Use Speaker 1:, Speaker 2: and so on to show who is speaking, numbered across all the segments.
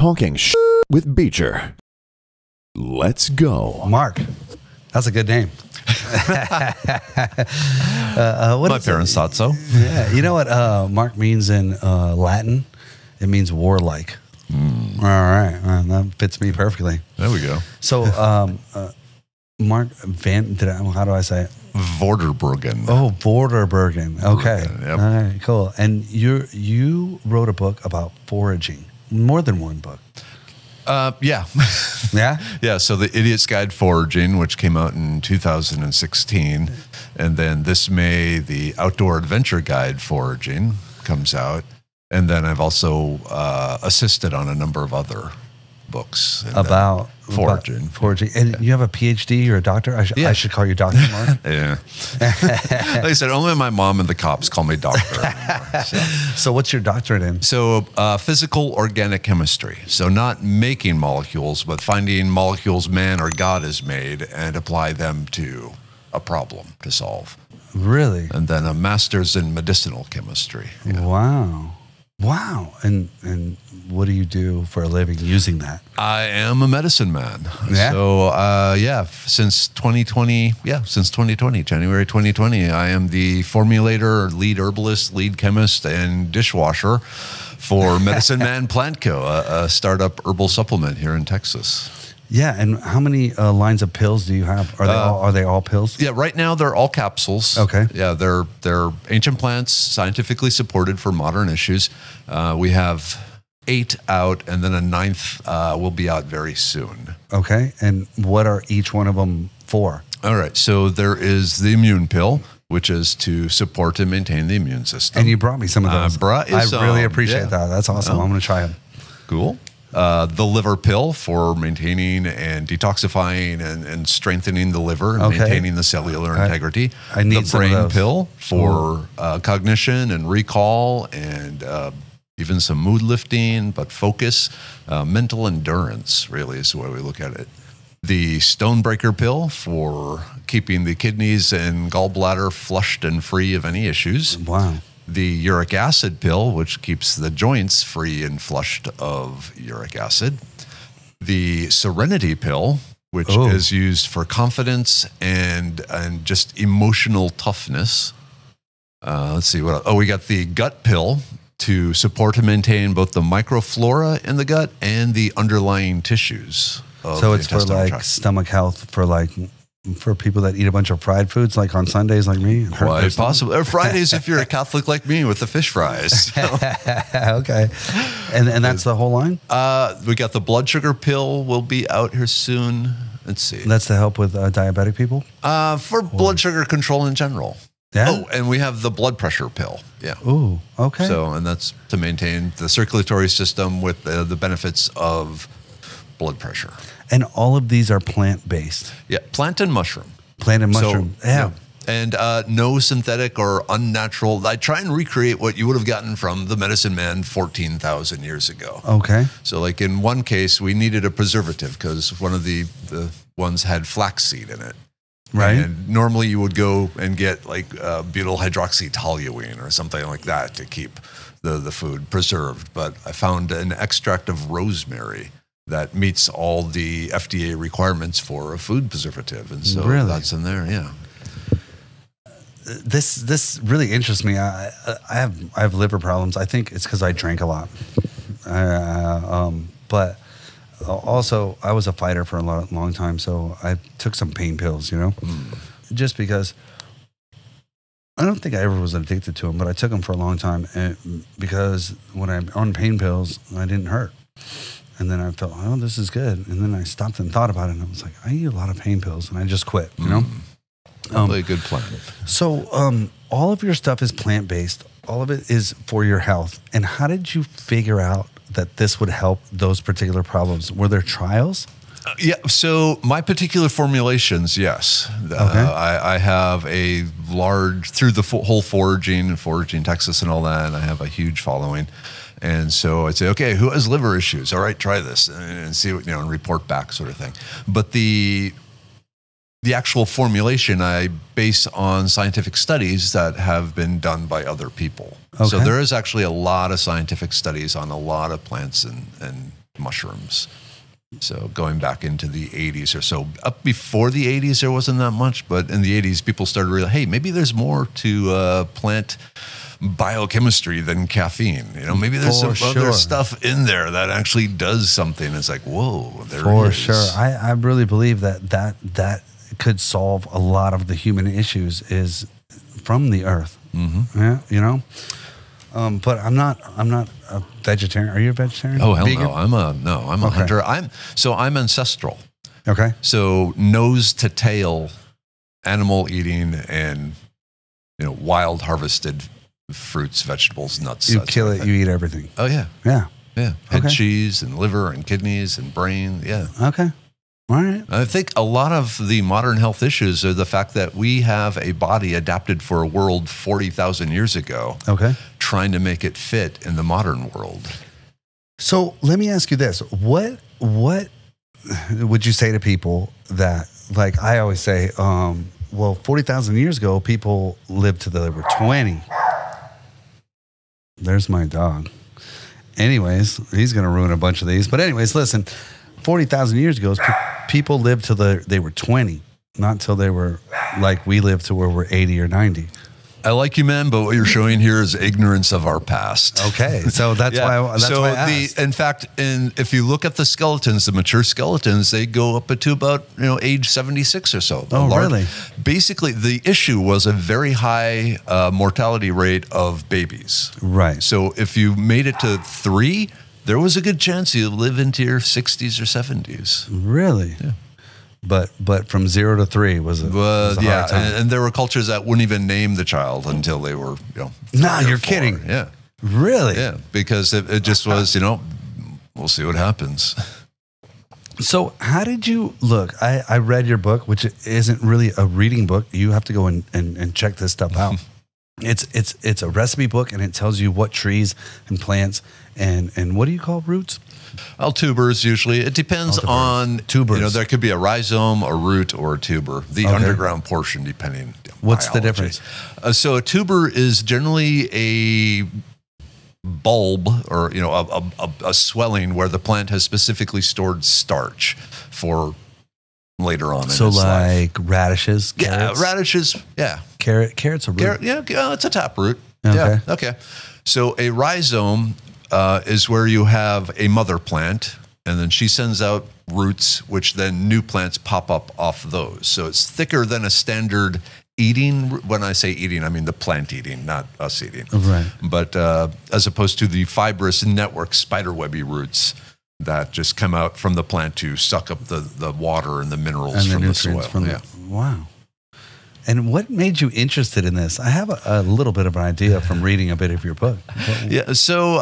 Speaker 1: Talking with Beecher. Let's go.
Speaker 2: Mark. That's a good name.
Speaker 3: My parents thought so.
Speaker 2: Yeah. You know what Mark means in Latin? It means warlike. All right. That fits me perfectly.
Speaker 3: There we go.
Speaker 2: So, Mark how do I say it?
Speaker 3: Vorderbruggen.
Speaker 2: Oh, Vorderbruggen. Okay.
Speaker 3: Yep.
Speaker 2: All right, cool. And you wrote a book about foraging. More than one book.
Speaker 3: Yeah.
Speaker 2: Yeah?
Speaker 3: Yeah, so The Idiot's Guide Foraging, which came out in 2016. And then this May, The Outdoor Adventure Guide Foraging comes out. And then I've also assisted on a number of other books
Speaker 2: About
Speaker 3: foraging.
Speaker 2: And you have a PhD, you're a doctor? I should call you Dr. Mark?
Speaker 3: Yeah. Like I said, only my mom and the cops call me doctor anymore.
Speaker 2: So what's your doctorate in?
Speaker 3: So physical organic chemistry. So not making molecules, but finding molecules man or God has made and apply them to a problem to solve.
Speaker 2: Really?
Speaker 3: And then a master's in medicinal chemistry. Yeah.
Speaker 2: Wow. And what do you do for a living using that?
Speaker 3: I am a medicine man.
Speaker 2: Yeah.
Speaker 3: So, since 2020, January 2020, I am the formulator, lead herbalist, lead chemist, and dishwasher for Medicine Man Plant Co., a startup herbal supplement here in Texas.
Speaker 2: Yeah, and how many lines of pills do you have? Are they all pills?
Speaker 3: Yeah, right now they're all capsules.
Speaker 2: Okay.
Speaker 3: Yeah, they're ancient plants, scientifically supported for modern issues. We have 8 out, and then a 9th will be out very soon.
Speaker 2: Okay, and what are each one of them for?
Speaker 3: All right, so there is the immune pill, which is to support and maintain the immune system.
Speaker 2: And you brought me some of those. I really appreciate that. That's awesome. I'm going to try them.
Speaker 3: Cool. The liver pill for maintaining and detoxifying and strengthening the liver and maintaining the cellular integrity.
Speaker 2: I need
Speaker 3: the brain pill for cognition and recall and even some mood lifting, but focus, mental endurance really is the way we look at it. The Stonebreaker pill for keeping the kidneys and gallbladder flushed and free of any issues.
Speaker 2: Wow.
Speaker 3: The uric acid pill, which keeps the joints free and flushed of uric acid. The Serenity pill, which is used for confidence and just emotional toughness. Let's see what else. Oh, we got the gut pill to support and maintain both the microflora in the gut and the underlying tissues.
Speaker 2: So it's for like stomach health, for people that eat a bunch of fried foods, like on Sundays, like me.
Speaker 3: Quite possible. Or Fridays if you're a Catholic like me with the fish fries.
Speaker 2: Okay. And that's the whole line?
Speaker 3: We got the blood sugar pill will be out here soon. Let's see.
Speaker 2: That's to help with diabetic people?
Speaker 3: For blood sugar control in general.
Speaker 2: Yeah.
Speaker 3: Oh, and we have the blood pressure pill. Yeah.
Speaker 2: Ooh, okay.
Speaker 3: So, and that's to maintain the circulatory system with the benefits of blood pressure.
Speaker 2: And all of these are plant-based?
Speaker 3: Yeah, plant and mushroom.
Speaker 2: Plant and mushroom, yeah.
Speaker 3: And no synthetic or unnatural. I try and recreate what you would have gotten from the medicine man 14,000 years ago.
Speaker 2: Okay.
Speaker 3: So like in one case, we needed a preservative because one of the ones had flaxseed in it.
Speaker 2: Right.
Speaker 3: And normally you would go and get like butyl hydroxytoluene or something like that to keep the food preserved. But I found an extract of rosemary that meets all the FDA requirements for a food preservative. And so that's in there, yeah.
Speaker 2: This really interests me. I have liver problems. I think it's because I drank a lot. But also, I was a fighter for a long time, so I took some pain pills, just because I don't think I ever was addicted to them, but I took them for a long time because when I'm on pain pills, I didn't hurt. And then I felt, oh, this is good. And then I stopped and thought about it, and I was like, I eat a lot of pain pills, and I just quit,
Speaker 3: Probably a good plan.
Speaker 2: So all of your stuff is plant-based. All of it is for your health. And how did you figure out that this would help those particular problems? Were there trials?
Speaker 3: Yeah, so my particular formulations, yes. I have a large, through the whole foraging Texas and all that, and I have a huge following. And so I'd say, okay, who has liver issues? All right, try this and see what, and report back sort of thing. But the actual formulation I base on scientific studies that have been done by other people. Okay. So there is actually a lot of scientific studies on a lot of plants and mushrooms. So going back into the 80s or so, up before the 80s, there wasn't that much, but in the 80s, people started to realize, hey, maybe there's more to plant biochemistry than caffeine. You know, maybe there's some other stuff in there that actually does something. It's like, whoa, there it is.
Speaker 2: For sure. I really believe that could solve a lot of the human issues is from the earth. Mm-hmm. Yeah, you know? But I'm not a vegetarian. Are you a vegetarian?
Speaker 3: Oh, hell no. I'm a hunter. I'm ancestral.
Speaker 2: Okay.
Speaker 3: So nose to tail, animal eating and, you know, wild harvested fruits, vegetables, nuts.
Speaker 2: You kill it, you eat everything.
Speaker 3: Oh, yeah.
Speaker 2: Yeah.
Speaker 3: Yeah. Head cheese and liver and kidneys and brain. Yeah.
Speaker 2: Okay. All right.
Speaker 3: I think a lot of the modern health issues are the fact that we have a body adapted for a world 40,000 years ago.
Speaker 2: Okay.
Speaker 3: Trying to make it fit in the modern world.
Speaker 2: So let me ask you this. What would you say to people that, like I always say, well, 40,000 years ago, people lived till they were 20. There's my dog. Anyways, he's going to ruin a bunch of these. But anyways, listen, 40,000 years ago, people lived till they were 20, not till they were like we live to where we're 80 or 90.
Speaker 3: I like you, man, but what you're showing here is ignorance of our past.
Speaker 2: Okay, so that's why I asked.
Speaker 3: In fact, if you look at the skeletons, the mature skeletons, they go up to about age 76 or so.
Speaker 2: Really?
Speaker 3: Basically, the issue was a very high mortality rate of babies.
Speaker 2: Right.
Speaker 3: So if you made it to 3, there was a good chance you'd live into your 60s or 70s.
Speaker 2: Really?
Speaker 3: Yeah.
Speaker 2: But from 0 to 3 was a hard time.
Speaker 3: And there were cultures that wouldn't even name the child until they were,
Speaker 2: Nah, you're kidding.
Speaker 3: Yeah.
Speaker 2: Really?
Speaker 3: Yeah, because it just was, we'll see what happens.
Speaker 2: So how did you look? I read your book, which isn't really a reading book. You have to go and check this stuff out. It's a recipe book, and it tells you what trees and plants and what do you call roots?
Speaker 3: Tubers usually. It depends on
Speaker 2: tubers.
Speaker 3: There could be a rhizome, a root, or a tuber. The underground portion, depending.
Speaker 2: What's
Speaker 3: biology.
Speaker 2: the difference?
Speaker 3: So a tuber is generally a bulb or a swelling where the plant has specifically stored starch for later on in its life.
Speaker 2: Radishes, carrots?
Speaker 3: Yeah, radishes. Yeah,
Speaker 2: carrots are root.
Speaker 3: It's a taproot.
Speaker 2: Okay.
Speaker 3: Yeah, okay. So a rhizome is where you have a mother plant, and then she sends out roots, which then new plants pop up off those. So it's thicker than a standard eating. When I say eating, I mean the plant eating, not us eating.
Speaker 2: Right.
Speaker 3: But as opposed to the fibrous network spiderwebby roots that just come out from the plant to suck up the water and the minerals from the soil.
Speaker 2: Wow. And what made you interested in this? I have a little bit of an idea from reading a bit of your book.
Speaker 3: Yeah, so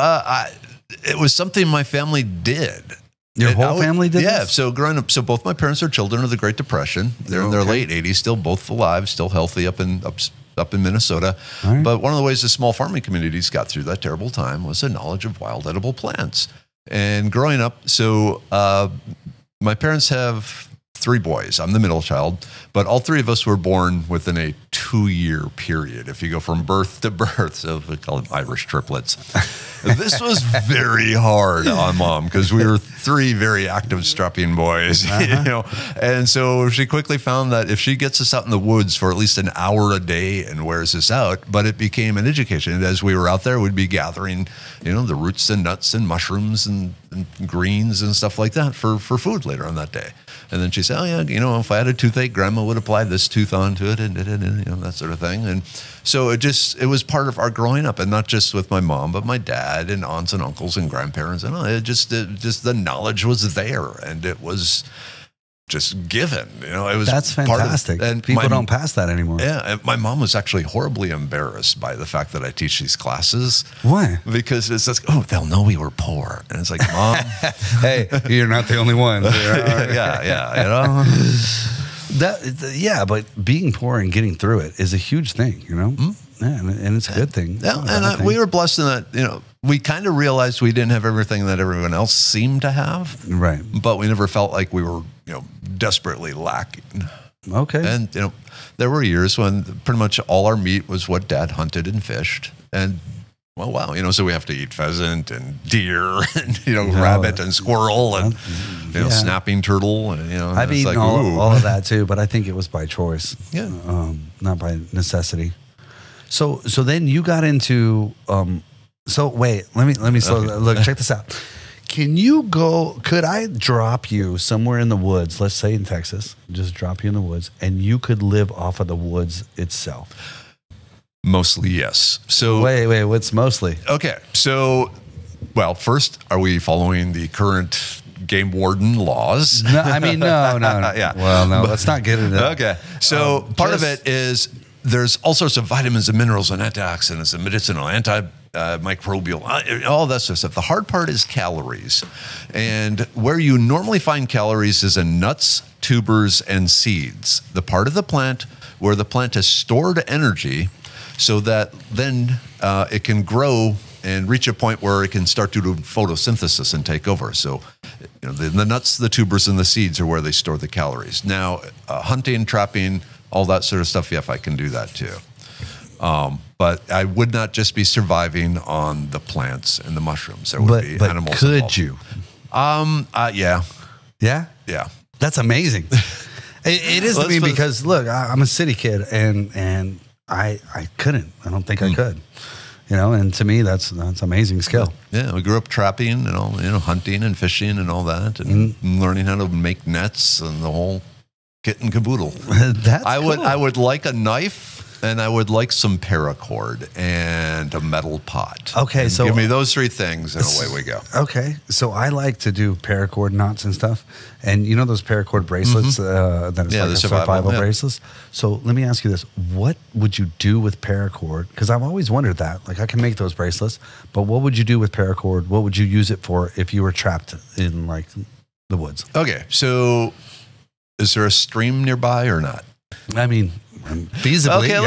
Speaker 3: it was something my family did.
Speaker 2: Your whole family did
Speaker 3: Yeah,
Speaker 2: this?
Speaker 3: so growing up, so both my parents are children of the Great Depression. They're in their late 80s, still both alive, still healthy up in Minnesota. Right. But one of the ways the small farming communities got through that terrible time was a knowledge of wild edible plants. And growing up, so my parents have 3 boys. I'm the middle child, but all 3 of us were born within a 2-year period. If you go from birth to birth, so we call them Irish triplets. This was very hard on Mom because we were 3 very active, strapping boys, And so she quickly found that if she gets us out in the woods for at least an hour a day and wears us out, but it became an education. And as we were out there, we'd be gathering, the roots and nuts and mushrooms and greens and stuff like that for food later on that day. And then she said, if I had a toothache, Grandma would apply this tooth onto it and that sort of thing. And so it was part of our growing up, and not just with my mom, but my dad and aunts and uncles and grandparents. And it just the knowledge was there, and it was just given. It was
Speaker 2: That's fantastic. And people don't pass that anymore.
Speaker 3: Yeah, my mom was actually horribly embarrassed by the fact that I teach these classes.
Speaker 2: Why?
Speaker 3: Because it's like, they'll know we were poor, and it's like, Mom,
Speaker 2: hey, you're not the only one.
Speaker 3: yeah,
Speaker 2: but being poor and getting through it is a huge thing, Mm-hmm. Yeah, and it's a good thing.
Speaker 3: Yeah, we were blessed in that, we kind of realized we didn't have everything that everyone else seemed to have.
Speaker 2: Right.
Speaker 3: But we never felt like we were, desperately lacking.
Speaker 2: Okay.
Speaker 3: And, there were years when pretty much all our meat was what Dad hunted and fished. And well, wow, so we have to eat pheasant and deer and, rabbit and squirrel and, snapping turtle. And,
Speaker 2: I've eaten all of that too, but I think it was by choice.
Speaker 3: Yeah.
Speaker 2: Not by necessity. So then you got into, wait, let me slow, look, check this out. Could I drop you somewhere in the woods, let's say in Texas, just drop you in the woods, and you could live off of the woods itself?
Speaker 3: Mostly, yes. So
Speaker 2: wait, what's mostly?
Speaker 3: Okay. So, well, first, are we following the current game warden laws?
Speaker 2: No, I mean, no.
Speaker 3: Yeah.
Speaker 2: Well, no, let's not get into that.
Speaker 3: Okay. So part of it is there's all sorts of vitamins and minerals and antioxidants and medicinal, antimicrobial, all that sort of stuff. The hard part is calories. And where you normally find calories is in nuts, tubers, and seeds. The part of the plant where the plant has stored energy so that then it can grow and reach a point where it can start to do photosynthesis and take over. So, the nuts, the tubers, and the seeds are where they store the calories. Now, hunting, trapping, all that sort of stuff, yeah, I can do that too. But I would not just be surviving on the plants and the mushrooms. There would be animals
Speaker 2: could
Speaker 3: involved.
Speaker 2: You?
Speaker 3: Yeah.
Speaker 2: Yeah?
Speaker 3: Yeah.
Speaker 2: That's amazing. It is to me because, look, I'm a city kid, and I couldn't. I don't think I could. And to me, that's amazing skill.
Speaker 3: Yeah, we grew up trapping and all, hunting and fishing and all that, and learning how to make nets and the whole kit and caboodle.
Speaker 2: That's cool.
Speaker 3: I would like a knife, and I would like some paracord and a metal pot.
Speaker 2: Okay,
Speaker 3: and
Speaker 2: so
Speaker 3: give me those three things, and away we go.
Speaker 2: Okay, so I like to do paracord knots and stuff, and those paracord bracelets that it's like
Speaker 3: the
Speaker 2: a survival bracelets. So let me ask you this: what would you do with paracord? Because I've always wondered that. Like, I can make those bracelets, but what would you do with paracord? What would you use it for if you were trapped in like the woods?
Speaker 3: Okay, so is there a stream nearby or not?
Speaker 2: I mean, feasibly.
Speaker 3: Okay,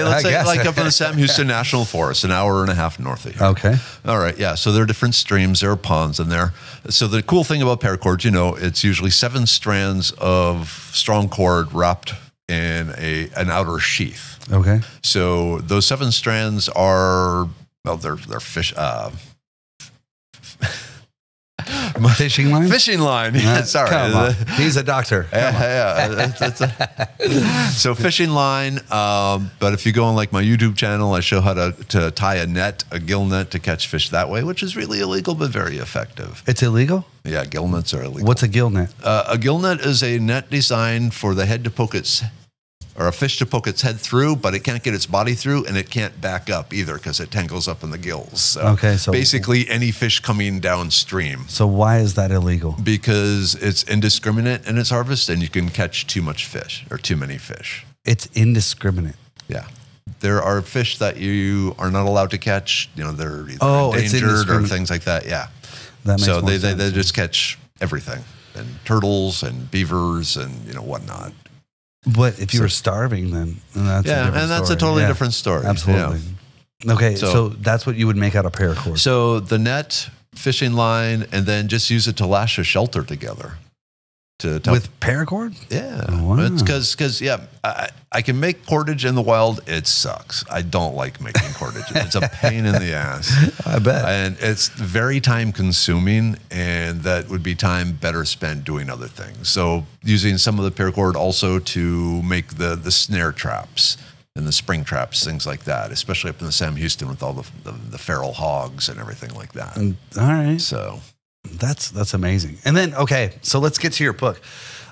Speaker 3: let's say like up in the Sam Houston National Forest, an hour and a half north of here.
Speaker 2: Okay.
Speaker 3: All right, yeah. So there are different streams, there are ponds in there. So the cool thing about paracord, it's usually 7 strands of strong cord wrapped in an outer sheath.
Speaker 2: Okay.
Speaker 3: So those 7 strands are, they're fish.
Speaker 2: Fishing line?
Speaker 3: Fishing line. Yeah, sorry.
Speaker 2: Come on. He's a doctor.
Speaker 3: So fishing line. But if you go on like my YouTube channel, I show how to tie a gill net to catch fish that way, which is really illegal but very effective.
Speaker 2: It's illegal?
Speaker 3: Yeah, gill nets are illegal.
Speaker 2: What's a gill net?
Speaker 3: A gill net is a net designed for the head to poke or a fish to poke its head through, but it can't get its body through, and it can't back up either because it tangles up in the gills. So basically any fish coming downstream.
Speaker 2: So why is that illegal?
Speaker 3: Because it's indiscriminate in its harvest, and you can catch too much fish or too many fish.
Speaker 2: It's indiscriminate.
Speaker 3: Yeah. There are fish that you are not allowed to catch. They're either endangered or things like that. Yeah.
Speaker 2: That makes
Speaker 3: so
Speaker 2: more
Speaker 3: they
Speaker 2: sense.
Speaker 3: just catch everything, and turtles and beavers and whatnot.
Speaker 2: But if you were starving, then that's
Speaker 3: a totally different story.
Speaker 2: Absolutely. Yeah. Okay, so that's what you would make out of paracord.
Speaker 3: So the net, fishing line, and then just use it to lash a shelter together.
Speaker 2: With paracord?
Speaker 3: Yeah.
Speaker 2: Oh, wow.
Speaker 3: It's because I can make cordage in the wild. It sucks. I don't like making cordage. It's a pain in the ass.
Speaker 2: I bet.
Speaker 3: And it's very time consuming, and that would be time better spent doing other things. So using some of the paracord also to make the snare traps and the spring traps, things like that, especially up in the Sam Houston with all the feral hogs and everything like that.
Speaker 2: All right.
Speaker 3: So
Speaker 2: that's amazing. And then, okay, so let's get to your book.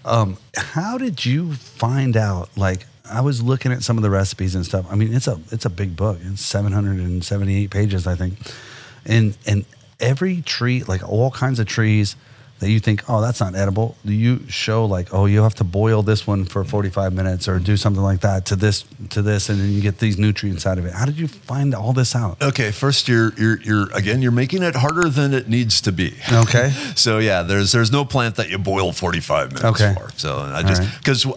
Speaker 2: How did you find out? Like, I was looking at some of the recipes and stuff. I mean, it's a big book. It's 778 pages, I think. And every tree, like all kinds of trees that you think, oh, that's not edible. Do you show like, oh, you have to boil this one for 45 minutes or do something like that to this, and then you get these nutrients out of it. How did you find all this out?
Speaker 3: Okay, first you're making it harder than it needs to be.
Speaker 2: Okay.
Speaker 3: So yeah, there's no plant that you boil 45 minutes for. So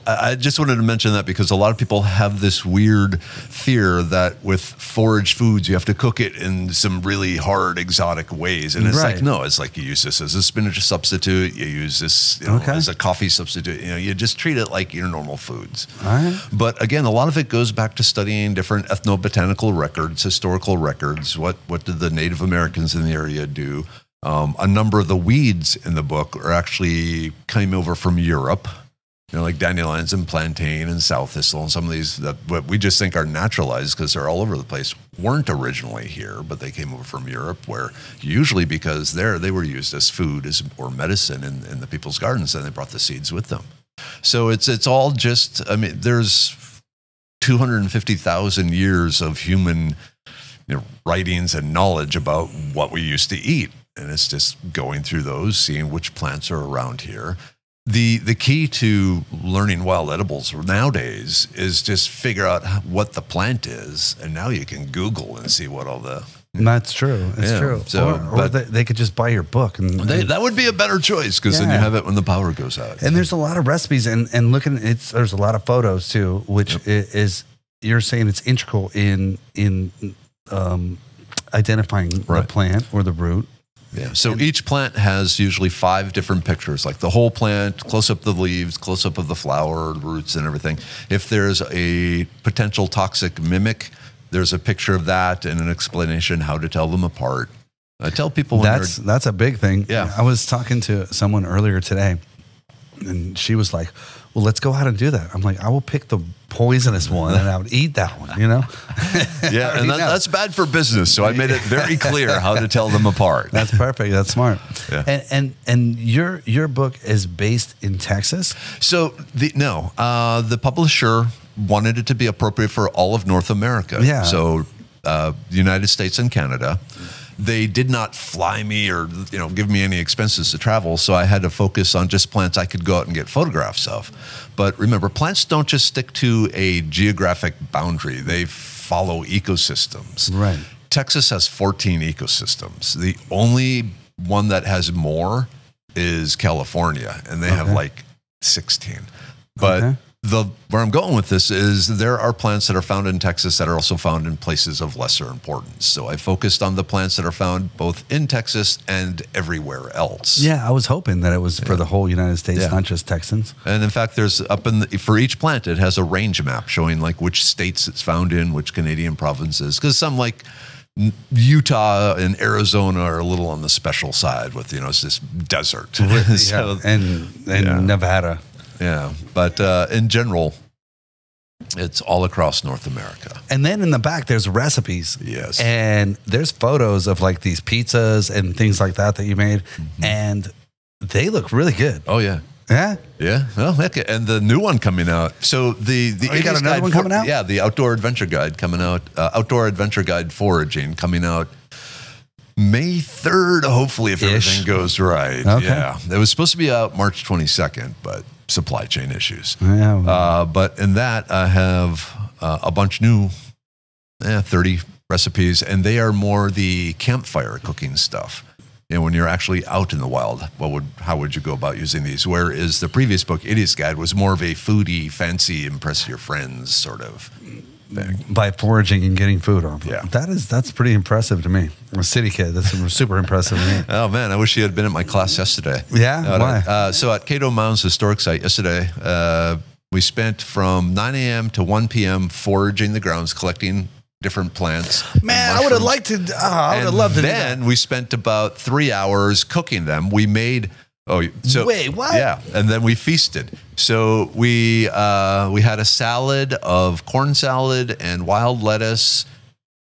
Speaker 3: I just wanted to mention that because a lot of people have this weird fear that with forage foods you have to cook it in some really hard exotic ways, and it's like no, it's like you use this as a spinach substitute substitute. You use this as a coffee substitute. You just treat it like your normal foods.
Speaker 2: All right.
Speaker 3: But again, a lot of it goes back to studying different ethnobotanical records, historical records. What did the Native Americans in the area do? A number of the weeds in the book are actually came over from Europe. Like dandelions and plantain and sow thistle and some of these that what we just think are naturalized because they're all over the place weren't originally here, but they came over from Europe, where usually because they were used as food or medicine in the people's gardens, and they brought the seeds with them. So it's all just, there's 250,000 years of human writings and knowledge about what we used to eat, and it's just going through those, seeing which plants are around here. The key to learning wild edibles nowadays is just figure out what the plant is, and now you can Google and see what all the...
Speaker 2: That's true. It's true.
Speaker 3: So,
Speaker 2: or they could just buy your book. And
Speaker 3: that would be a better choice, because then you have it when the power goes out.
Speaker 2: And there's a lot of recipes, and looking, there's a lot of photos too, which is you're saying it's integral in identifying the plant or the root.
Speaker 3: Yeah. So each plant has usually 5 different pictures, like the whole plant, close up the leaves, close up of the flower, roots, and everything. If there's a potential toxic mimic, there's a picture of that and an explanation how to tell them apart. I tell people
Speaker 2: that's a big thing.
Speaker 3: Yeah.
Speaker 2: I was talking to someone earlier today, and she was like, well, let's go out and do that. I'm like, I will pick the poisonous one and I would eat that one,
Speaker 3: Yeah, and that's bad for business. So I made it very clear how to tell them apart.
Speaker 2: That's perfect. That's smart.
Speaker 3: Yeah.
Speaker 2: And your book is based in Texas?
Speaker 3: So the publisher wanted it to be appropriate for all of North America.
Speaker 2: Yeah.
Speaker 3: So the United States and Canada. They did not fly me or give me any expenses to travel, so I had to focus on just plants I could go out and get photographs of. But remember, plants don't just stick to a geographic boundary; they follow ecosystems.
Speaker 2: Right.
Speaker 3: Texas has 14 ecosystems. The only one that has more is California, and they have like 16. But where I'm going with this is there are plants that are found in Texas that are also found in places of lesser importance. So I focused on the plants that are found both in Texas and everywhere else.
Speaker 2: Yeah, I was hoping that it was for the whole United States, not just Texans.
Speaker 3: And in fact, there's for each plant, it has a range map showing like which states it's found in, which Canadian provinces. Because some like Utah and Arizona are a little on the special side with, it's this desert.
Speaker 2: So, and Nevada.
Speaker 3: Yeah, but in general, it's all across North America.
Speaker 2: And then in the back, there's recipes.
Speaker 3: Yes.
Speaker 2: And there's photos of like these pizzas and things like that you made. Mm-hmm. And they look really good.
Speaker 3: Oh, yeah.
Speaker 2: Yeah?
Speaker 3: Yeah. Well, heck, and the new one coming out. So you
Speaker 2: got another one coming out?
Speaker 3: Yeah, the Outdoor Adventure Guide coming out. Outdoor Adventure Guide Foraging coming out May 3rd, hopefully, if everything goes right.
Speaker 2: Okay.
Speaker 3: Yeah. It was supposed to be out March 22nd, but supply chain issues.
Speaker 2: Yeah.
Speaker 3: But in that, I have a bunch new, 30 recipes, and they are more the campfire cooking stuff. When you're actually out in the wild, how would you go about using these? Whereas the previous book, Idiot's Guide, was more of a foodie, fancy, impress your friends sort of thing.
Speaker 2: By foraging and getting food off.
Speaker 3: Yeah.
Speaker 2: That's pretty impressive to me. I'm a city kid. That's super impressive to me.
Speaker 3: Oh, man, I wish you had been at my class yesterday.
Speaker 2: Yeah? Why?
Speaker 3: So at Cato Mounds Historic Site yesterday, we spent from 9 a.m. to 1 p.m. foraging the grounds, collecting different plants.
Speaker 2: Man, I would have liked to. I would have loved to.
Speaker 3: Then we spent about 3 hours cooking them. We made.
Speaker 2: Wait, what?
Speaker 3: Yeah, and then we feasted. So we had a salad of corn salad and wild lettuce,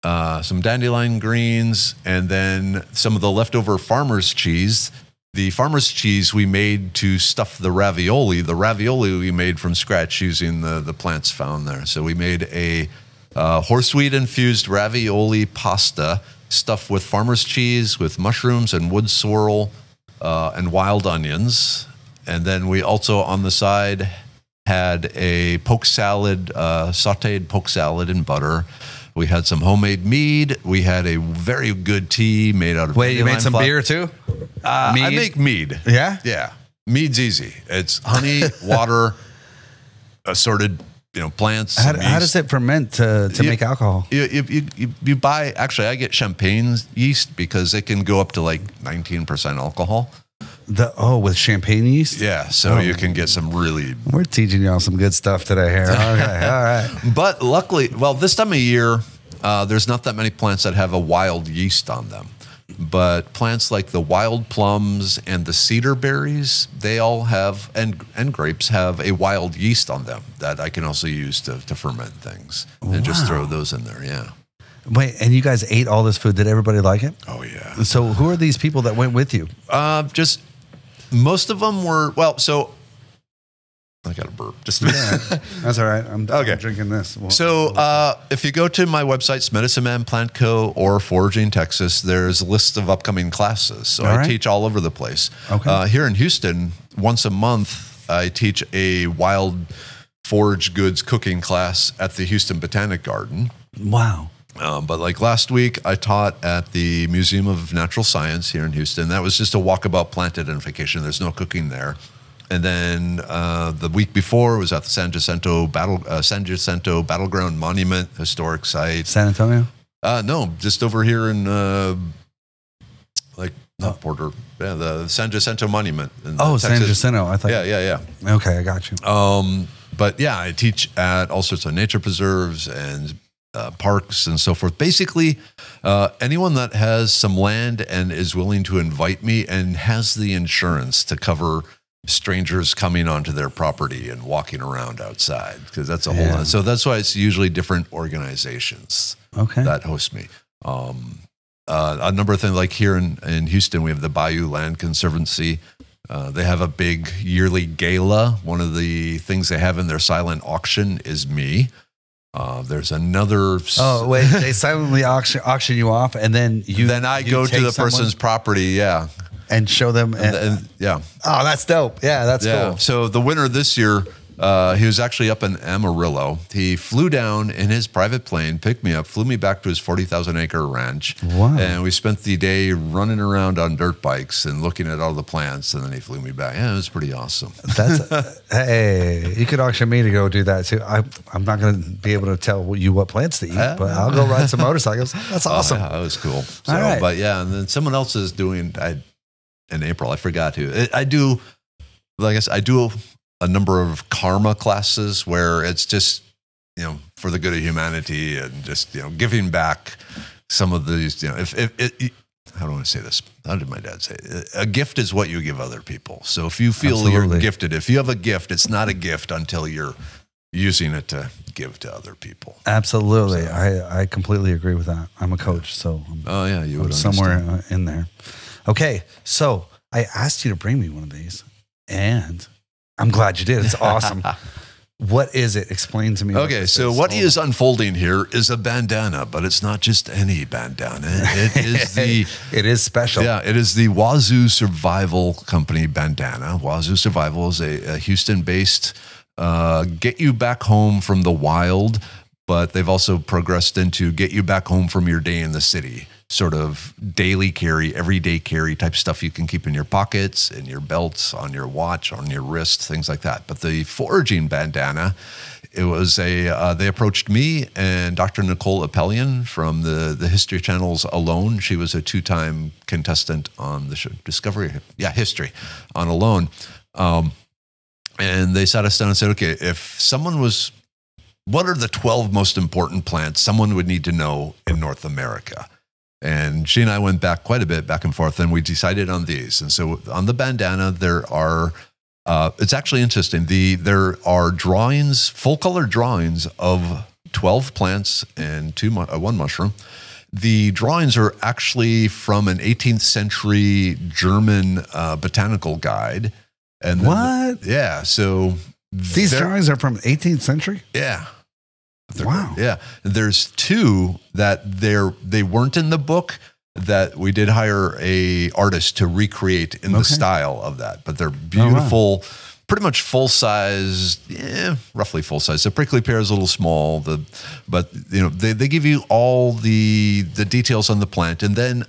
Speaker 3: some dandelion greens, and then some of the leftover farmer's cheese. The farmer's cheese we made to stuff the ravioli. The ravioli we made from scratch using the plants found there. So we made a horseweed-infused ravioli pasta stuffed with farmer's cheese, with mushrooms and wood sorrel, and wild onions. And then we also, on the side, had a poke salad, sauteed poke salad in butter. We had some homemade mead. We had a very good tea made out of
Speaker 2: Wait, you made some beer too?
Speaker 3: I make mead.
Speaker 2: Yeah?
Speaker 3: Yeah. Mead's easy. It's honey, water, assorted plants.
Speaker 2: How does it ferment to make alcohol?
Speaker 3: You buy, actually, I get champagne yeast because it can go up to like 19% alcohol.
Speaker 2: With champagne yeast?
Speaker 3: Yeah, so you can get some really...
Speaker 2: We're teaching y'all some good stuff today here. Okay, all right.
Speaker 3: But luckily, this time of year, there's not that many plants that have a wild yeast on them. But plants like the wild plums and the cedar berries, they all have, and grapes have a wild yeast on them that I can also use to ferment things. And just throw those in there, yeah.
Speaker 2: Wait, and you guys ate all this food. Did everybody like it?
Speaker 3: Oh, yeah.
Speaker 2: So who are these people that went with you?
Speaker 3: Just most of them were, I got a burp.
Speaker 2: That's all right. I'm drinking this.
Speaker 3: If you go to my websites, Medicine Man Plant Co. or Foraging Texas, there's a list of upcoming classes. So I teach all over the place. Okay. Here in Houston, once a month, I teach a wild forage goods cooking class at the Houston Botanic Garden.
Speaker 2: Wow.
Speaker 3: But like last week, I taught at the Museum of Natural Science here in Houston. That was just a walkabout plant identification. There's no cooking there. And then the week before was at the San Jacinto Battleground Monument Historic Site.
Speaker 2: San Antonio?
Speaker 3: No, just over here in Porter. Yeah, the San Jacinto Monument.
Speaker 2: San Jacinto. I thought.
Speaker 3: Yeah.
Speaker 2: Okay, I got you.
Speaker 3: But yeah, I teach at all sorts of nature preserves and parks and so forth. Basically, anyone that has some land and is willing to invite me and has the insurance to cover strangers coming onto their property and walking around outside, because that's a whole lot. So that's why it's usually different organizations that host me. A number of things, like here in Houston, we have the Bayou Land Conservancy. They have a big yearly gala. One of the things they have in their silent auction is me. There's another.
Speaker 2: Oh wait, they silently auction you off, and then
Speaker 3: I go to the person's property,
Speaker 2: and show them.
Speaker 3: And
Speaker 2: oh, that's dope. Yeah, that's cool.
Speaker 3: So the winner this year, he was actually up in Amarillo. He flew down in his private plane, picked me up, flew me back to his 40,000-acre ranch. Wow. And we spent the day running around on dirt bikes and looking at all the plants, and then he flew me back. Yeah, it was pretty awesome.
Speaker 2: Hey, you could auction me to go do that too. I'm not going to be able to tell you what plants to eat, but I'll go ride some motorcycles. That's awesome.
Speaker 3: That was cool. So,
Speaker 2: all right.
Speaker 3: But yeah, and then someone else is doing, in April, I forgot who. I do a number of karma classes where it's just, for the good of humanity and just, giving back some of these, how do I say this? How did my dad say it? A gift is what you give other people. So if you feel you're gifted, if you have a gift, it's not a gift until you're using it to give to other people.
Speaker 2: Absolutely. So, I completely agree with that. I'm a coach, so
Speaker 3: you would
Speaker 2: somewhere in there. Okay, so I asked you to bring me one of these, and I'm glad you did. It's awesome. What is it? Explain to me.
Speaker 3: Okay, so what is unfolding here is a bandana, but it's not just any bandana. It is
Speaker 2: special.
Speaker 3: Yeah, it is the Wazoo Survival Company bandana. Wazoo Survival is a Houston-based get you back home from the wild, but they've also progressed into get you back home from your day in the city. Sort of daily carry, everyday carry type stuff you can keep in your pockets, in your belts, on your watch, on your wrist, things like that. But the foraging bandana, it was they approached me and Dr. Nicole Appelian from the History Channel's Alone. She was a 2-time contestant on the show History on Alone. And they sat us down and said, okay, if someone was, what are the 12 most important plants someone would need to know in North America? And she and I went back quite a bit, back and forth, and we decided on these. And so on the bandana, there are, it's actually interesting. There are drawings, full color drawings of 12 plants and one mushroom. The drawings are actually from an 18th century German botanical guide. And
Speaker 2: what?
Speaker 3: Yeah. So
Speaker 2: these drawings are from 18th century?
Speaker 3: Yeah.
Speaker 2: Wow.
Speaker 3: Yeah. There's 2 that they weren't in the book that we did hire a artist to recreate in the style of that, but they're beautiful, pretty much full size, roughly full size. The prickly pear is a little small, but they give you all the details on the plant, and then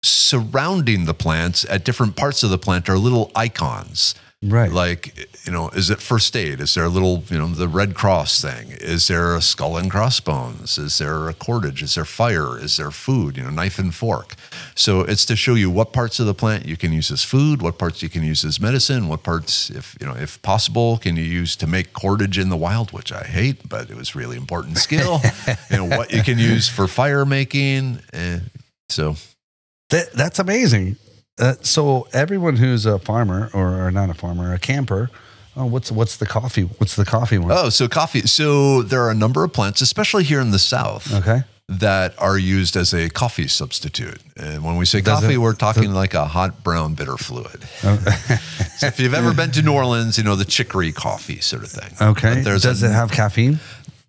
Speaker 3: surrounding the plants at different parts of the plant are little icons.
Speaker 2: Right.
Speaker 3: Like, is it first aid? Is there a little, the Red Cross thing? Is there a skull and crossbones? Is there a cordage? Is there fire? Is there food? Knife and fork. So it's to show you what parts of the plant you can use as food, what parts you can use as medicine, what parts, if possible, can you use to make cordage in the wild, which I hate, but it was really important skill. What you can use for fire making. So
Speaker 2: that's amazing. So everyone who's a farmer or not a farmer, a camper, what's the coffee? What's the coffee one?
Speaker 3: Oh, so coffee. So there are a number of plants, especially here in the South, that are used as a coffee substitute. And when we say coffee, we're talking like a hot brown bitter fluid. So if you've ever been to New Orleans, the chicory coffee sort of thing.
Speaker 2: Okay. Does it have caffeine?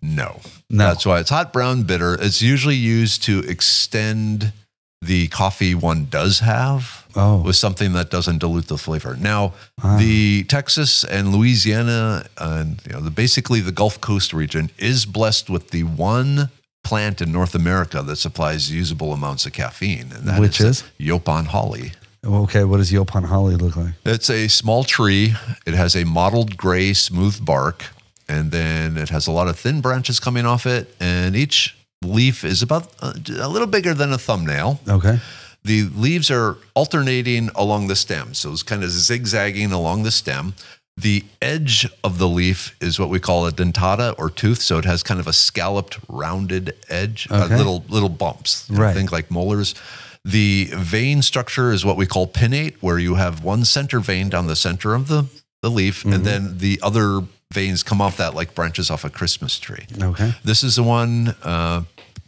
Speaker 3: No. That's why it's hot brown bitter. It's usually used to extend the coffee one does have with something that doesn't dilute the flavor. Now, the Texas and Louisiana and basically the Gulf Coast region is blessed with the one plant in North America that supplies usable amounts of caffeine, and that is Yaupon holly.
Speaker 2: Okay, what does Yaupon holly look like?
Speaker 3: It's a small tree. It has a mottled gray, smooth bark, and then it has a lot of thin branches coming off it, and each leaf is about a little bigger than a thumbnail.
Speaker 2: Okay.
Speaker 3: The leaves are alternating along the stem, so it's kind of zigzagging along the stem. The edge of the leaf is what we call a dentata or tooth, so it has kind of a scalloped, rounded edge, little bumps.
Speaker 2: Right.
Speaker 3: Think like molars. The vein structure is what we call pinnate, where you have one center vein down the center of the leaf, and then the other veins come off that like branches off a Christmas tree.
Speaker 2: Okay.
Speaker 3: This is the one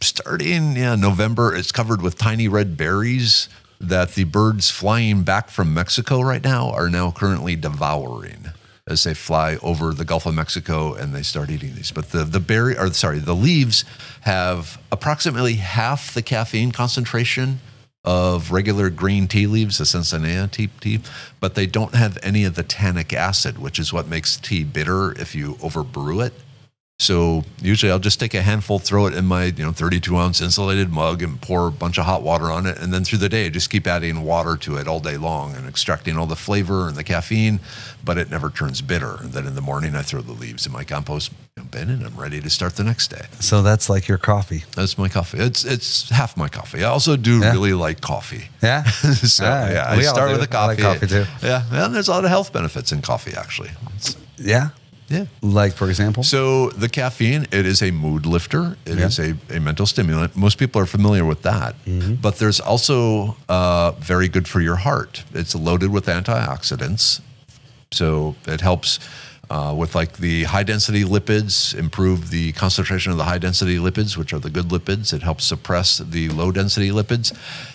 Speaker 3: starting November. It's covered with tiny red berries that the birds flying back from Mexico right now are now currently devouring as they fly over the Gulf of Mexico and they start eating these. But the leaves have approximately half the caffeine concentration of regular green tea leaves, the Cincinnati tea, but they don't have any of the tannic acid, which is what makes tea bitter if you overbrew it. So usually I'll just take a handful, throw it in my 32-ounce insulated mug and pour a bunch of hot water on it. And then through the day, I just keep adding water to it all day long and extracting all the flavor and the caffeine, but it never turns bitter. And then in the morning, I throw the leaves in my compost bin and I'm ready to start the next day.
Speaker 2: So that's like your coffee.
Speaker 3: That's my coffee. It's half my coffee. I also do really like coffee.
Speaker 2: Yeah?
Speaker 3: So I start with the coffee.
Speaker 2: I like coffee too.
Speaker 3: Yeah, and there's a lot of health benefits in coffee, actually.
Speaker 2: Yeah?
Speaker 3: Yeah.
Speaker 2: Like, for example?
Speaker 3: So the caffeine, it is a mood lifter. It is a mental stimulant. Most people are familiar with that. But there's also very good for your heart. It's loaded with antioxidants. So it helps with like the high density lipids, improve the concentration of the high density lipids, which are the good lipids. It helps suppress the low density lipids.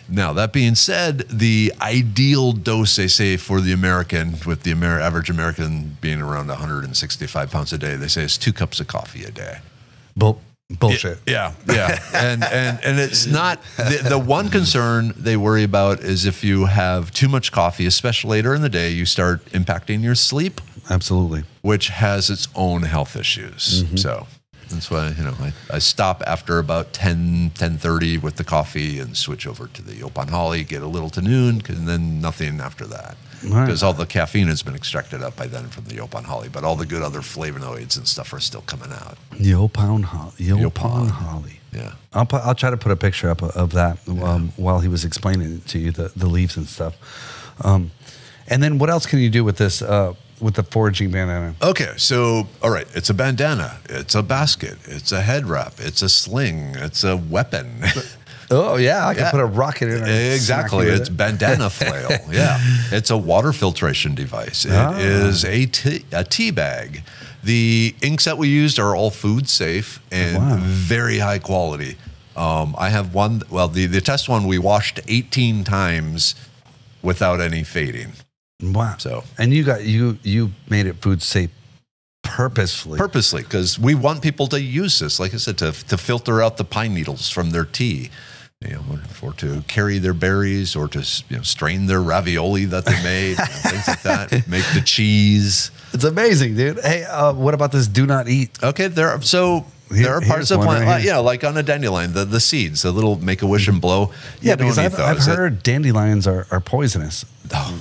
Speaker 3: Now, that being said, the ideal dose, they say, for the American, with the average American being around 165 pounds a day, they say it's 2 cups of coffee a day.
Speaker 2: Bullshit.
Speaker 3: Yeah. and it's not, the one concern they worry about is if you have too much coffee, especially later in the day, you start impacting your sleep.
Speaker 2: Absolutely.
Speaker 3: Which has its own health issues. So that's why, I stop after about 10:30 with the coffee and switch over to the Yaupon holly, get a little to noon, and then nothing after that. Because all the caffeine has been extracted up by then from the Yaupon holly, but all the good other flavonoids and stuff are still coming out.
Speaker 2: Yaupon holly.
Speaker 3: Yeah.
Speaker 2: I'll try to put a picture up of that while he was explaining it to you, the leaves and stuff. And then what else can you do with this, with the foraging bandana?
Speaker 3: Okay, so, all right, it's a bandana, it's a basket, it's a head wrap, it's a sling, it's a weapon.
Speaker 2: Oh, yeah, I can put a rocket in it.
Speaker 3: Exactly, it's bandana flail, It's a water filtration device. It is a tea bag. The inks that we used are all food safe and very high quality. I have one, the test one we washed 18 times without any fading.
Speaker 2: Wow.
Speaker 3: So,
Speaker 2: and you made it food safe purposely,
Speaker 3: because we want people to use this, like I said, to filter out the pine needles from their tea. or to carry their berries, or to strain their ravioli that they made, things like that. Make the cheese.
Speaker 2: It's amazing, dude. Hey, what about this do not eat?
Speaker 3: Okay, there are parts of plant, right, like on a dandelion, the seeds, the little make-a-wish and blow.
Speaker 2: Yeah, because I've heard dandelions are poisonous.
Speaker 3: Oh.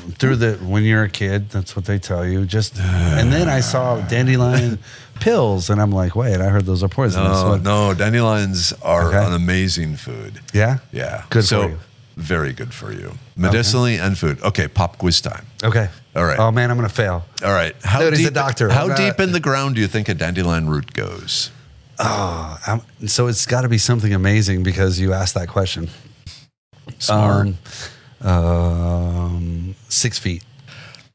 Speaker 2: When you're a kid, that's what they tell you. And then I saw dandelion pills, and I'm like, wait, I heard those are poisonous.
Speaker 3: No, dandelions are an amazing food.
Speaker 2: Yeah?
Speaker 3: Yeah.
Speaker 2: Good for you.
Speaker 3: Very good for you. Medicinally and food. Okay, pop quiz time.
Speaker 2: Okay.
Speaker 3: All right.
Speaker 2: Oh, man, I'm going to fail.
Speaker 3: All right.
Speaker 2: He's a doctor.
Speaker 3: How deep in the ground do you think a dandelion root goes?
Speaker 2: Oh, so it's got to be something amazing because you asked that question.
Speaker 3: Smart.
Speaker 2: 6 feet.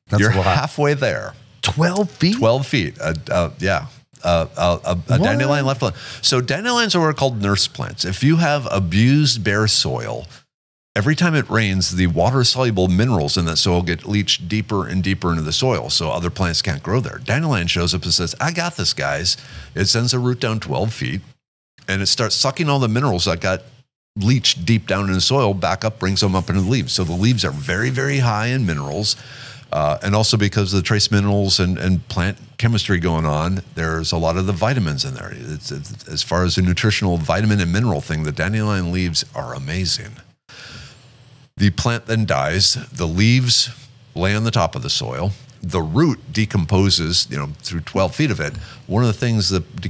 Speaker 2: That's
Speaker 3: You're
Speaker 2: a lot.
Speaker 3: halfway there.
Speaker 2: 12 feet?
Speaker 3: 12 feet. Yeah. A dandelion left alone. So dandelions are what are called nurse plants. If you have abused bare soil, every time it rains, the water-soluble minerals in that soil get leached deeper and deeper into the soil, so other plants can't grow there. Dandelion shows up and says, I got this, guys. It sends a root down 12 feet, and it starts sucking all the minerals that got leached deep down in the soil back up, brings them up into the leaves. So the leaves are very, very high in minerals. And also because of the trace minerals and plant chemistry going on, there's a lot of the vitamins in there. It's as far as the nutritional vitamin and mineral thing, the dandelion leaves are amazing. The plant then dies. The leaves lay on the top of the soil. The root decomposes, through 12 feet of it. One of the things that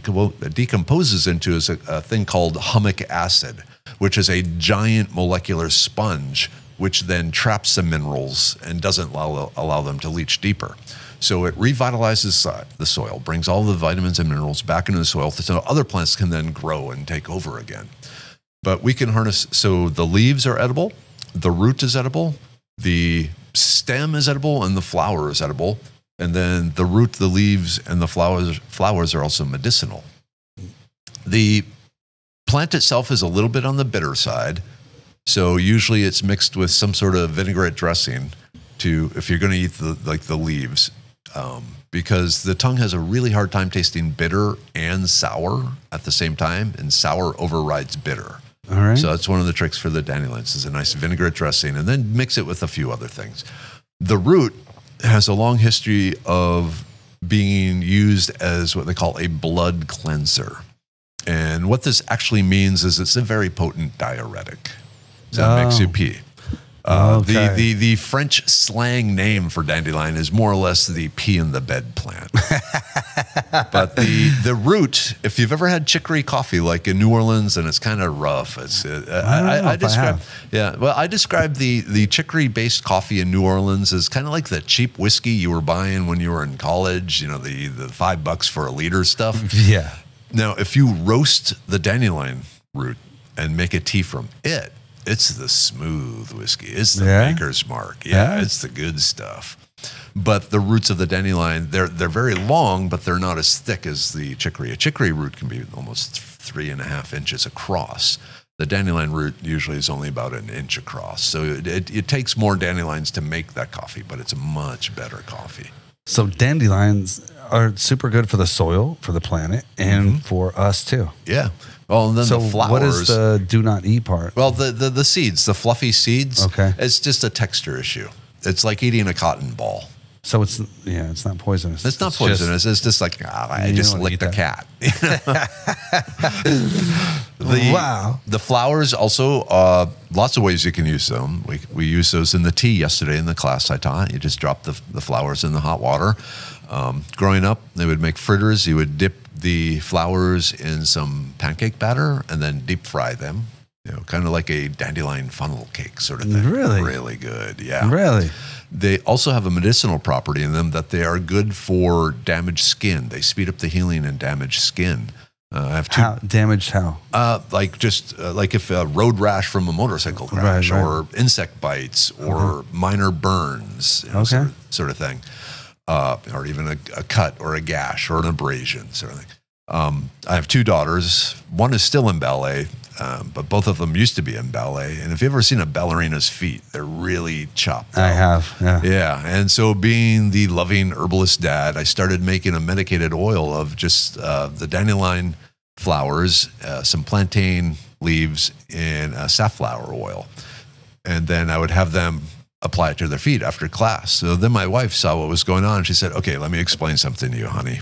Speaker 3: decomposes into is a thing called humic acid, which is a giant molecular sponge, which then traps the minerals and doesn't allow them to leach deeper. So it revitalizes the soil, brings all the vitamins and minerals back into the soil so other plants can then grow and take over again. But we can harness, so the leaves are edible, the root is edible, the stem is edible, and the flower is edible. And then the root, the leaves, and the flowers are also medicinal. The plant itself is a little bit on the bitter side. So usually it's mixed with some sort of vinaigrette dressing if you're going to eat the leaves, because the tongue has a really hard time tasting bitter and sour at the same time, and sour overrides bitter.
Speaker 2: All right.
Speaker 3: So that's one of the tricks for the dandelions is a nice vinaigrette dressing, and then mix it with a few other things. The root has a long history of being used as what they call a blood cleanser. And what this actually means is it's a very potent diuretic. So that makes you pee.
Speaker 2: Okay.
Speaker 3: The French slang name for dandelion is more or less the pee in the bed plant. But the root, if you've ever had chicory coffee, like in New Orleans, and it's kind of rough. I describe the chicory based coffee in New Orleans as kind of like the cheap whiskey you were buying when you were in college. The $5 for a liter stuff.
Speaker 2: Yeah.
Speaker 3: Now, if you roast the dandelion root and make a tea from it, it's the smooth whiskey. It's the maker's mark. Yeah, it's the good stuff. But the roots of the dandelion, they're very long, but they're not as thick as the chicory. A chicory root can be almost 3.5 inches across. The dandelion root usually is only about 1 inch across. So it takes more dandelions to make that coffee, but it's a much better coffee.
Speaker 2: So dandelions are super good for the soil, for the planet, and for us too.
Speaker 3: Yeah. Well, and then the flowers.
Speaker 2: What is the do not eat part?
Speaker 3: Well, the seeds, the fluffy seeds.
Speaker 2: Okay.
Speaker 3: It's just a texture issue. It's like eating a cotton ball.
Speaker 2: So it's not poisonous.
Speaker 3: It's not poisonous. It's just like, I just licked a cat.
Speaker 2: Wow.
Speaker 3: The flowers also, lots of ways you can use them. We used those in the tea yesterday in the class I taught. You just drop the flowers in the hot water. Growing up, they would make fritters. You would dip the flowers in some pancake batter and then deep fry them. Kind of like a dandelion funnel cake sort of thing.
Speaker 2: Really?
Speaker 3: Really good, yeah.
Speaker 2: Really?
Speaker 3: They also have a medicinal property in them that they are good for damaged skin. They speed up the healing in damaged skin. I have two.
Speaker 2: Damaged how?
Speaker 3: Like if a road rash from a motorcycle crash, or insect bites, or minor burns, sort of thing. Or even a cut or a gash or an abrasion sort of thing. I have 2 daughters. One is still in ballet, but both of them used to be in ballet. And if you've ever seen a ballerina's feet, they're really chopped out.
Speaker 2: I have, yeah.
Speaker 3: Yeah, and so being the loving herbalist dad, I started making a medicated oil of just the dandelion flowers, some plantain leaves in safflower oil. And then I would have them apply it to their feet after class. So then my wife saw what was going on. She said, okay, let me explain something to you, honey.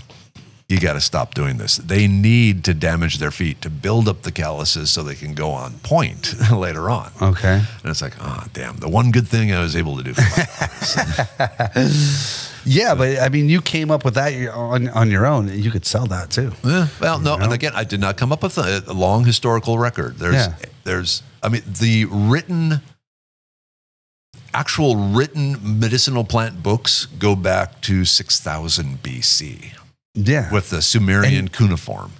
Speaker 3: You got to stop doing this. They need to damage their feet to build up the calluses so they can go on point later on.
Speaker 2: Okay.
Speaker 3: And it's like, oh, damn, the one good thing I was able to do for my daughters.
Speaker 2: Yeah, but I mean, you came up with that on your own. You could sell that too.
Speaker 3: Yeah, well, no, and again, I did not come up with a long historical record. There's, I mean, the actual written medicinal plant books go back to 6000 BC.
Speaker 2: Yeah.
Speaker 3: With the Sumerian cuneiform.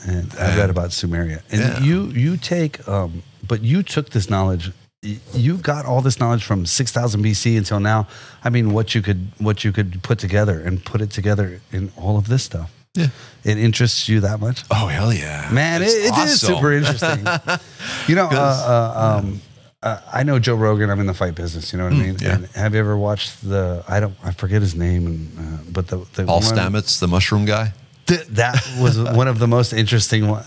Speaker 2: And I read about Sumeria. And you take, but you took this knowledge, you got all this knowledge from 6000 BC until now. I mean, what you could put together and put it together in all of this stuff. Yeah. It interests you that much?
Speaker 3: Oh, hell yeah.
Speaker 2: Man, it is super interesting. You know, I know Joe Rogan. I'm in the fight business. You know what I mean?
Speaker 3: Yeah.
Speaker 2: And have you ever watched I forget his name, but the
Speaker 3: Paul Stamets, the mushroom guy?
Speaker 2: That was one of the most interesting ones.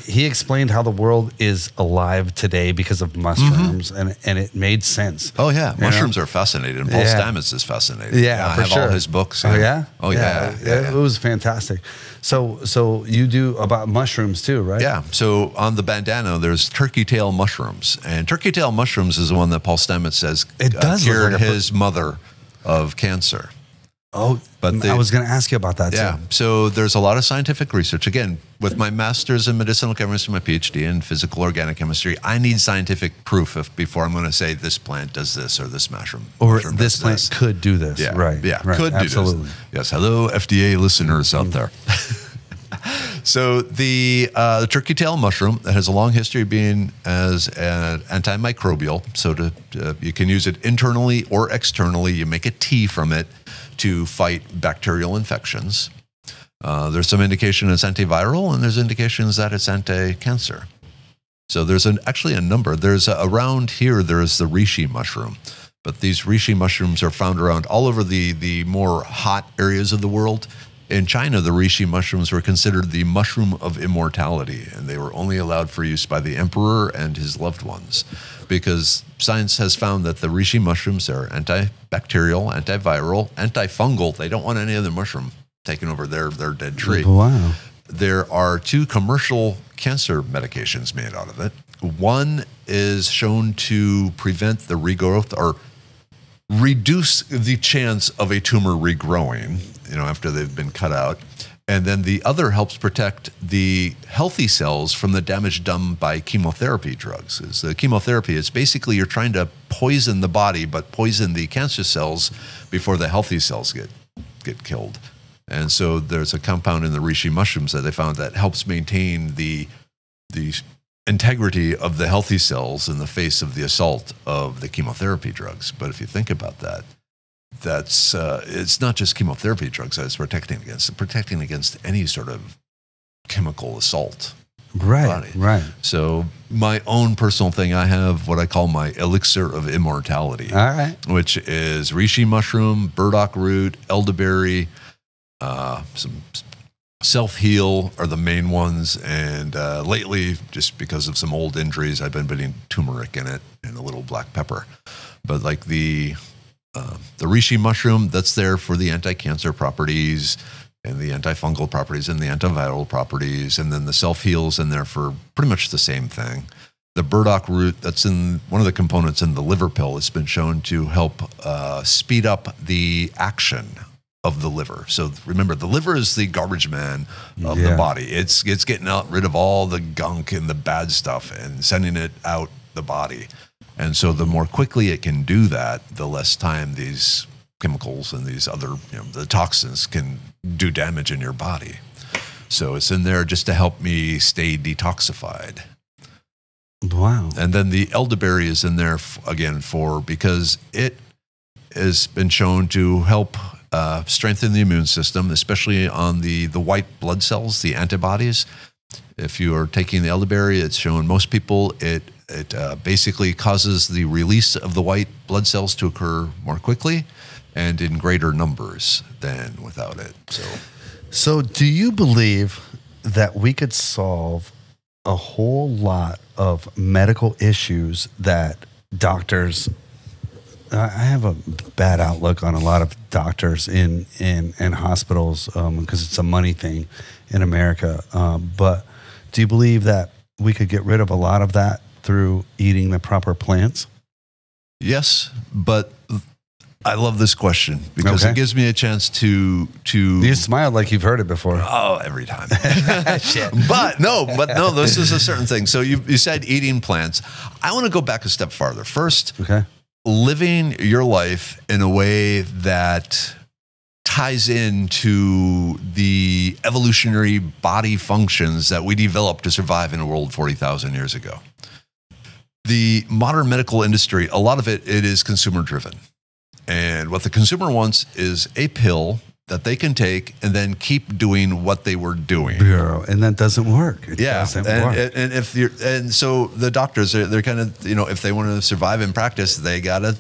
Speaker 2: He explained how the world is alive today because of mushrooms, and it made sense.
Speaker 3: Oh, yeah. Mushrooms are fascinating. Paul Stamets is fascinating.
Speaker 2: Yeah,
Speaker 3: I have all his books.
Speaker 2: Oh, yeah?
Speaker 3: Oh, yeah.
Speaker 2: It was fantastic. So you do about mushrooms too, right?
Speaker 3: Yeah. So on the bandana, there's turkey tail mushrooms. And turkey tail mushrooms is the one that Paul Stamets says cured his mother of cancer.
Speaker 2: Oh, but I was going to ask you about that too.
Speaker 3: Yeah. So there's a lot of scientific research. Again, with my master's in medicinal chemistry, my PhD in physical organic chemistry, I need scientific proof before I'm going to say this plant does this or this mushroom.
Speaker 2: Or this plant could do this.
Speaker 3: Yeah.
Speaker 2: Right.
Speaker 3: Yeah.
Speaker 2: Right.
Speaker 3: Could
Speaker 2: Absolutely.
Speaker 3: do this. Yes. Hello, FDA listeners out there. So the turkey tail mushroom that has a long history of being as an antimicrobial. So you can use it internally or externally. You make a tea from it to fight bacterial infections. There's some indication it's antiviral, and there's indications that it's anti-cancer. So there's actually a number. There's around here, there's the reishi mushroom. But these reishi mushrooms are found around all over the more hot areas of the world. In China, the reishi mushrooms were considered the mushroom of immortality, and they were only allowed for use by the emperor and his loved ones, because science has found that the reishi mushrooms are antibacterial, antiviral, antifungal. They don't want any other mushroom taking over their dead tree.
Speaker 2: Wow.
Speaker 3: There are 2 commercial cancer medications made out of it. One is shown to prevent the regrowth or reduce the chance of a tumor regrowing, after they've been cut out. And then the other helps protect the healthy cells from the damage done by chemotherapy drugs. The chemotherapy is basically you're trying to poison the body, but poison the cancer cells before the healthy cells get killed. And so there's a compound in the reishi mushrooms that they found that helps maintain the integrity of the healthy cells in the face of the assault of the chemotherapy drugs. But if you think about that, it's not just chemotherapy drugs that it's protecting against. It's protecting against any sort of chemical assault.
Speaker 2: Right, right.
Speaker 3: So my own personal thing, I have what I call my elixir of immortality.
Speaker 2: All right.
Speaker 3: Which is reishi mushroom, burdock root, elderberry, some self-heal are the main ones. And lately, just because of some old injuries, I've been putting turmeric in it and a little black pepper. But like the reishi mushroom, that's there for the anti-cancer properties and the antifungal properties and the antiviral properties. And then the self-heal's in there for pretty much the same thing. The burdock root, that's in one of the components in the liver pill, it's been shown to help speed up the action of the liver. So remember, the liver is the garbage man of the body. It's getting rid of all the gunk and the bad stuff and sending it out the body. And so the more quickly it can do that, the less time these chemicals and these other, the toxins can do damage in your body. So it's in there just to help me stay detoxified.
Speaker 2: Wow.
Speaker 3: And then the elderberry is in there because it has been shown to help strengthen the immune system, especially on the white blood cells, the antibodies. If you are taking the elderberry, it's shown most people it basically causes the release of the white blood cells to occur more quickly and in greater numbers than without it.
Speaker 2: So do you believe that we could solve a whole lot of medical issues that doctors. I have a bad outlook on a lot of doctors in hospitals because it's a money thing in America. But do you believe that we could get rid of a lot of that through eating the proper plants?
Speaker 3: Yes, but I love this question because it gives me a chance to.
Speaker 2: You smiled like you've heard it before.
Speaker 3: Oh, every time. Shit. But no, this is a certain thing. So you said eating plants. I want to go back a step farther. First, living your life in a way that ties into the evolutionary body functions that we developed to survive in a world 40,000 years ago. The modern medical industry, a lot of it is consumer driven. And what the consumer wants is a pill that they can take and then keep doing what they were doing.
Speaker 2: And that doesn't work. It doesn't work.
Speaker 3: And so the doctors, they're kind of, if they want to survive in practice, they gotta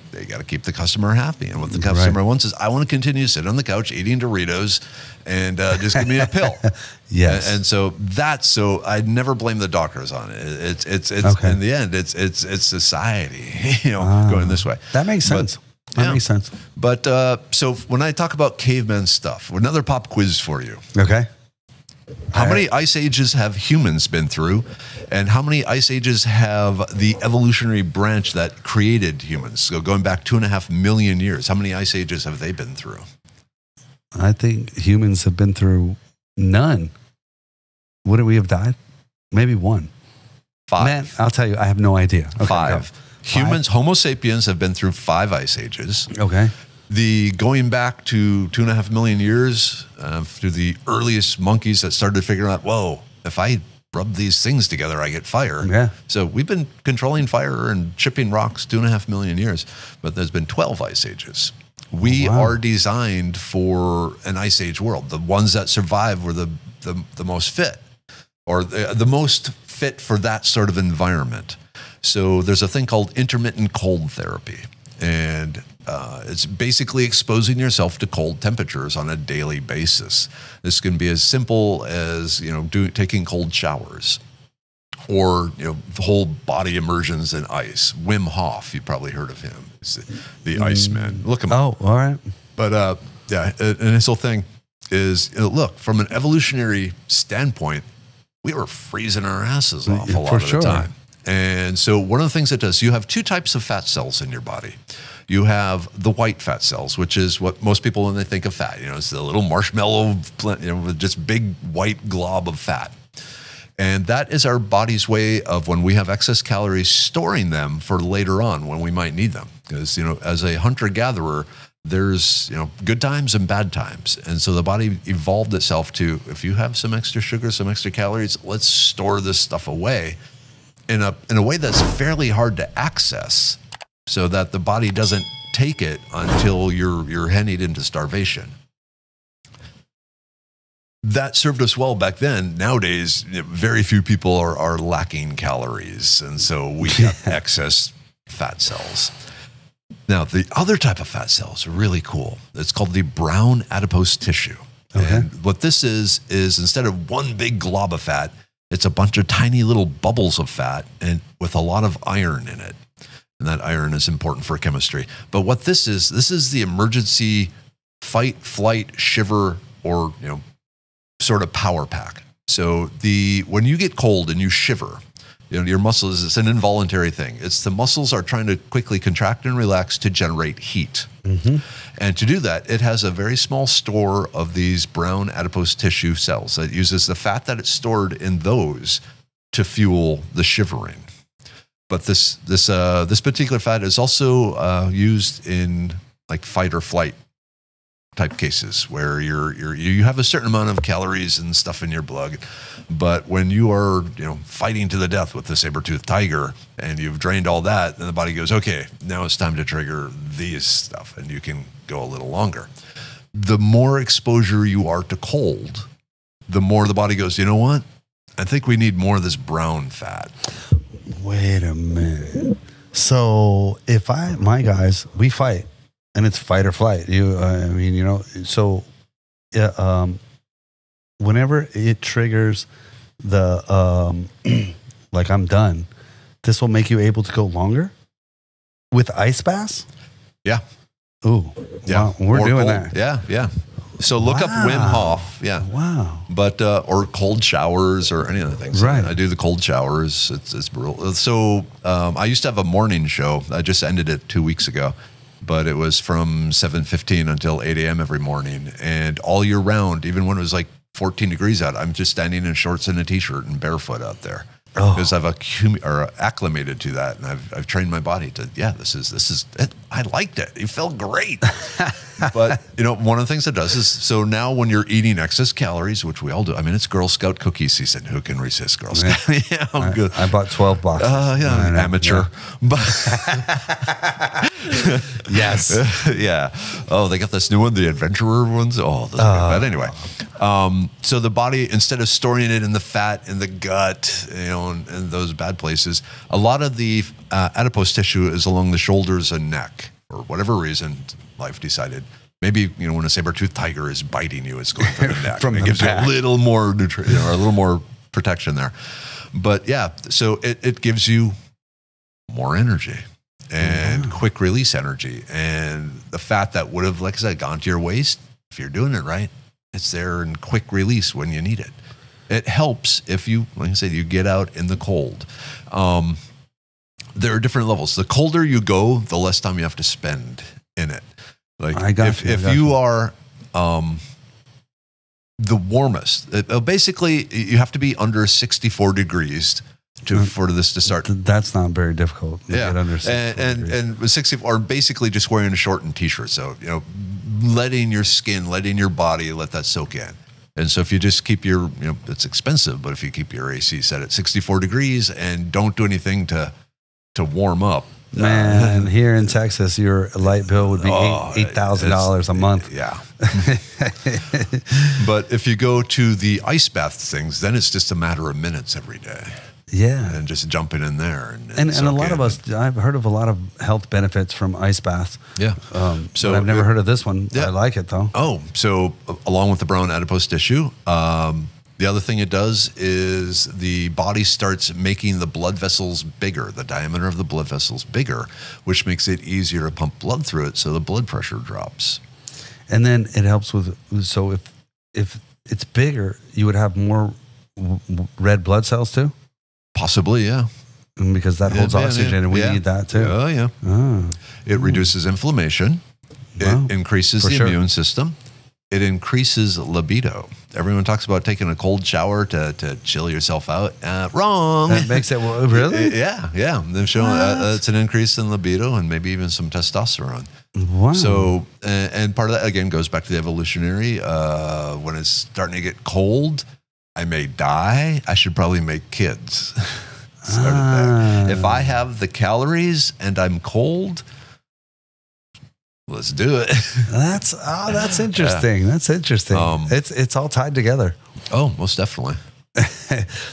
Speaker 3: keep the customer happy. And what the customer wants is, I want to continue to sit on the couch eating Doritos and just give me a pill.
Speaker 2: Yes.
Speaker 3: And so I never blame the doctors on it. It's in the end, it's society, going this way.
Speaker 2: That makes sense. That makes sense.
Speaker 3: But so when I talk about caveman stuff, another pop quiz for you.
Speaker 2: Okay.
Speaker 3: How many ice ages have humans been through? And how many ice ages have the evolutionary branch that created humans? So going back 2.5 million years, how many ice ages have they been through?
Speaker 2: I think humans have been through none. Wouldn't we have died? Maybe one.
Speaker 3: 5.
Speaker 2: Man, I'll tell you, I have no idea. Okay,
Speaker 3: 5. Humans, Homo sapiens, have been through 5 ice ages.
Speaker 2: Okay.
Speaker 3: Going back to 2.5 million years, through the earliest monkeys that started figuring out, whoa, if I rub these things together, I get fire.
Speaker 2: Yeah.
Speaker 3: So we've been controlling fire and chipping rocks 2.5 million years, but there's been 12 ice ages. We are designed for an ice age world. The ones that survived were the most fit, or the most fit for that sort of environment. So there's a thing called intermittent cold therapy, and it's basically exposing yourself to cold temperatures on a daily basis. This can be as simple as taking cold showers, or whole body immersions in ice. Wim Hof, you've probably heard of him. He's the Iceman. Look him up.
Speaker 2: Oh, all right.
Speaker 3: But and his whole thing is, look, from an evolutionary standpoint, we were freezing our asses off a lot of the time. And so one of the things it does, you have 2 types of fat cells in your body. You have the white fat cells, which is what most people, when they think of fat, it's the little marshmallow, with just big white glob of fat. And that is our body's way of, when we have excess calories, storing them for later on when we might need them. Because, as a hunter-gatherer, there's, good times and bad times. And so the body evolved itself to, if you have some extra sugar, some extra calories, let's store this stuff away in a way that's fairly hard to access, so that the body doesn't take it until you're heading into starvation. That served us well back then. Nowadays, very few people are lacking calories, and so we have excess fat cells. Now, the other type of fat cells are really cool. It's called the brown adipose tissue. Okay. And what this is instead of one big glob of fat, it's a bunch of tiny little bubbles of fat and with a lot of iron in it. And that iron is important for chemistry. But what this is the emergency fight, flight, shiver, or sort of power pack. So when you get cold and you shiver, your muscles, it's an involuntary thing. It's the muscles are trying to quickly contract and relax to generate heat. Mm-hmm. And to do that, it has a very small store of these brown adipose tissue cells that uses the fat that it's stored in those to fuel the shivering. But this particular fat is also used in like fight or flight type cases where you have a certain amount of calories and stuff in your blood, but when you are fighting to the death with the saber-toothed tiger and you've drained all that, then the body goes, okay, now it's time to trigger these stuff, and you can go a little longer. The more exposure you are to cold, the more the body goes, you know what? I think we need more of this brown fat.
Speaker 2: Wait a minute. So if my guys, we fight. And it's fight or flight. So whenever it triggers like I'm done, this will make you able to go longer with ice baths?
Speaker 3: Yeah.
Speaker 2: Ooh.
Speaker 3: Yeah.
Speaker 2: Wow. We're
Speaker 3: Or
Speaker 2: doing
Speaker 3: cold.
Speaker 2: that.
Speaker 3: Yeah. Yeah. So look up Wim Hof. Yeah.
Speaker 2: Wow.
Speaker 3: But, or cold showers or any other things.
Speaker 2: Right.
Speaker 3: I do the cold showers. It's brutal. So, I used to have a morning show. I just ended it 2 weeks ago, but it was from 7:15 until 8 a.m. every morning, and all year round, even when it was like 14 degrees out, I'm just standing in shorts and a t-shirt and barefoot out there. Because I've acclimated to that, and I've trained my body to, this is it. I liked it. It felt great. But one of the things it does is, so now when you're eating excess calories, which we all do, I mean, it's Girl Scout cookie season. Who can resist Girl Scout? Yeah, I'm good.
Speaker 2: I bought 12 boxes.
Speaker 3: Amateur.
Speaker 2: Yeah.
Speaker 3: But
Speaker 2: yes.
Speaker 3: Yeah. Oh, they got this new one, the adventurer ones. Oh, those are good. But anyway, so the body, instead of storing it in the fat, in the gut, in those bad places, a lot of the adipose tissue is along the shoulders and neck. For whatever reason, life decided. Maybe, when a saber-toothed tiger is biting you, it's going from the neck.
Speaker 2: From
Speaker 3: and it gives you a little more nutrition, or a little more protection there. But yeah, so it gives you more energy and quick release energy. And the fat that would have, like I said, gone to your waist, if you're doing it right, it's there in quick release when you need it. It helps if you, like I said, you get out in the cold. There are different levels. The colder you go, the less time you have to spend in it. Like if you are the warmest, basically you have to be under 64 degrees for this to start.
Speaker 2: That's not very difficult.
Speaker 3: Yeah,
Speaker 2: get under 64
Speaker 3: and with 64, basically just wearing a short and t-shirt. So letting your skin, letting your body let that soak in. And so if you just keep your, it's expensive, but if you keep your AC set at 64 degrees and don't do anything to warm up.
Speaker 2: Man, here in Texas, your light bill would be $8,000 a month.
Speaker 3: Yeah. But if you go to the ice bath things, then it's just a matter of minutes every day.
Speaker 2: Yeah.
Speaker 3: And just jumping in there.
Speaker 2: And a lot of us, I've heard of a lot of health benefits from ice baths.
Speaker 3: Yeah.
Speaker 2: So I've never heard of this one. Yeah. I like it though.
Speaker 3: Oh, so along with the brown adipose tissue, the other thing it does is the body starts making the blood vessels bigger, the diameter of the blood vessels bigger, which makes it easier to pump blood through it, so the blood pressure drops.
Speaker 2: And then it helps with, so if it's bigger, you would have more red blood cells too?
Speaker 3: Possibly, yeah.
Speaker 2: Because that holds oxygen, and we need that too.
Speaker 3: Oh, yeah. It reduces inflammation. Wow. It increases the immune system. It increases libido. Everyone talks about taking a cold shower to chill yourself out. Wrong.
Speaker 2: That makes it, really?
Speaker 3: Yeah. They've shown it's an increase in libido and maybe even some testosterone.
Speaker 2: Wow.
Speaker 3: So, and part of that, again, goes back to the evolutionary. When it's starting to get cold, I may die. I should probably make kids. If I have the calories and I'm cold, let's do it.
Speaker 2: That's interesting. Yeah. That's interesting. It's all tied together.
Speaker 3: Oh, most definitely.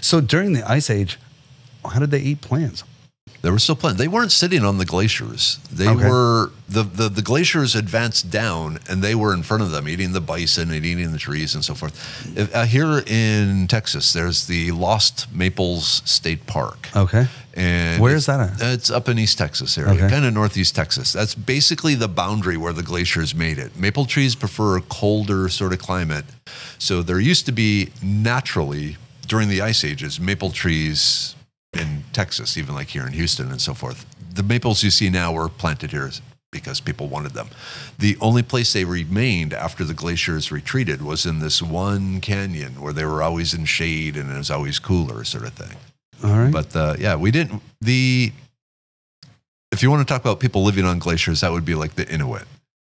Speaker 2: So during the Ice Age, how did they eat plants?
Speaker 3: They were still plants. They weren't sitting on the glaciers. They were the glaciers advanced down, and they were in front of them, eating the bison and eating the trees and so forth. Here in Texas, there's the Lost Maples State Park.
Speaker 2: Okay.
Speaker 3: And
Speaker 2: where is that at?
Speaker 3: It's up in East Texas area, kind of northeast Texas. That's basically the boundary where the glaciers made it. Maple trees prefer a colder sort of climate. So there used to be naturally, during the Ice Ages, maple trees in Texas, even like here in Houston and so forth. The maples you see now were planted here because people wanted them. The only place they remained after the glaciers retreated was in this one canyon where they were always in shade and it was always cooler, sort of thing.
Speaker 2: All right.
Speaker 3: But we didn't. If you want to talk about people living on glaciers, that would be like the Inuit,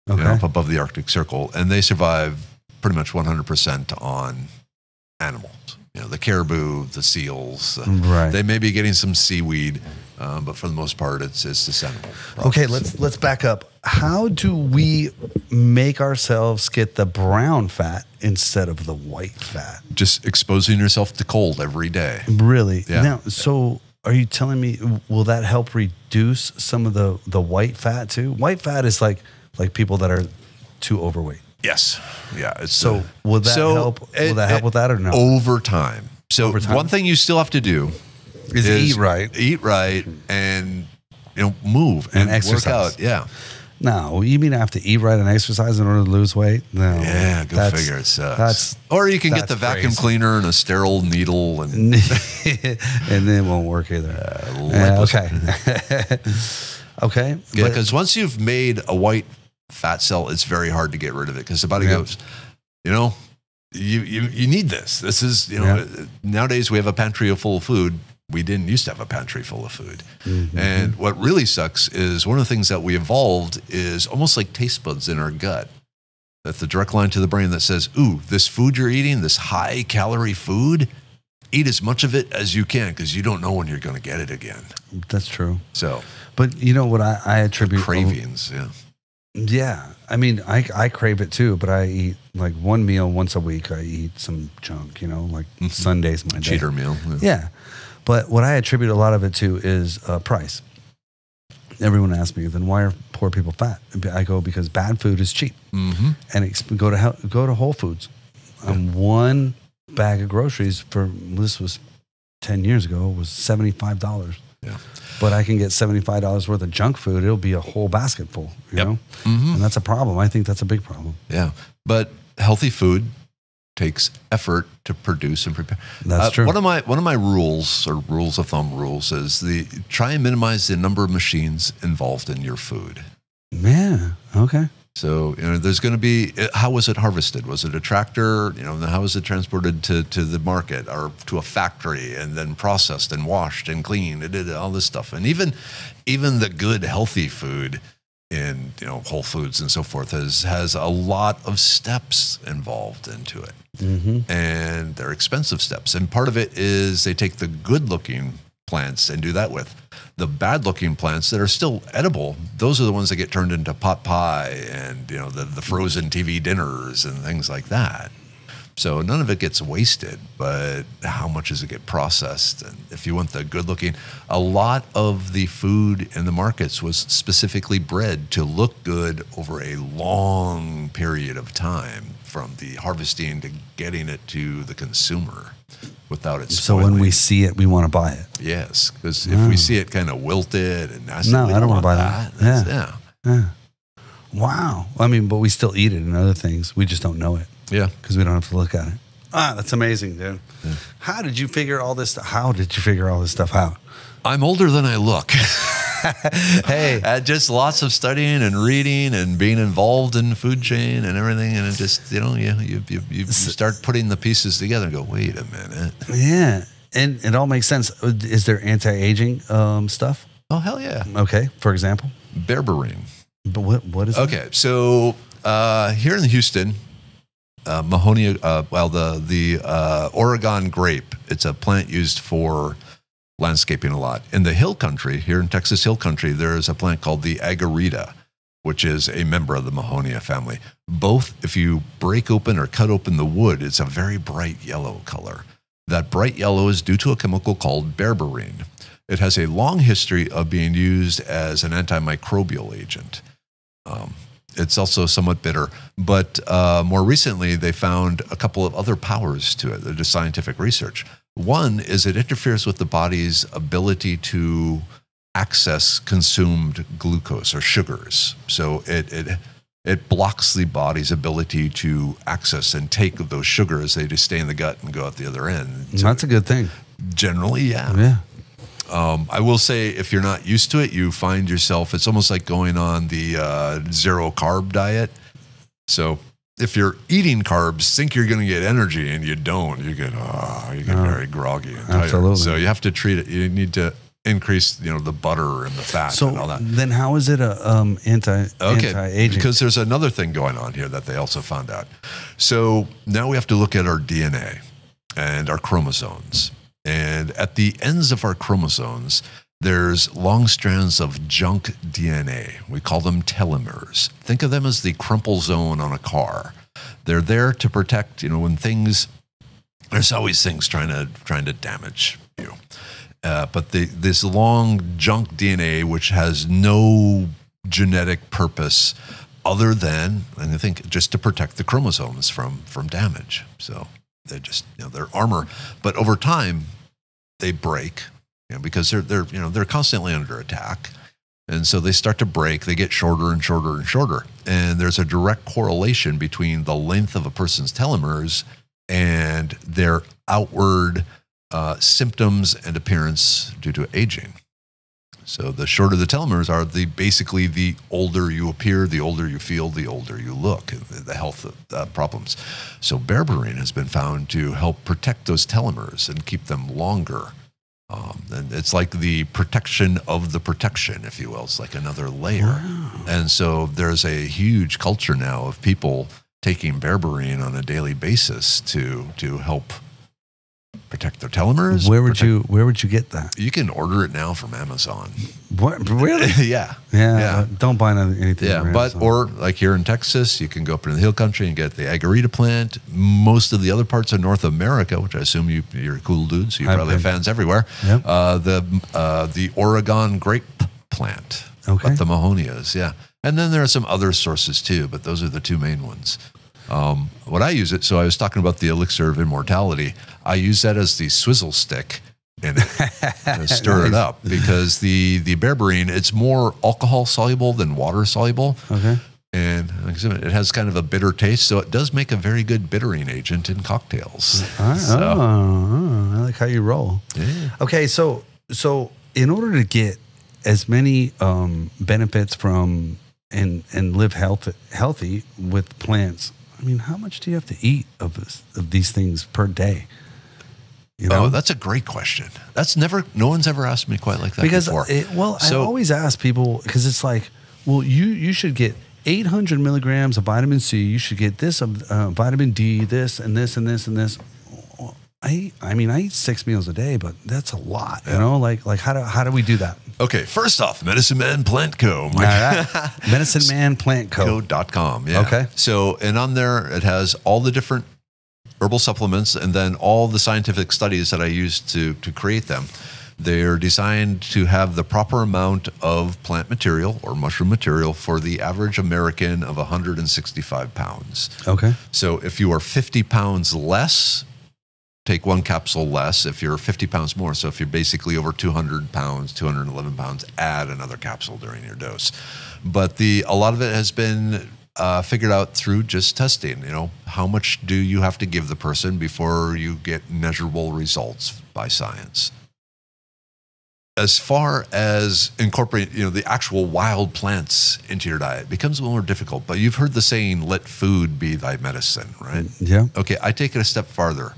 Speaker 3: up above the Arctic Circle, and they survive pretty much 100% on animals. The caribou, the seals.
Speaker 2: Right.
Speaker 3: They may be getting some seaweed, but for the most part, it's just animal products.
Speaker 2: Okay, let's back up. How do we make ourselves get the brown fat instead of the white fat?
Speaker 3: Just exposing yourself to cold every day.
Speaker 2: Really?
Speaker 3: Yeah.
Speaker 2: Now, so are you telling me, will that help reduce some of the white fat too? White fat is like people that are too overweight.
Speaker 3: Yes. Yeah.
Speaker 2: So will that help? Will that help with that or no?
Speaker 3: Over time. So
Speaker 2: over time?
Speaker 3: one thing you still have to do
Speaker 2: is eat right.
Speaker 3: Eat right, and move and
Speaker 2: exercise.
Speaker 3: work out. Yeah.
Speaker 2: No, you mean I have to eat right and exercise in order to lose weight? No.
Speaker 3: Yeah, go figure. It sucks. Or you can get the vacuum cleaner and a sterile needle, and
Speaker 2: and then it won't work either. Okay. Okay.
Speaker 3: Yeah, because once you've made a white fat cell, it's very hard to get rid of it because the body goes, you need this. This is, nowadays we have a pantry full of food. We didn't used to have a pantry full of food. Mm-hmm. And what really sucks is one of the things that we evolved is almost like taste buds in our gut. That's the direct line to the brain that says, ooh, this food you're eating, this high calorie food, eat as much of it as you can because you don't know when you're going to get it again.
Speaker 2: That's true.
Speaker 3: So,
Speaker 2: but you know what I attribute
Speaker 3: cravings. Yeah.
Speaker 2: Yeah. I mean, I crave it too, but I eat like one meal once a week. I eat some junk, like Sunday's my day.
Speaker 3: Cheater meal.
Speaker 2: Yeah. But what I attribute a lot of it to is price. Everyone asks me, then why are poor people fat? I go, because bad food is cheap. Mm-hmm. And go to Whole Foods. One bag of groceries this was 10 years ago, was $75.
Speaker 3: Yeah.
Speaker 2: But I can get $75 worth of junk food. It'll be a whole basket full, you know? Mm-hmm. And that's a problem. I think that's a big problem.
Speaker 3: Yeah. But healthy food takes effort to produce and prepare.
Speaker 2: That's true.
Speaker 3: One of my rules, or rules of thumb is try and minimize the number of machines involved in your food.
Speaker 2: Yeah. Okay.
Speaker 3: So there's going to be, how was it harvested? Was it a tractor? How was it transported to the market or to a factory and then processed and washed and cleaned? It did all this stuff, and even the good healthy food in Whole Foods and so forth has a lot of steps involved into it. Mm-hmm. And they're expensive steps. And part of it is they take the good looking plants and do that with. The bad looking plants that are still edible, those are the ones that get turned into pot pie and the frozen TV dinners and things like that. So none of it gets wasted, but how much does it get processed? And if you want the good looking, a lot of the food in the markets was specifically bred to look good over a long period of time, from the harvesting to getting it to the consumer without it spoiling.
Speaker 2: So when we see it, we want to buy it.
Speaker 3: Yes, because if we see it kind of wilted and nasty,
Speaker 2: no, I don't want to buy that.
Speaker 3: Yeah.
Speaker 2: Wow. I mean, but we still eat it and other things. We just don't know it.
Speaker 3: Yeah.
Speaker 2: Because we don't have to look at it. That's amazing, dude. Yeah. How did you figure all this stuff out?
Speaker 3: I'm older than I look.
Speaker 2: Hey.
Speaker 3: Just lots of studying and reading and being involved in the food chain and everything. And it just, you start putting the pieces together and go, wait a minute.
Speaker 2: Yeah. And it all makes sense. Is there anti-aging stuff?
Speaker 3: Oh, hell yeah.
Speaker 2: Okay. For example?
Speaker 3: Berberine.
Speaker 2: But what is it?
Speaker 3: Okay. So here in Houston, Mahonia, the Oregon grape, it's a plant used for landscaping a lot. In the hill country, here in Texas hill country, there is a plant called the agarita, which is a member of the Mahonia family. Both, if you break open or cut open the wood, it's a very bright yellow color. That bright yellow is due to a chemical called berberine. It has a long history of being used as an antimicrobial agent. It's also somewhat bitter, but more recently they found a couple of other powers to it. They're just scientific research. One is it interferes with the body's ability to access consumed glucose or sugars. So it blocks the body's ability to access and take those sugars. They just stay in the gut and go out the other end. So
Speaker 2: that's a good thing.
Speaker 3: Generally, yeah.
Speaker 2: Yeah.
Speaker 3: I will say, if you're not used to it, you find yourself, it's almost like going on the zero carb diet. So if you're eating carbs, think you're going to get energy and you don't, you get very groggy and tired.
Speaker 2: Absolutely.
Speaker 3: So you have to treat it. You need to increase, the butter and the fat and all that.
Speaker 2: Then how is it anti-aging?
Speaker 3: Because there's another thing going on here that they also found out. So now we have to look at our DNA and our chromosomes. And at the ends of our chromosomes, there's long strands of junk DNA. We call them telomeres. Think of them as the crumple zone on a car. They're there to protect, when there's always things trying to damage you. But this long junk DNA, which has no genetic purpose other than, and I think, just to protect the chromosomes from damage. So They just, they're armor. But over time, they break, because they're constantly under attack. And so they start to break. They get shorter and shorter and shorter. And there's a direct correlation between the length of a person's telomeres and their outward symptoms and appearance due to aging. So the shorter the telomeres are, basically the older you appear, the older you feel, the older you look, the health problems. So berberine has been found to help protect those telomeres and keep them longer. And it's like the protection of the protection, if you will. It's like another layer. Wow. And so there's a huge culture now of people taking berberine on a daily basis to help protect their telomeres.
Speaker 2: Where would you get that?
Speaker 3: You can order it now from Amazon.
Speaker 2: What, really?
Speaker 3: Yeah.
Speaker 2: Don't buy anything.
Speaker 3: Yeah, or like here in Texas, you can go up into the hill country and get the agarita plant. Most of the other parts of North America, which I assume you're a cool dude, so you probably have fans everywhere.
Speaker 2: Yep.
Speaker 3: The Oregon grape plant,
Speaker 2: okay,
Speaker 3: the Mahonias, yeah. And then there are some other sources too, but those are the two main ones. What I use it, so I was talking about the elixir of immortality. I use that as the swizzle stick and stir it up, because the berberine, it's more alcohol soluble than water soluble.
Speaker 2: Okay.
Speaker 3: And like I said, it has kind of a bitter taste, so it does make a very good bittering agent in cocktails.
Speaker 2: I like how you roll.
Speaker 3: Yeah.
Speaker 2: Okay, so in order to get as many benefits from and live healthy with plants, I mean, how much do you have to eat of these things per day?
Speaker 3: Oh, that's a great question. No one's ever asked me quite like that before.
Speaker 2: I always ask people, because it's like, well, you should get 800 milligrams of vitamin C. You should get this of vitamin D, this and this and this and this. I mean, I eat 6 meals a day, but that's a lot. You know, like how do we do that?
Speaker 3: Okay, first off, Medicine Man Plant Co.
Speaker 2: All right. Medicine Man Plant Co.
Speaker 3: Co.com. Yeah.
Speaker 2: Okay.
Speaker 3: So, and on there, it has all the different herbal supplements and then all the scientific studies that I used to create them. They're designed to have the proper amount of plant material or mushroom material for the average American of 165 pounds.
Speaker 2: Okay.
Speaker 3: So if you are 50 pounds less, take one capsule less. If you're 50 pounds more, so if you're basically over 200 pounds, 211 pounds, add another capsule during your dose. But a lot of it has been figured out through just testing. How much do you have to give the person before you get measurable results by science? As far as incorporating, the actual wild plants into your diet becomes a little more difficult. But you've heard the saying, "Let food be thy medicine," right?
Speaker 2: Yeah.
Speaker 3: Okay, I take it a step farther.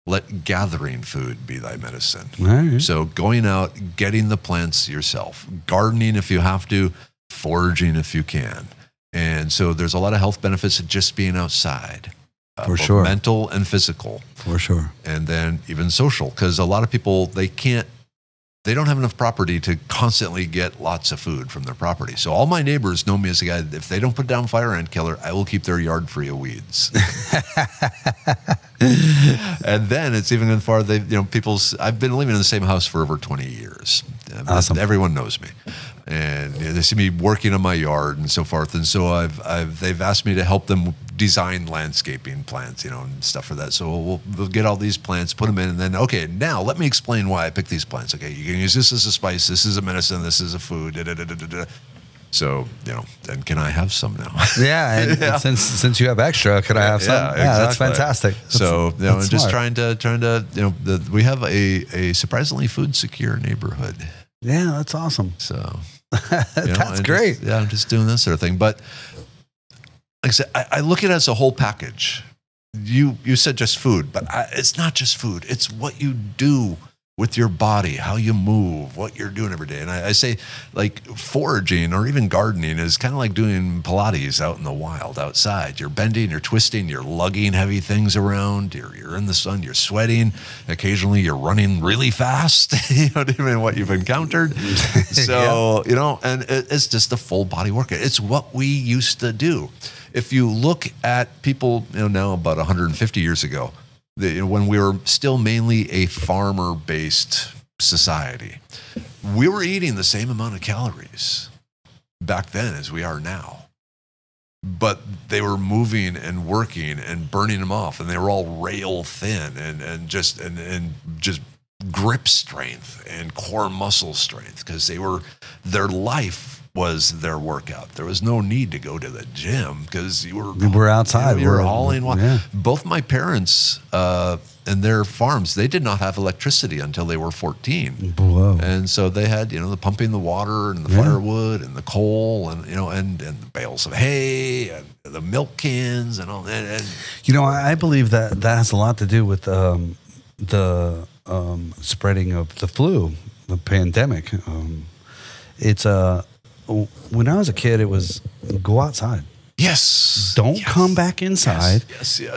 Speaker 3: Let gathering food be thy medicine.
Speaker 2: Right.
Speaker 3: So going out, getting the plants yourself, gardening if you have to, foraging if you can. And so there's a lot of health benefits of just being outside.
Speaker 2: For sure.
Speaker 3: Mental and physical.
Speaker 2: For sure.
Speaker 3: And then even social, because a lot of people, they don't have enough property to constantly get lots of food from their property. So all my neighbors know me as a guy, if they don't put down fire ant killer, I will keep their yard free of weeds. And then it's even far, I've been living in the same house for over 20 years.
Speaker 2: Awesome.
Speaker 3: Everyone knows me. And they see me working on my yard and so forth. And so they've asked me to help them design landscaping plants, and stuff for that. So we'll get all these plants, put them in, and then, okay, now let me explain why I picked these plants. Okay, you can use this as a spice, this is a medicine, this is a food, So, then can I have some now?
Speaker 2: Yeah, and since you have extra, could I have some?
Speaker 3: Yeah,
Speaker 2: exactly. That's fantastic.
Speaker 3: And just trying to, we have a surprisingly food secure neighborhood.
Speaker 2: Yeah, that's awesome.
Speaker 3: So
Speaker 2: that's great.
Speaker 3: I'm just doing this sort of thing. But like I said, I look at it as a whole package. You said just food, but it's not just food. It's what you do with your body, how you move, what you're doing every day. And I say, like, foraging or even gardening is kind of like doing Pilates out in the wild outside. You're bending, you're twisting, you're lugging heavy things around, you're in the sun, you're sweating. Occasionally you're running really fast, even what you've encountered. So, and it's just a full body workout. It's what we used to do. If you look at people, now about 150 years ago, when we were still mainly a farmer-based society, we were eating the same amount of calories back then as we are now. but they were moving and working and burning them off, and they were all rail thin and just grip strength and core muscle strength, because their life was their workout. There was no need to go to the gym because you were
Speaker 2: outside.
Speaker 3: You were hauling water.
Speaker 2: Yeah.
Speaker 3: Both my parents and their farms, they did not have electricity until they were 14.
Speaker 2: Whoa.
Speaker 3: And so they had, the pumping the water and the firewood and the coal and, and the bales of hay and the milk cans and all that. And,
Speaker 2: I believe that has a lot to do with the spreading of the flu, the pandemic. It's when I was a kid, it was go outside.
Speaker 3: Yes.
Speaker 2: Don't come back inside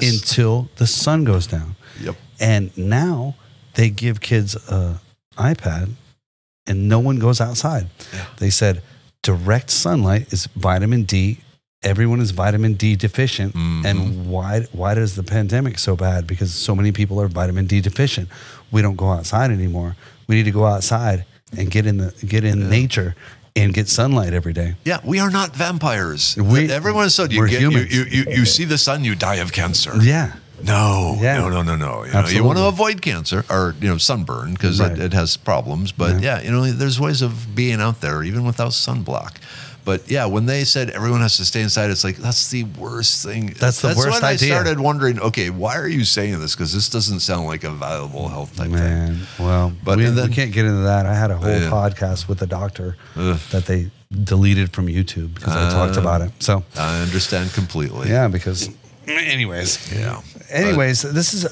Speaker 2: until the sun goes down.
Speaker 3: Yep.
Speaker 2: And now they give kids an iPad and no one goes outside.
Speaker 3: Yeah.
Speaker 2: They said direct sunlight is vitamin D. Everyone is vitamin D deficient.
Speaker 3: Mm-hmm.
Speaker 2: And why does the pandemic so bad? Because so many people are vitamin D deficient. We don't go outside anymore. We need to go outside and get in nature and get sunlight every day.
Speaker 3: Yeah, we are not vampires.
Speaker 2: Everyone
Speaker 3: is so. You see the sun, you die of cancer.
Speaker 2: Yeah.
Speaker 3: No.
Speaker 2: Yeah.
Speaker 3: No. You want to avoid cancer or sunburn because it has problems. But there's ways of being out there even without sunblock. But yeah, when they said everyone has to stay inside, it's like, that's the worst thing.
Speaker 2: That's the worst idea.
Speaker 3: I started wondering, okay, why are you saying this? Because this doesn't sound like a valuable health type thing.
Speaker 2: Well, but we can't get into that. I had a whole podcast with a doctor that they deleted from YouTube because I talked about it. So
Speaker 3: I understand completely.
Speaker 2: Yeah, because anyways.
Speaker 3: Yeah.
Speaker 2: Anyways, this is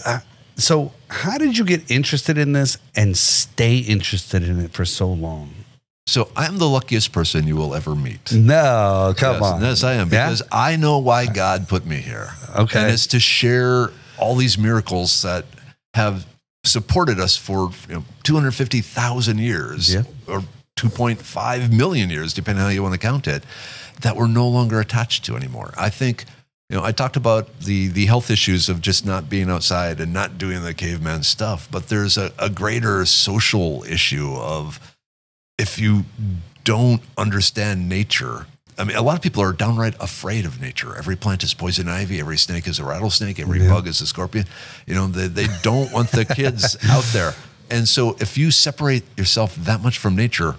Speaker 2: so how did you get interested in this and stay interested in it for so long?
Speaker 3: So I'm the luckiest person you will ever meet.
Speaker 2: No, come on.
Speaker 3: Yes, I am, because I know why God put me here.
Speaker 2: Okay.
Speaker 3: And it's to share all these miracles that have supported us for 250,000 years or 2.5 million years, depending on how you want to count it, that we're no longer attached to anymore. I think, I talked about the health issues of just not being outside and not doing the caveman stuff, but there's a greater social issue of, if you don't understand nature, I mean, a lot of people are downright afraid of nature. Every plant is poison ivy. Every snake is a rattlesnake. Every bug is a scorpion. They don't want the kids out there. And so if you separate yourself that much from nature,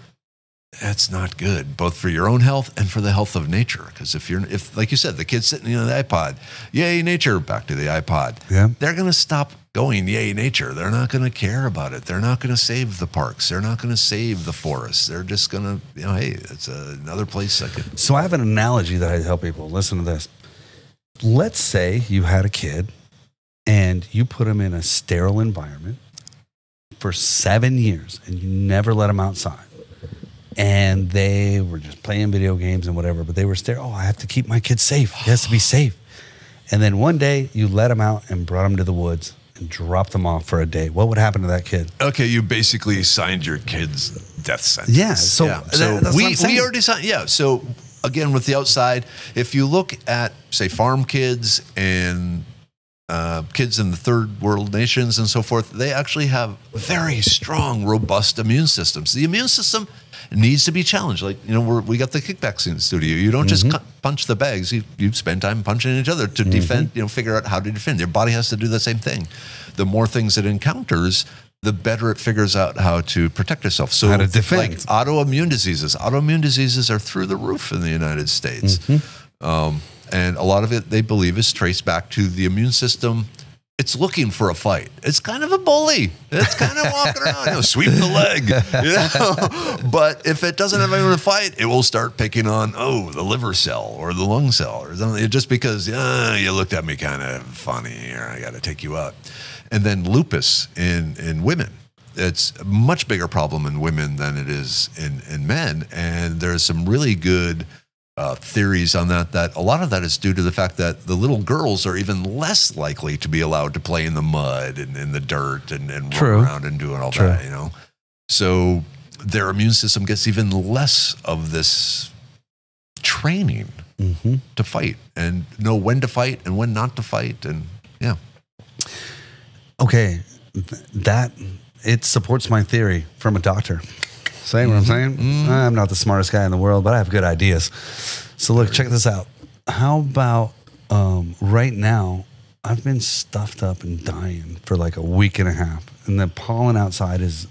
Speaker 3: that's not good, both for your own health and for the health of nature. Because if like you said, the kid's sitting in the iPod, yay, nature, back to the iPod.
Speaker 2: Yeah.
Speaker 3: They're going to stop going, yay, nature. They're not going to care about it. They're not going to save the parks. They're not going to save the forests. They're just going to, hey, it's another place I could.
Speaker 2: So I have an analogy that I tell people. Listen to this. Let's say you had a kid and you put him in a sterile environment for 7 years and you never let him outside. And they were just playing video games and whatever, but they were sterile. Oh, I have to keep my kid safe. He has to be safe. And then one day you let him out and brought him to the woods and dropped them off for a day. What would happen to that kid?
Speaker 3: Okay, you basically signed your kid's death sentence.
Speaker 2: Yeah, so that's
Speaker 3: we already signed. Yeah, so again with the outside, if you look at say farm kids and kids in the third world nations and so forth, they actually have very strong, robust immune systems. The immune system needs to be challenged. Like, we got the kickbacks in the studio. You don't just punch the bags. You spend time punching each other to defend, figure out how to defend. Your body has to do the same thing. The more things it encounters, the better it figures out how to protect itself. So
Speaker 2: how to defend.
Speaker 3: Like autoimmune diseases. Autoimmune diseases are through the roof in the United States. And a lot of it, they believe, is traced back to the immune system. It's looking for a fight. It's kind of a bully. It's kind of walking around, sweep the leg. But if it doesn't have anyone to fight, it will start picking on, the liver cell or the lung cell or something. Just because you looked at me kind of funny, or I got to take you out. And then lupus in women. It's a much bigger problem in women than it is in men. And there's some really good theories on that a lot of that is due to the fact that the little girls are even less likely to be allowed to play in the mud and in the dirt and run around and doing all that, So their immune system gets even less of this training to fight and know when to fight and when not to fight. And
Speaker 2: okay, that it supports my theory from a doctor. Saying what I'm saying? I'm not the smartest guy in the world, but I have good ideas. So look, check this out. How about right now? I've been stuffed up and dying for like a week and a half, and the pollen outside is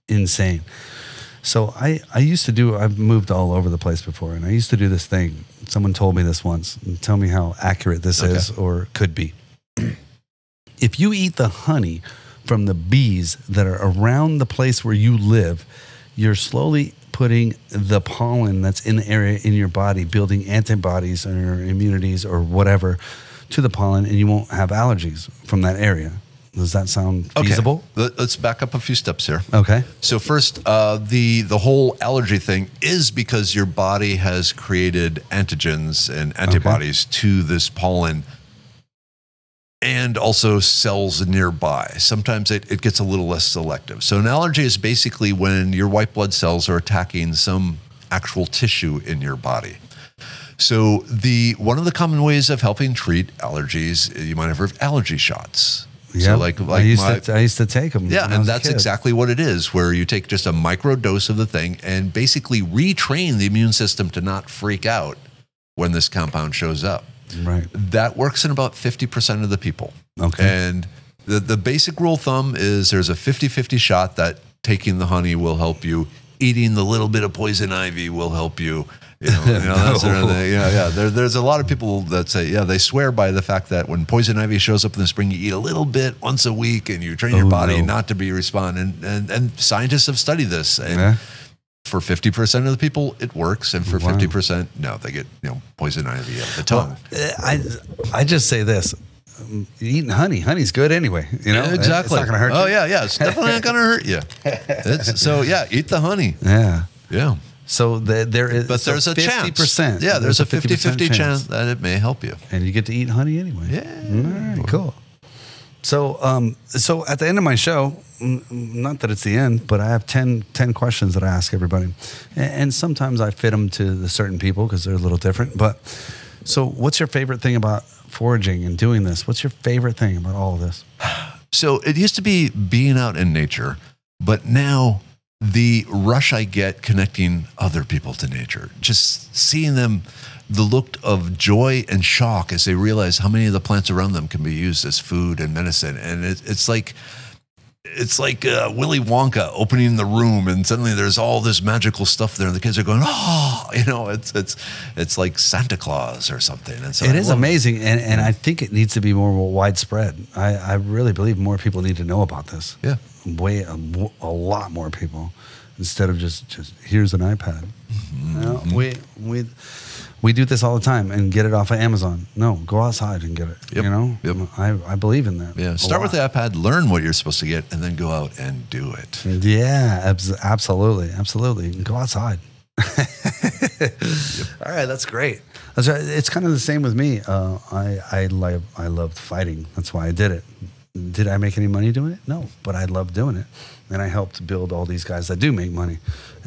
Speaker 2: insane. So I used to do, I've moved all over the place before, and I used to do this thing. Someone told me this once. And tell me how accurate this is or could be. If you eat the honey from the bees that are around the place where you live, you're slowly putting the pollen that's in the area in your body, building antibodies or immunities or whatever to the pollen, and you won't have allergies from that area. Does that sound feasible?
Speaker 3: Let's back up a few steps here.
Speaker 2: Okay.
Speaker 3: So first, the whole allergy thing is because your body has created antigens and antibodies to this pollen, and also cells nearby. Sometimes it gets a little less selective. So an allergy is basically when your white blood cells are attacking some actual tissue in your body. So one of the common ways of helping treat allergies, you might have heard of allergy shots.
Speaker 2: Yeah,
Speaker 3: so like
Speaker 2: I used to take them.
Speaker 3: Yeah, and that's exactly what it is, where you take just a micro dose of the thing and basically retrain the immune system to not freak out when this compound shows up.
Speaker 2: Right.
Speaker 3: That works in about 50% of the people.
Speaker 2: Okay.
Speaker 3: And the basic rule of thumb is there's a 50-50 shot that taking the honey will help you. Eating the little bit of poison ivy will help you. That sort of thing. There's a lot of people that say, they swear by the fact that when poison ivy shows up in the spring, you eat a little bit once a week and you train your body not to be responding. And scientists have studied this. And for 50% of the people, it works. And for 50%, no, they get poison ivy out of the tongue.
Speaker 2: Well, I just say this. Eating honey's good anyway.
Speaker 3: Exactly.
Speaker 2: It's not going to hurt you.
Speaker 3: Oh, yeah. It's definitely not going to hurt you. Eat the honey. Yeah.
Speaker 2: So there is,
Speaker 3: but there's a
Speaker 2: 50%.
Speaker 3: Chance. Yeah, there's a 50-50 chance that it may help you.
Speaker 2: And you get to eat honey anyway.
Speaker 3: Yeah.
Speaker 2: All right, cool. So, so at the end of my show, not that it's the end, but I have 10 questions that I ask everybody. And sometimes I fit them to the certain people because they're a little different. But so what's your favorite thing about foraging and doing this? What's your favorite thing about all of this?
Speaker 3: So it used to be being out in nature, but now the rush I get connecting other people to nature, just seeing them, the look of joy and shock as they realize how many of the plants around them can be used as food and medicine. And it's like Willy Wonka opening the room and suddenly there's all this magical stuff there and the kids are going, it's like Santa Claus or something. And so
Speaker 2: it is amazing. And I think it needs to be more widespread. I really believe more people need to know about this.
Speaker 3: Yeah.
Speaker 2: A lot more people instead of just here's an iPad.
Speaker 3: Mm-hmm.
Speaker 2: We do this all the time and get it off of Amazon. No, go outside and get it.
Speaker 3: Yep.
Speaker 2: I believe in that.
Speaker 3: Yeah. Start with the iPad, learn what you're supposed to get, and then go out and do it.
Speaker 2: Yeah, absolutely. Go outside. All right, that's great. That's right. It's kind of the same with me. I loved fighting. That's why I did it. Did I make any money doing it? No, but I loved doing it. And I helped build all these guys that do make money.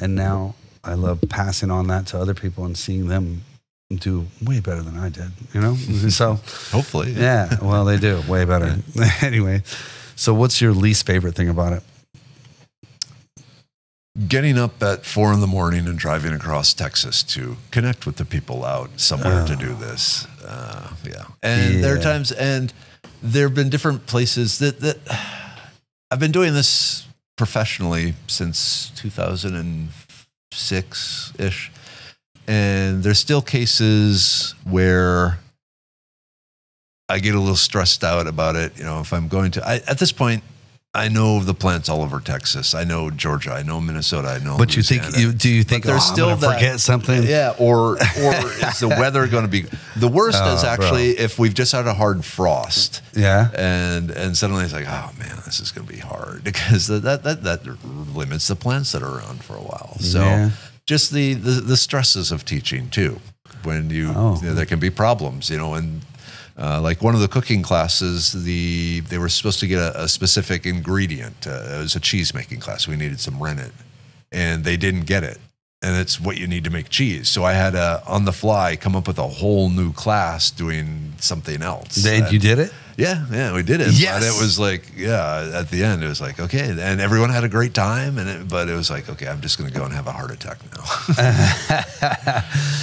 Speaker 2: And now I love passing on that to other people and seeing them do way better than I did, So
Speaker 3: hopefully.
Speaker 2: Yeah, well, they do way better. Yeah. Anyway, so what's your least favorite thing about it?
Speaker 3: Getting up at 4 a.m. and driving across Texas to connect with the people out somewhere to do this. And there are times, and there have been different places that I've been doing this professionally since 2006-ish. And there's still cases where I get a little stressed out about it. If I'm going to, at this point, I know the plants all over Texas. I know Georgia. I know Minnesota. I know.
Speaker 2: But
Speaker 3: Louisiana.
Speaker 2: do you think there's still forget something?
Speaker 3: Yeah. Or is the weather going to be the worst? Is actually if we've just had a hard frost.
Speaker 2: Yeah.
Speaker 3: And suddenly it's like, oh man, this is going to be hard because that limits the plants that are around for a while. So just the stresses of teaching too, when there can be problems, and. Like one of the cooking classes, they were supposed to get a specific ingredient. It was a cheese making class. We needed some rennet, and they didn't get it. And it's what you need to make cheese. So I had to, on the fly, come up with a whole new class doing something else.
Speaker 2: You did it?
Speaker 3: Yeah, we did it.
Speaker 2: Yes.
Speaker 3: But it was like, at the end, it was like, okay. And everyone had a great time. But it was like, okay, I'm just going to go and have a heart attack now.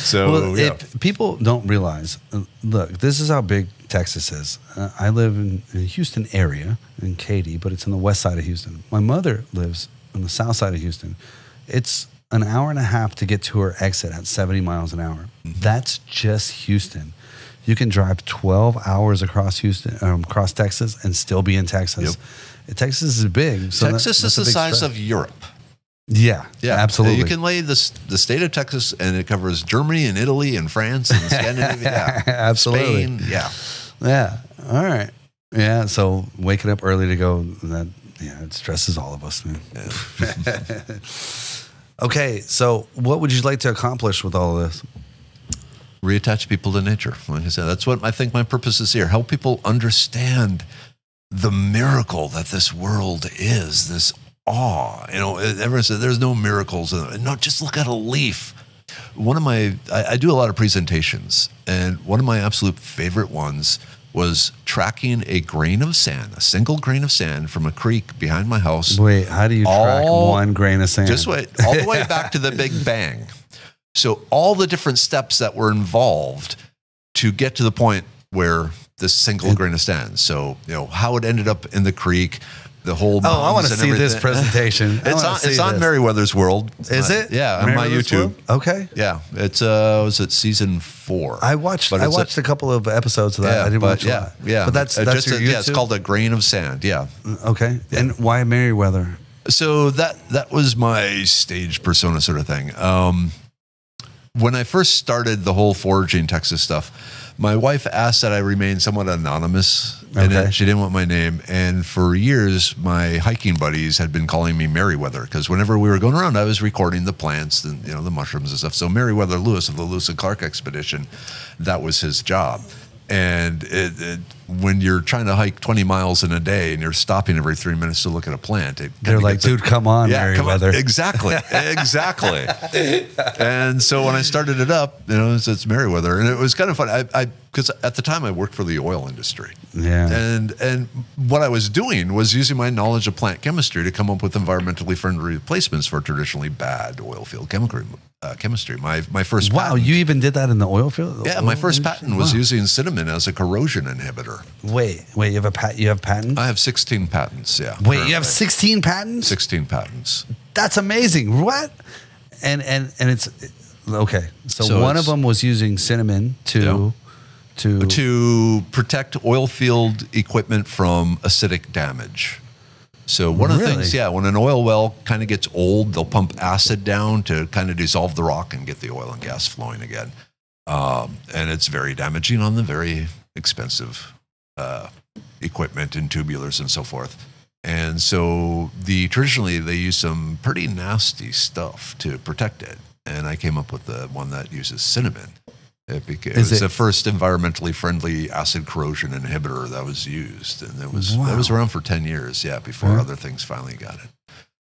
Speaker 3: So,
Speaker 2: if people don't realize, look, this is how big Texas is. I live in the Houston area, in Katy, but it's on the west side of Houston. My mother lives on the south side of Houston. It's an hour and a half to get to her exit at 70 miles an hour. Mm-hmm. That's just Houston. You can drive 12 hours across Houston, across Texas, and still be in Texas. Yep. Texas is big. So
Speaker 3: Texas is the size of Europe.
Speaker 2: Yeah, absolutely.
Speaker 3: You can lay the state of Texas, and it covers Germany and Italy and France and Scandinavia.
Speaker 2: Absolutely.
Speaker 3: Spain.
Speaker 2: Yeah. All right. Yeah. So waking up early to go, it stresses all of us, man. Yeah. Okay. So what would you like to accomplish with all of this?
Speaker 3: Reattach people to nature. Like I said, that's what I think my purpose is here. Help people understand the miracle that this world is, this awe. Everyone said there's no miracles. No, just look at a leaf. I do a lot of presentations, and one of my absolute favorite ones was tracking a grain of sand, a single grain of sand from a creek behind my house.
Speaker 2: Wait, how do you track one grain of sand?
Speaker 3: Just wait, all the way back to the Big Bang. So all the different steps that were involved to get to the point where this single grain of sand. So, how it ended up in the creek, the whole.
Speaker 2: I want to see this presentation.
Speaker 3: It's on Merriweather's World.
Speaker 2: Is it?
Speaker 3: Yeah, on my YouTube.
Speaker 2: World? Okay.
Speaker 3: Yeah, it's was it season 4?
Speaker 2: I watched a couple of episodes of that. I didn't watch a lot.
Speaker 3: Yeah,
Speaker 2: but that's your YouTube?
Speaker 3: Yeah, it's called A Grain of Sand. Yeah.
Speaker 2: Okay. Yeah. And why Merriweather?
Speaker 3: So that was my stage persona sort of thing. When I first started the whole foraging Texas stuff, my wife asked that I remain somewhat anonymous. And she didn't want my name. And for years, my hiking buddies had been calling me Merriweather, because whenever we were going around, I was recording the plants and the mushrooms and stuff. So Merriweather Lewis of the Lewis and Clark expedition, that was his job. And when you're trying to hike 20 miles in a day and you're stopping every 3 minutes to look at a plant,
Speaker 2: they're like, dude, come on, Merriweather.
Speaker 3: Exactly. And so when I started it up, it's Merriweather, and it was kind of fun. Because at the time I worked for the oil industry.
Speaker 2: Yeah.
Speaker 3: And what I was doing was using my knowledge of plant chemistry to come up with environmentally friendly replacements for traditionally bad oil field chemistry. My first patent,
Speaker 2: you even did that in the oil field?
Speaker 3: Yeah, my first patent was using cinnamon as a corrosion inhibitor.
Speaker 2: Wait, you have patents?
Speaker 3: I have 16 patents, yeah.
Speaker 2: Wait, you have 16 patents?
Speaker 3: 16 patents.
Speaker 2: That's amazing. What? And it's okay. So one of them was using cinnamon to
Speaker 3: protect oil field equipment from acidic damage. So one of the things, when an oil well kind of gets old, they'll pump acid down to kind of dissolve the rock and get the oil and gas flowing again. And it's very damaging on the very expensive equipment and tubulars and so forth. And so traditionally they use some pretty nasty stuff to protect it. And I came up with the one that uses cinnamon. It was the first environmentally friendly acid corrosion inhibitor that was used, and that was around for 10 years, before other things finally got it.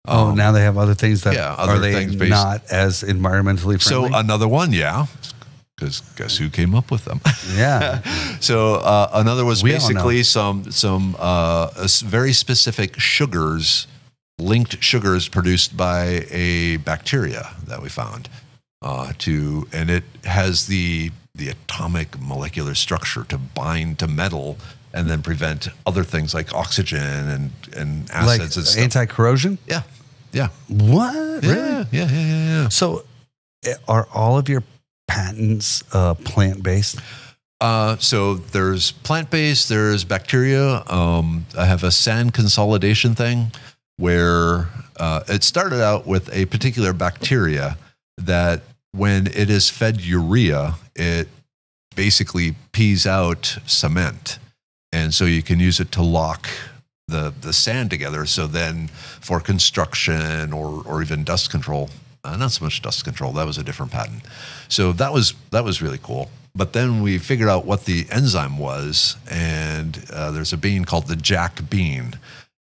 Speaker 2: Now they have other things that are they not as environmentally friendly?
Speaker 3: So another one, because guess who came up with them?
Speaker 2: Yeah.
Speaker 3: So another was basically some very specific sugars, linked sugars produced by a bacteria that we found. And it has the atomic molecular structure to bind to metal and then prevent other things like oxygen and acids
Speaker 2: like
Speaker 3: and stuff.
Speaker 2: Anti-corrosion?
Speaker 3: Yeah.
Speaker 2: What? Really?
Speaker 3: Yeah.
Speaker 2: So are all of your patents plant-based?
Speaker 3: So there's plant-based, there's bacteria. I have a sand consolidation thing where it started out with a particular bacteria that when it is fed urea, it basically pees out cement. And so you can use it to lock the sand together. So then for construction or even dust control, not so much dust control, that was a different patent. So that was really cool. But then we figured out what the enzyme was, and there's a bean called the jack bean,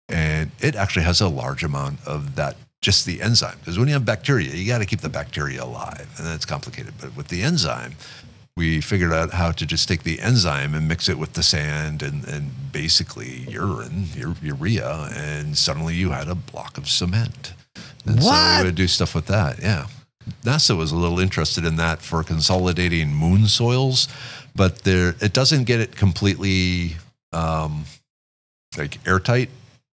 Speaker 3: and it actually has a large amount of that, just the enzyme. Because when you have bacteria, you got to keep the bacteria alive, and that's complicated. But with the enzyme, we figured out how to just take the enzyme and mix it with the sand and basically urea, and suddenly you had a block of cement. And
Speaker 2: what?
Speaker 3: So we would do stuff with that, yeah. NASA was a little interested in that for consolidating moon soils, but it doesn't get it completely like airtight.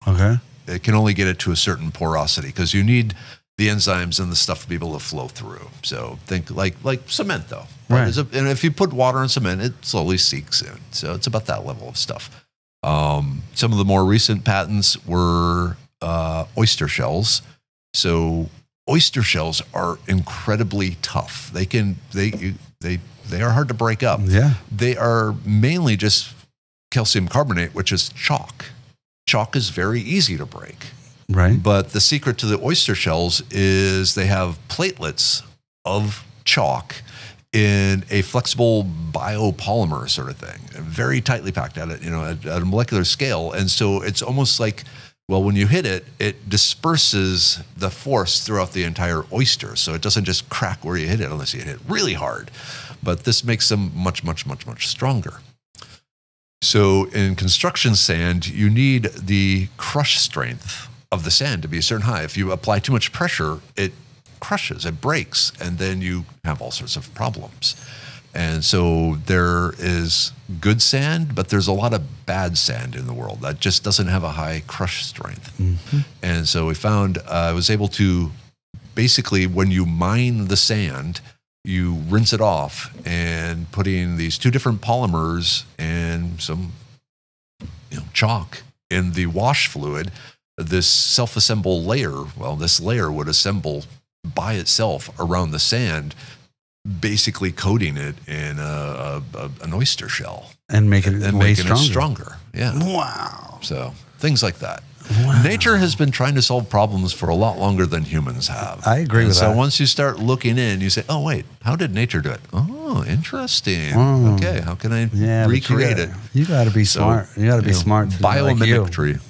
Speaker 2: Okay.
Speaker 3: It can only get it to a certain porosity because you need the enzymes and the stuff to be able to flow through. So think like cement, though.
Speaker 2: Right.
Speaker 3: And if you put water in cement, it slowly seeps in. So it's about that level of stuff. Some of the more recent patents were oyster shells. So oyster shells are incredibly tough. They are hard to break up.
Speaker 2: Yeah.
Speaker 3: They are mainly just calcium carbonate, which is chalk. Chalk is very easy to break.
Speaker 2: Right.
Speaker 3: But the secret to the oyster shells is they have platelets of chalk in a flexible biopolymer sort of thing, very tightly packed at a molecular scale. And so it's almost like, well, when you hit it, it disperses the force throughout the entire oyster. So it doesn't just crack where you hit it unless you hit it really hard. But this makes them much, much, much, much stronger. So in construction sand, you need the crush strength of the sand to be a certain high. If you apply too much pressure, it crushes, it breaks, and then you have all sorts of problems. And so there is good sand, but there's a lot of bad sand in the world that just doesn't have a high crush strength. Mm-hmm. And so we found I was able to basically, when you mine the sand, you rinse it off and putting these two different polymers and some chalk in the wash fluid, this self-assemble layer, well, this layer would assemble by itself around the sand, basically coating it in an oyster shell.
Speaker 2: And making it
Speaker 3: stronger. Yeah.
Speaker 2: Wow.
Speaker 3: So things like that.
Speaker 2: Wow.
Speaker 3: Nature has been trying to solve problems for a lot longer than humans have.
Speaker 2: I agree with that.
Speaker 3: So once you start looking in, you say, oh, wait, how did nature do it? Oh, interesting. Okay, how can I recreate it?
Speaker 2: You got to be smart. You got to be smart.
Speaker 3: Biomimicry.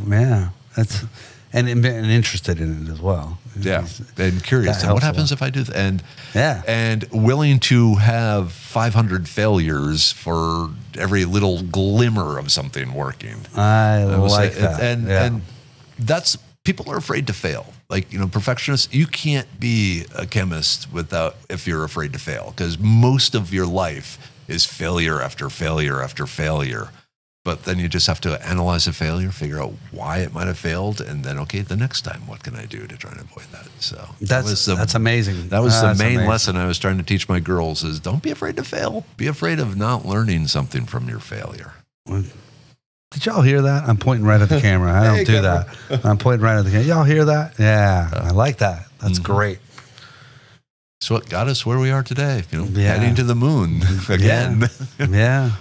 Speaker 2: Yeah. That's and interested in it as well.
Speaker 3: Yeah, and curious. And what happens if I do that? And willing to have 500 failures for every little glimmer of something working.
Speaker 2: I like that.
Speaker 3: And that's, people are afraid to fail. Like, perfectionists, you can't be a chemist if you're afraid to fail, because most of your life is failure after failure after failure. But then you just have to analyze a failure, figure out why it might have failed, and then, okay, the next time, what can I do to try and avoid that? So
Speaker 2: that's amazing.
Speaker 3: That was the main lesson I was trying to teach my girls is don't be afraid to fail. Be afraid of not learning something from your failure.
Speaker 2: Did y'all hear that? I'm pointing right at the camera. I don't do that. I'm pointing right at the camera. Y'all hear that? Yeah, I like that. That's great.
Speaker 3: It's what got us where we are today, heading to the moon again.
Speaker 2: Yeah.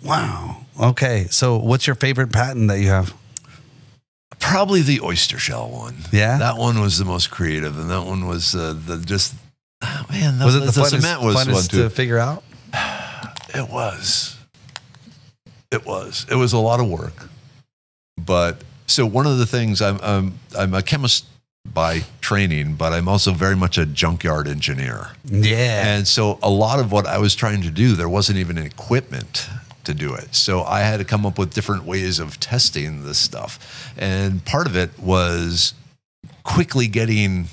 Speaker 2: Wow. Okay, so what's your favorite patent that you have?
Speaker 3: Probably the oyster shell one.
Speaker 2: Yeah,
Speaker 3: that one was the most creative, and that one was was it
Speaker 2: the funnest to figure out?
Speaker 3: It was. It was a lot of work, but so one of the things I'm a chemist by training, but I'm also very much a junkyard engineer.
Speaker 2: Yeah,
Speaker 3: and so a lot of what I was trying to do, there wasn't even equipment to do it. So I had to come up with different ways of testing this stuff. And part of it was quickly getting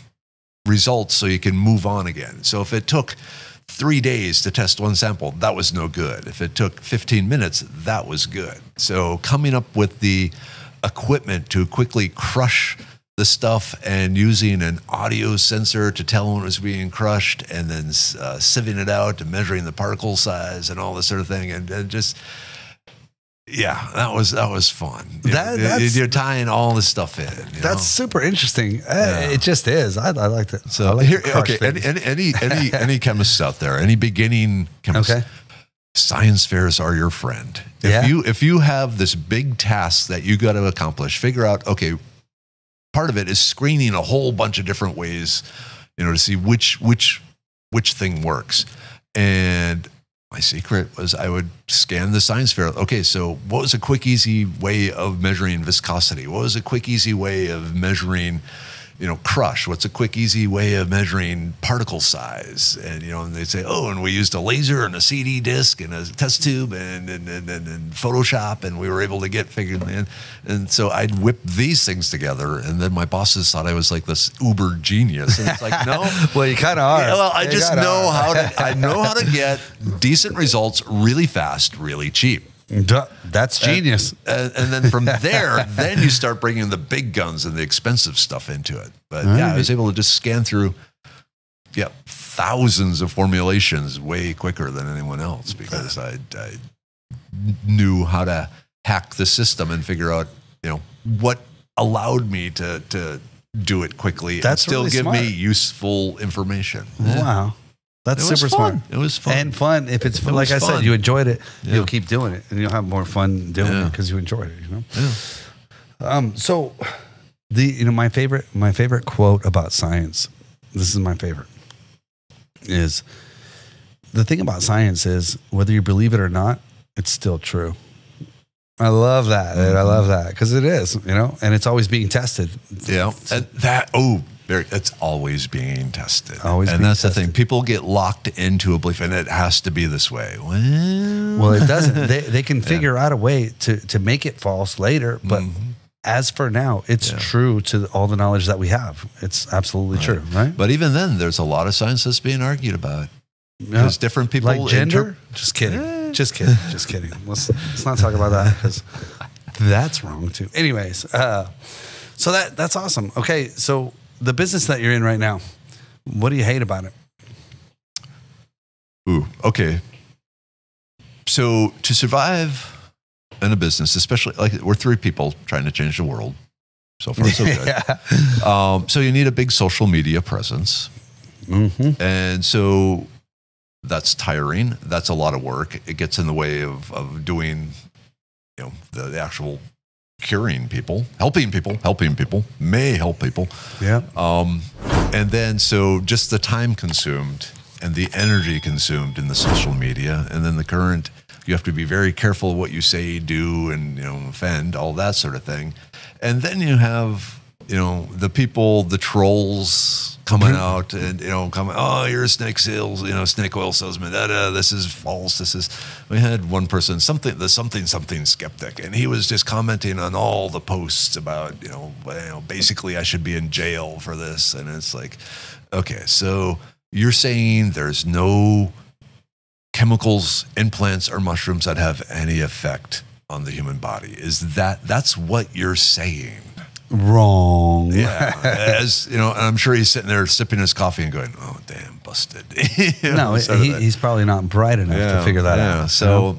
Speaker 3: results so you can move on again. So if it took 3 days to test one sample, that was no good. If it took 15 minutes, that was good. So coming up with the equipment to quickly crush the stuff and using an audio sensor to tell when it was being crushed, and then sieving it out and measuring the particle size and all this sort of thing, and just that was fun. You're tying all this stuff in.
Speaker 2: That's super interesting. It just is. I like that.
Speaker 3: So any chemists out there, any beginning chemists. Okay. Science fairs are your friend. If you have this big task that you got to accomplish, figure out, okay, part of it is screening a whole bunch of different ways, to see which thing works. And my secret was I would scan the science fair. Okay, so what was a quick, easy way of measuring viscosity? What was a quick, easy way of measuring, crush. What's a quick, easy way of measuring particle size? And, and they say, oh, and we used a laser and a CD disc and a test tube and Photoshop, and we were able to get figured in. And so I'd whip these things together, and then my bosses thought I was like this uber genius. And it's like, no.
Speaker 2: Well, you kind of are.
Speaker 3: Yeah, well, I just know I know how to get decent results really fast, really cheap.
Speaker 2: That's genius.
Speaker 3: And then from there, then you start bringing the big guns and the expensive stuff into it. But I was able to just scan through, thousands of formulations way quicker than anyone else because I knew how to hack the system and figure out, what allowed me to do it quickly and still
Speaker 2: really
Speaker 3: give
Speaker 2: smart.
Speaker 3: me useful information.
Speaker 2: Wow. That's super smart.
Speaker 3: It was fun.
Speaker 2: And fun. If it's fun, like I said, you enjoyed it, you'll keep doing it and you'll have more fun doing it because you enjoyed it,
Speaker 3: Yeah.
Speaker 2: So my favorite quote about science, this is my favorite, is the thing about science is whether you believe it or not, it's still true. I love that. Mm-hmm. I love that because it is, and it's always being tested.
Speaker 3: Yeah. And it's always being tested.
Speaker 2: And
Speaker 3: that's the thing. People get locked into a belief, and it has to be this way.
Speaker 2: Well, it doesn't. They can figure out a way to make it false later, but as for now, it's true to all the knowledge that we have. It's absolutely true, right?
Speaker 3: But even then, there's a lot of science that's being argued about. Because different people...
Speaker 2: Like gender? Just kidding. Just kidding. Just kidding. Let's not talk about that because that's wrong too. Anyways, so that's awesome. Okay, so the business that you're in right now, what do you hate about it?
Speaker 3: Ooh, okay. So to survive in a business, especially like we're three people trying to change the world. So far, so good. So you need a big social media presence. Mm-hmm. And so that's tiring. That's a lot of work. It gets in the way of doing, the actual curing people, helping people, may help people.
Speaker 2: Yeah.
Speaker 3: And then so just the time consumed and the energy consumed in the social media, and then the current, you have to be very careful what you say, do, and offend, all that sort of thing. And then you have the people, the trolls coming out and oh, you're a snake oil salesman. This is false. We had one person, the something skeptic, and he was just commenting on all the posts about basically I should be in jail for this, and it's like, okay, so you're saying there's no chemicals in plants or mushrooms that have any effect on the human body? That's what you're saying?
Speaker 2: Wrong.
Speaker 3: Yeah. And I'm sure he's sitting there sipping his coffee and going, oh, damn, busted.
Speaker 2: No, he's probably not bright enough to figure that out.
Speaker 3: So,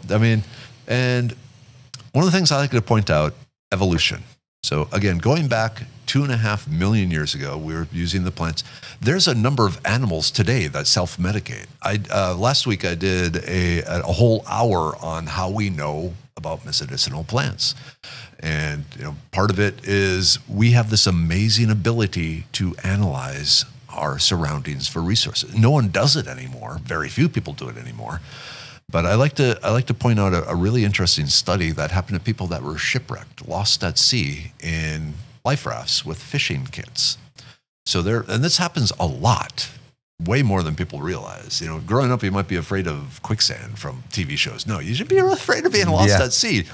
Speaker 3: and one of the things I like to point out, evolution. So again, going back 2.5 million years ago, we were using the plants. There's a number of animals today that self-medicate. Last week I did a whole hour on how we know about medicinal plants. And part of it is we have this amazing ability to analyze our surroundings for resources. No one does it anymore. Very few people do it anymore. But I like to point out a really interesting study that happened to people that were shipwrecked, lost at sea in life rafts with fishing kits. So and this happens a lot, way more than people realize. Growing up, you might be afraid of quicksand from TV shows. No, you should be afraid of being lost at sea.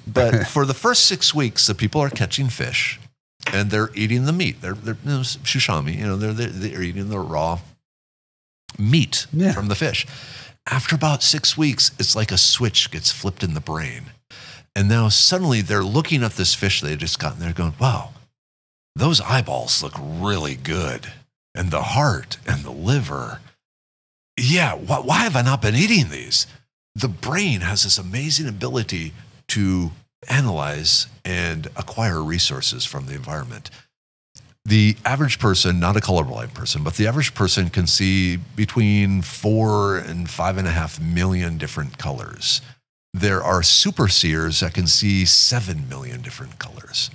Speaker 3: But for the first 6 weeks, the people are catching fish and they're eating the meat. They're sashimi. They're eating the raw meat from the fish. After about 6 weeks, it's like a switch gets flipped in the brain. And now suddenly they're looking at this fish they just got and they're going, wow, those eyeballs look really good. And the heart and the liver. Yeah, why have I not been eating these? The brain has this amazing ability to analyze and acquire resources from the environment. The average person, not a colorblind person, but the average person can see between 4 and 5.5 million different colors. There are super seers that can see 7 million different colors.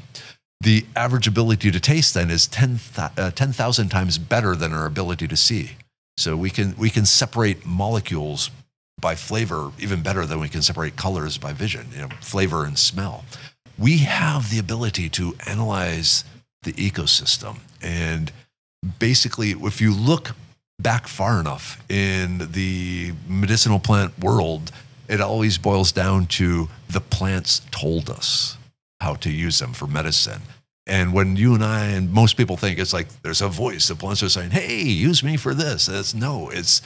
Speaker 3: The average ability to taste then is 10,000 times better than our ability to see. So we can separate molecules by flavor even better than we can separate colors by vision, flavor and smell. We have the ability to analyze the ecosystem. And basically, if you look back far enough in the medicinal plant world, it always boils down to the plants told us how to use them for medicine. And when you and I and most people think it's like there's a voice, the plants are saying, hey, use me for this. It's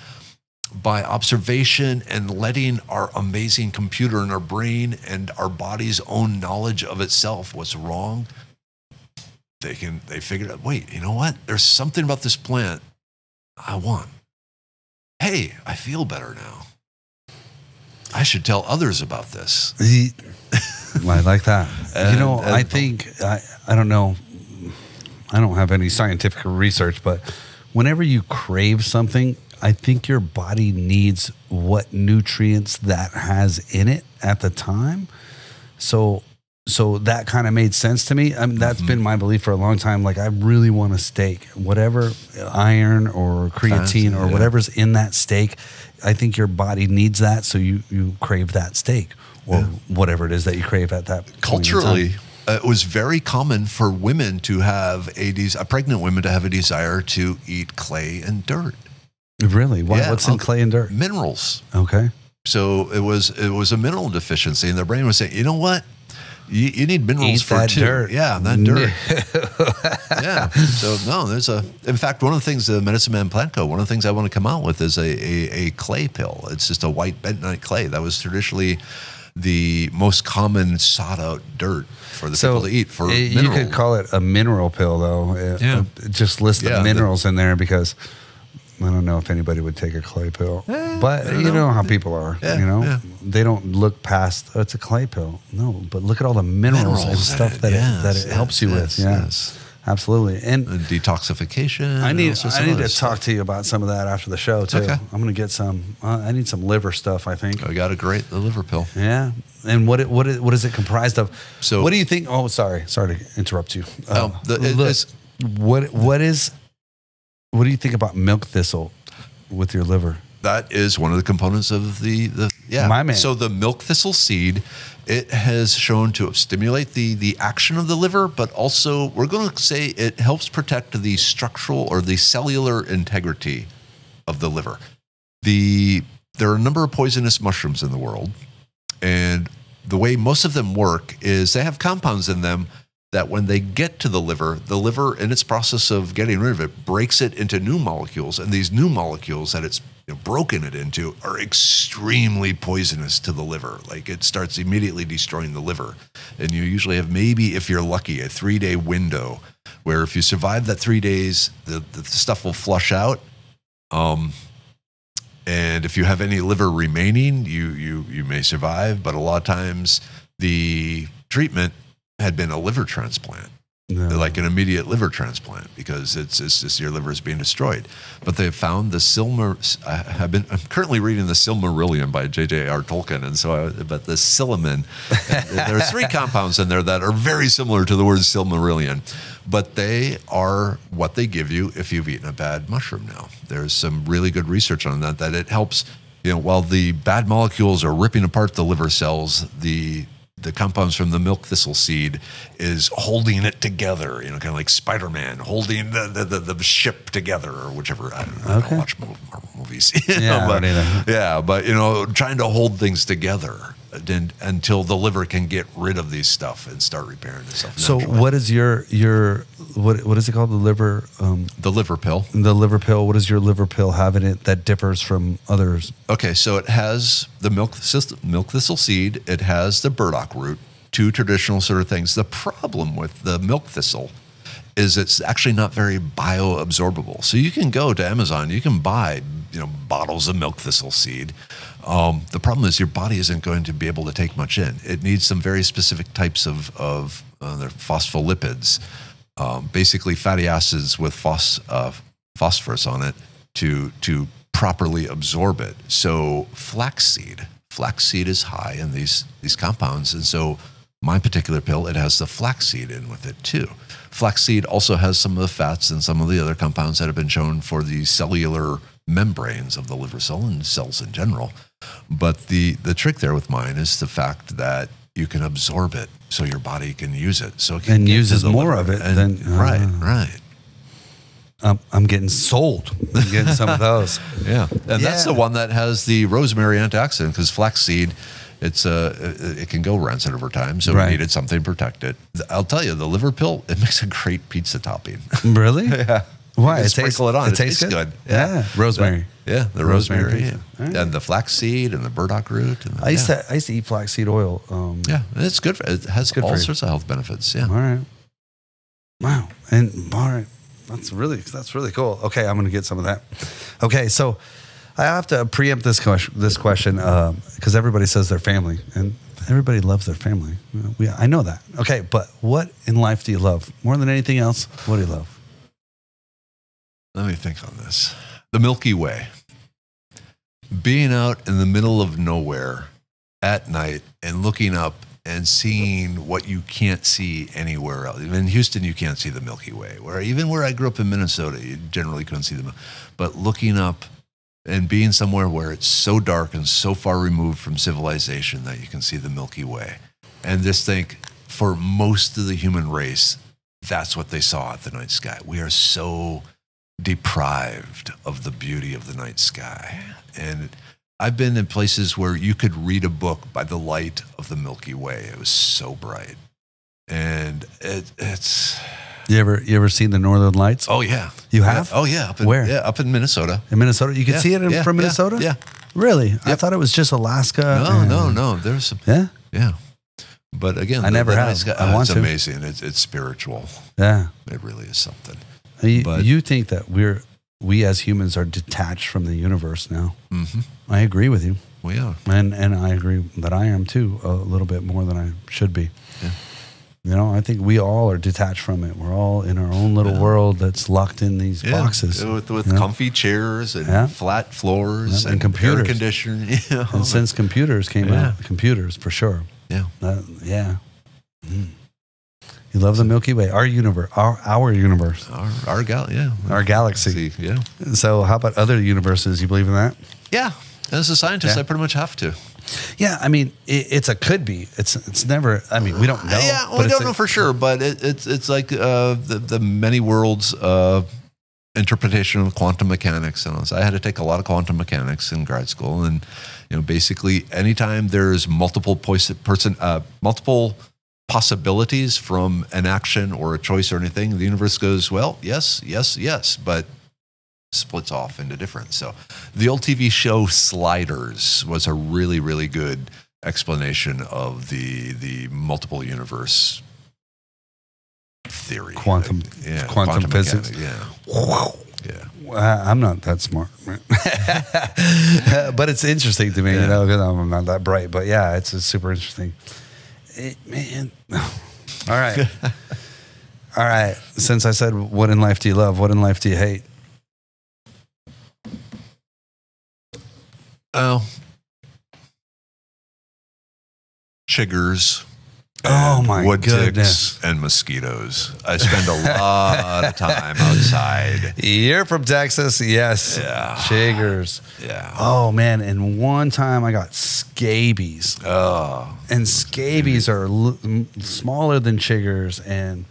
Speaker 3: by observation and letting our amazing computer in our brain and our body's own knowledge of itself, what's wrong, they figured out, wait, you know what? There's something about this plant I want. Hey, I feel better now. I should tell others about this.
Speaker 2: I like that. I think, I don't know, I don't have any scientific research, but whenever you crave something, I think your body needs what nutrients that has in it at the time. So that kind of made sense to me. I mean, that's been my belief for a long time. Like, I really want a steak, whatever iron or creatine or whatever's in that steak. I think your body needs that. So you crave that steak or whatever it is that you crave at that point.
Speaker 3: Culturally, it was very common for women to have pregnant women to have a desire to eat clay and dirt.
Speaker 2: Really? Why? What's in clay and dirt?
Speaker 3: Minerals.
Speaker 2: Okay.
Speaker 3: So it was a mineral deficiency, and their brain was saying, you know what? You need minerals for two.
Speaker 2: Dirt.
Speaker 3: Yeah, that dirt. Yeah. So no, in fact, one of the things the Medicine Man Plant Co., one of the things I want to come out with is a clay pill. It's just a white bentonite clay. That was traditionally the most common sought out dirt for the people to eat for minerals.
Speaker 2: You could call it a mineral pill, though. Just list the minerals in there, because I don't know if anybody would take a clay pill, but you know how people are. They don't look past, oh, it's a clay pill. No, but look at all the minerals and stuff that it helps you with. Yes, absolutely. And
Speaker 3: detoxification.
Speaker 2: I need to talk to you about some of that after the show too. Okay. I'm going to get some. I need some liver stuff, I think.
Speaker 3: I got the liver pill.
Speaker 2: Yeah. And what is it comprised of? So what do you think? Oh, sorry to interrupt you. What do you think about milk thistle with your liver?
Speaker 3: That is one of the components of the
Speaker 2: My man.
Speaker 3: So the milk thistle seed, it has shown to stimulate the action of the liver, but also we're going to say it helps protect the structural or the cellular integrity of the liver. There are a number of poisonous mushrooms in the world, and the way most of them work is they have compounds in them that when they get to the liver in its process of getting rid of it breaks it into new molecules, and these new molecules that it's broken it into are extremely poisonous to the liver. Like, it starts immediately destroying the liver, and you usually have, maybe if you're lucky, a 3-day window where if you survive that 3 days, the stuff will flush out. And if you have any liver remaining, you may survive, but a lot of times the treatment had been a liver transplant, like an immediate liver transplant, because it's just your liver is being destroyed. But they've found I'm currently reading the Silmarillion by J.J.R. Tolkien, and but the Silliman, there are 3 compounds in there that are very similar to the word Silmarillion, but they are what they give you if you've eaten a bad mushroom. Now, there's some really good research on that it helps. While the bad molecules are ripping apart the liver cells, the compounds from the milk thistle seed is holding it together, kind of like Spider-Man holding the ship together, or whichever. I don't watch Marvel movies. But trying to hold things together until the liver can get rid of these stuff and start repairing itself.
Speaker 2: So what is your what is it called? The liver
Speaker 3: pill.
Speaker 2: The liver pill. What does your liver pill have in it that differs from others?
Speaker 3: Okay, so it has the milk thistle seed. It has the burdock root, 2 traditional sort of things. The problem with the milk thistle is it's actually not very bioabsorbable. So you can go to Amazon, you can buy bottles of milk thistle seed. The problem is your body isn't going to be able to take much in. It needs some very specific types of phospholipids, basically fatty acids with phosphorus on it to properly absorb it. So flaxseed is high in these compounds, and so my particular pill, it has the flaxseed in with it too. Flaxseed also has some of the fats and some of the other compounds that have been shown for the cellular membranes of the liver cell and cells in general. But the trick there with mine is the fact that you can absorb it so your body can use it. So it can
Speaker 2: And
Speaker 3: get
Speaker 2: uses
Speaker 3: to the
Speaker 2: more
Speaker 3: liver.
Speaker 2: of it
Speaker 3: And-
Speaker 2: than
Speaker 3: right.
Speaker 2: I'm getting sold. I'm getting some of those.
Speaker 3: Yeah, and that's
Speaker 2: Yeah.
Speaker 3: the one that has the rosemary antioxidant because flaxseed, it can go rancid over time, so
Speaker 2: Right.
Speaker 3: we needed something to protect it. I'll tell you, the liver pill, it makes a great pizza topping.
Speaker 2: Really?
Speaker 3: Yeah.
Speaker 2: Why?
Speaker 3: You can sprinkle it on.
Speaker 2: It tastes good.
Speaker 3: Yeah.
Speaker 2: Rosemary.
Speaker 3: Yeah, the
Speaker 2: Rosemary
Speaker 3: rosemary,
Speaker 2: pizza. All right.
Speaker 3: and the flaxseed and the burdock root. And the,
Speaker 2: I used to eat flaxseed oil.
Speaker 3: Yeah, it's good. It has
Speaker 2: Good
Speaker 3: all
Speaker 2: for you.
Speaker 3: sorts of health benefits. Yeah.
Speaker 2: All right. Wow. And all right. That's really cool. Okay, I'm going to get some of that. Okay, so I have to preempt this question because everybody says their family, and everybody loves their family. I know that. Okay, but what in life do you love more than anything else? What do you love?
Speaker 3: Let me think on this. The Milky Way. Being out in the middle of nowhere at night and looking up and seeing what you can't see anywhere else. In Houston, you can't see the Milky Way. Even where I grew up in Minnesota, you generally couldn't see them. But looking up and being somewhere where it's so dark and so far removed from civilization that you can see the Milky Way. And just think, for most of the human race, that's what they saw at the night sky. We are so deprived of the beauty of the night sky. And I've been in places where you could read a book by the light of the Milky Way. It was so bright. And it's...
Speaker 2: You ever seen the Northern Lights?
Speaker 3: Oh, yeah.
Speaker 2: You have?
Speaker 3: Oh, yeah.
Speaker 2: Where?
Speaker 3: Yeah, up in Minnesota.
Speaker 2: In Minnesota? You can see it from Minnesota?
Speaker 3: Yeah.
Speaker 2: Really? I thought it was just Alaska.
Speaker 3: No. There's some...
Speaker 2: Yeah?
Speaker 3: Yeah. But again,
Speaker 2: I never have.
Speaker 3: night sky,
Speaker 2: I want
Speaker 3: it's
Speaker 2: to.
Speaker 3: amazing. It's spiritual.
Speaker 2: Yeah.
Speaker 3: It really is something.
Speaker 2: You think that we as humans are detached from the universe now?
Speaker 3: Mm-hmm.
Speaker 2: I agree with you,
Speaker 3: We are.
Speaker 2: and I agree that I am too, a little bit more than I should be.
Speaker 3: Yeah.
Speaker 2: You know, I think we all are detached from it. We're all in our own little world that's locked in these boxes.
Speaker 3: With
Speaker 2: you know?
Speaker 3: comfy chairs and flat floors
Speaker 2: and
Speaker 3: and
Speaker 2: computers.
Speaker 3: air conditioning. Yeah.
Speaker 2: And since computers came out, computers for sure.
Speaker 3: Yeah.
Speaker 2: Yeah. You love the Milky Way, our universe, our universe,
Speaker 3: Our
Speaker 2: our galaxy.
Speaker 3: Yeah.
Speaker 2: So, how about other universes? You believe in that?
Speaker 3: Yeah. As a scientist, I pretty much have to.
Speaker 2: Yeah, I mean, it's a could be. It's never. I mean, we don't know.
Speaker 3: Yeah, we don't know for sure, but it's like the many worlds interpretation of quantum mechanics. And so I had to take a lot of quantum mechanics in grad school, and basically, anytime there's multiple possibilities from an action or a choice or anything, the universe goes, well, yes, yes, yes, but splits off into different. So the old TV show Sliders was a really, really good explanation of the multiple universe theory.
Speaker 2: Quantum physics.
Speaker 3: mechanics, yeah. Yeah.
Speaker 2: I'm not that smart, but it's interesting to me, because I'm not that bright. But yeah, it's super interesting. Man, all right, all right. Since I said, what in life do you love? What in life do you hate?
Speaker 3: Oh, chiggers.
Speaker 2: Oh my
Speaker 3: wood
Speaker 2: goodness.
Speaker 3: ticks and mosquitoes. I spend a lot of time outside.
Speaker 2: You're from Texas, yes.
Speaker 3: Yeah.
Speaker 2: Chiggers.
Speaker 3: Yeah.
Speaker 2: Oh man, and one time I got scabies.
Speaker 3: Oh.
Speaker 2: And scabies are smaller than chiggers, and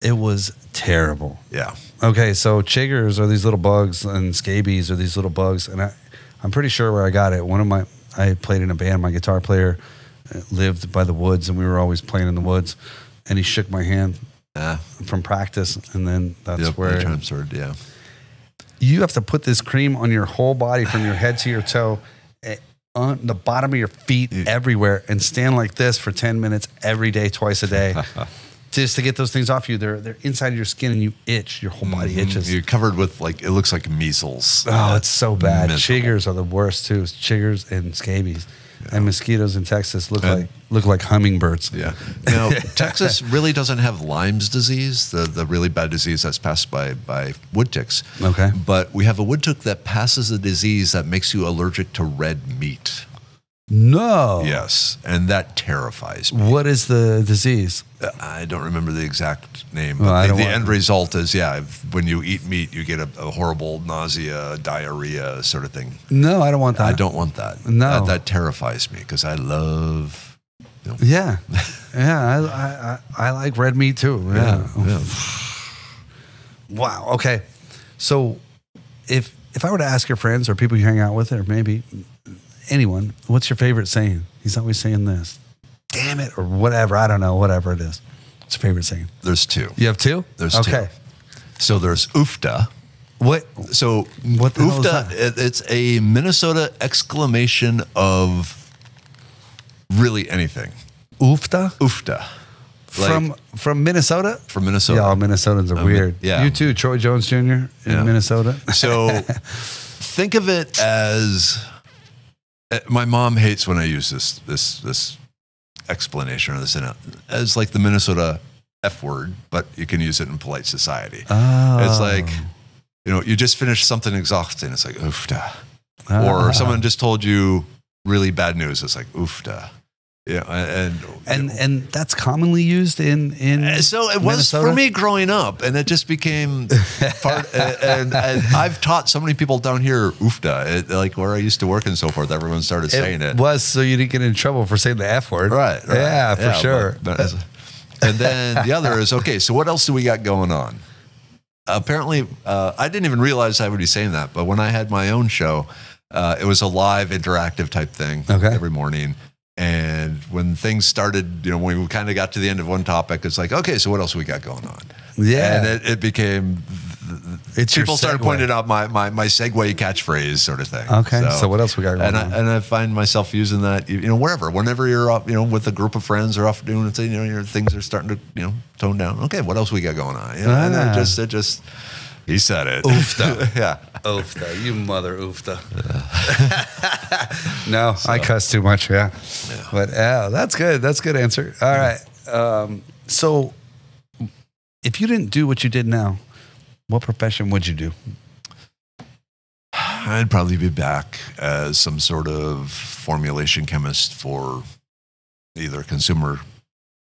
Speaker 2: it was terrible.
Speaker 3: Yeah.
Speaker 2: Okay, so chiggers are these little bugs, and scabies are these little bugs, and I'm pretty sure where I got it. I played in a band. My guitar player lived by the woods, and we were always playing in the woods, and he shook my hand from practice, and then that's where
Speaker 3: I transferred. Yeah.
Speaker 2: You have to put this cream on your whole body from your head to your toe, on the bottom of your feet, everywhere, and stand like this for 10 minutes every day, twice a day. Just to get those things off you. They're inside your skin, and you itch. Your whole body itches.
Speaker 3: You're covered with it looks like measles.
Speaker 2: Oh, it's so bad.
Speaker 3: Miserable.
Speaker 2: Chiggers are the worst too. Chiggers and scabies. And mosquitoes in Texas look like hummingbirds.
Speaker 3: Yeah. Now, Texas really doesn't have Lyme's disease, the really bad disease that's passed by wood ticks.
Speaker 2: Okay.
Speaker 3: But we have a wood tick that passes a disease that makes you allergic to red meat.
Speaker 2: No.
Speaker 3: Yes. And that terrifies me.
Speaker 2: What is the disease?
Speaker 3: I don't remember the exact name,
Speaker 2: Well,
Speaker 3: but the end result is, when you eat meat, you get a horrible nausea, diarrhea sort of thing.
Speaker 2: No, I don't want that.
Speaker 3: I don't want that.
Speaker 2: No.
Speaker 3: That terrifies me because I love
Speaker 2: Yeah. Yeah. I like red meat too. Yeah. Wow. Okay. So if I were to ask your friends or people you hang out with or maybe anyone, what's your favorite saying? He's always saying this. Damn it, or whatever. I don't know. Whatever it is. What's your favorite saying?
Speaker 3: There's two.
Speaker 2: You have two?
Speaker 3: There's two. So there's oofta.
Speaker 2: What?
Speaker 3: So
Speaker 2: what the
Speaker 3: oofta,
Speaker 2: hell is that?
Speaker 3: It's a Minnesota exclamation of really anything.
Speaker 2: Oofta?
Speaker 3: Oofta.
Speaker 2: From Minnesota?
Speaker 3: From Minnesota.
Speaker 2: Yeah, Minnesotans are weird.
Speaker 3: Yeah.
Speaker 2: You too, Troy Jones Jr. in Minnesota.
Speaker 3: So think of it as my mom hates when I use this explanation or this as like the Minnesota F word, but you can use it in polite society.
Speaker 2: Oh.
Speaker 3: It's like, you just finished something exhausting. It's like oofta. Or someone just told you really bad news. It's like oofta. Yeah,
Speaker 2: and that's commonly used in
Speaker 3: so it was
Speaker 2: Minnesota?
Speaker 3: for me growing up, and it just became part. And I've taught so many people down here oofta, like where I used to work and so forth. Everyone started saying it.
Speaker 2: Was so you didn't get in trouble for saying the F word,
Speaker 3: right?
Speaker 2: Yeah, for sure.
Speaker 3: And then the other is okay. So what else do we got going on? Apparently, I didn't even realize I would be saying that, but when I had my own show, it was a live interactive type thing every morning. And when things started, when we kind of got to the end of one topic, it's like, okay, so what else we got going on?
Speaker 2: Yeah.
Speaker 3: And it became, people started pointing out my segue catchthings sort of thing.
Speaker 2: Okay. So what else we got going on?
Speaker 3: And I find myself using that, whenever you're up, with a group of friends or off doing it, your things are starting to, tone down. Okay, what else we got going on? And it just, he said it.
Speaker 2: Oofta.
Speaker 3: Yeah.
Speaker 2: Oofta. You mother oofta. No, I cuss too much. Yeah. But that's good. That's a good answer. All right. So if you didn't do what you did now, what profession would you do?
Speaker 3: I'd probably be back as some sort of formulation chemist for either consumer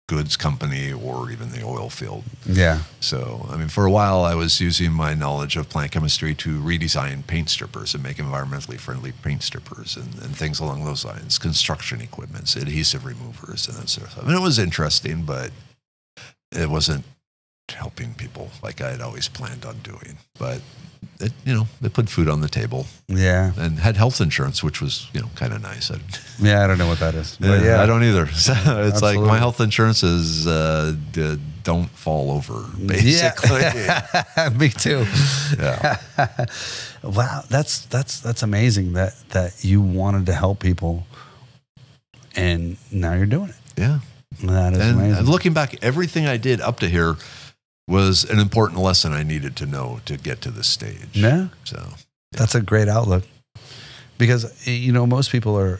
Speaker 3: goods company or even the oil field.
Speaker 2: Yeah.
Speaker 3: So, for a while I was using my knowledge of plant chemistry to redesign paint strippers and make environmentally friendly paint strippers and things along those lines, construction equipment, adhesive removers and that sort of stuff. It was interesting, but it wasn't helping people like I had always planned on doing. But it put food on the table.
Speaker 2: Yeah.
Speaker 3: And had health insurance, which was, kind of nice.
Speaker 2: I don't know what that is.
Speaker 3: But I don't either. So it's
Speaker 2: Absolutely.
Speaker 3: like my health insurance is don't fall over, basically.
Speaker 2: Yeah. Me too.
Speaker 3: Yeah.
Speaker 2: Wow, that's amazing that you wanted to help people and now you're doing it.
Speaker 3: Yeah.
Speaker 2: That is amazing.
Speaker 3: And looking back, everything I did up to here was an important lesson I needed to know to get to this stage.
Speaker 2: Yeah.
Speaker 3: So
Speaker 2: that's a great outlook because, most people are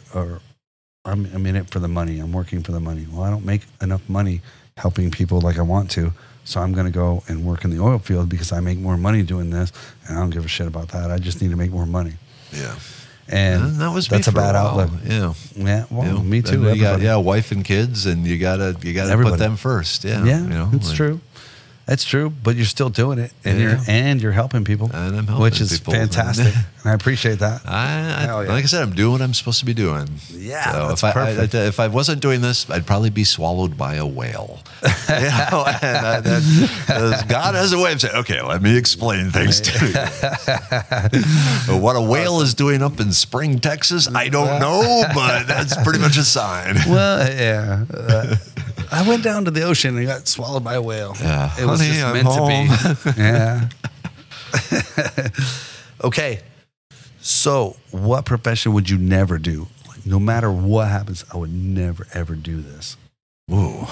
Speaker 2: I'm in it for the money. I'm working for the money. Well, I don't make enough money helping people like I want to. So I'm going to go and work in the oil field because I make more money doing this. And I don't give a shit about that. I just need to make more money.
Speaker 3: Yeah.
Speaker 2: And that's a bad outlook.
Speaker 3: Yeah.
Speaker 2: Yeah. Well, me too.
Speaker 3: You got, wife and kids, and you gotta put them first. Yeah.
Speaker 2: Yeah. It's true. That's true, but you're still doing it, and you're helping people,
Speaker 3: and I'm helping
Speaker 2: which is
Speaker 3: people.
Speaker 2: fantastic, and I appreciate that.
Speaker 3: Like I said, I'm doing what I'm supposed to be doing.
Speaker 2: Yeah,
Speaker 3: so
Speaker 2: that's perfect.
Speaker 3: If I wasn't doing this, I'd probably be swallowed by a whale. And God has a way of saying, "Okay, let me explain things to you." What a whale is doing up in Spring, Texas, I don't know, but that's pretty much a sign.
Speaker 2: Well, yeah. I went down to the ocean and got swallowed by a whale.
Speaker 3: Yeah.
Speaker 2: It was just meant to be. Yeah. Okay. So, what profession would you never do? Like, no matter what happens, I would never, ever do this.
Speaker 3: Whoa.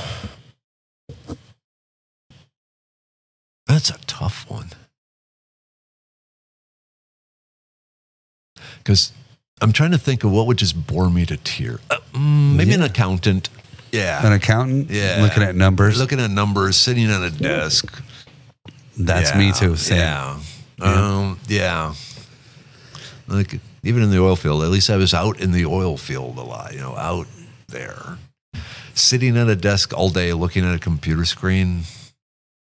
Speaker 3: That's a tough one. Because I'm trying to think of what would just bore me to tears. Maybe an accountant. Yeah.
Speaker 2: An accountant?
Speaker 3: Yeah.
Speaker 2: Looking at numbers?
Speaker 3: Looking at numbers, sitting at a desk.
Speaker 2: That's me too. Same.
Speaker 3: Yeah. Like, even in the oil field, at least I was out in the oil field a lot, out there. Sitting at a desk all day looking at a computer screen,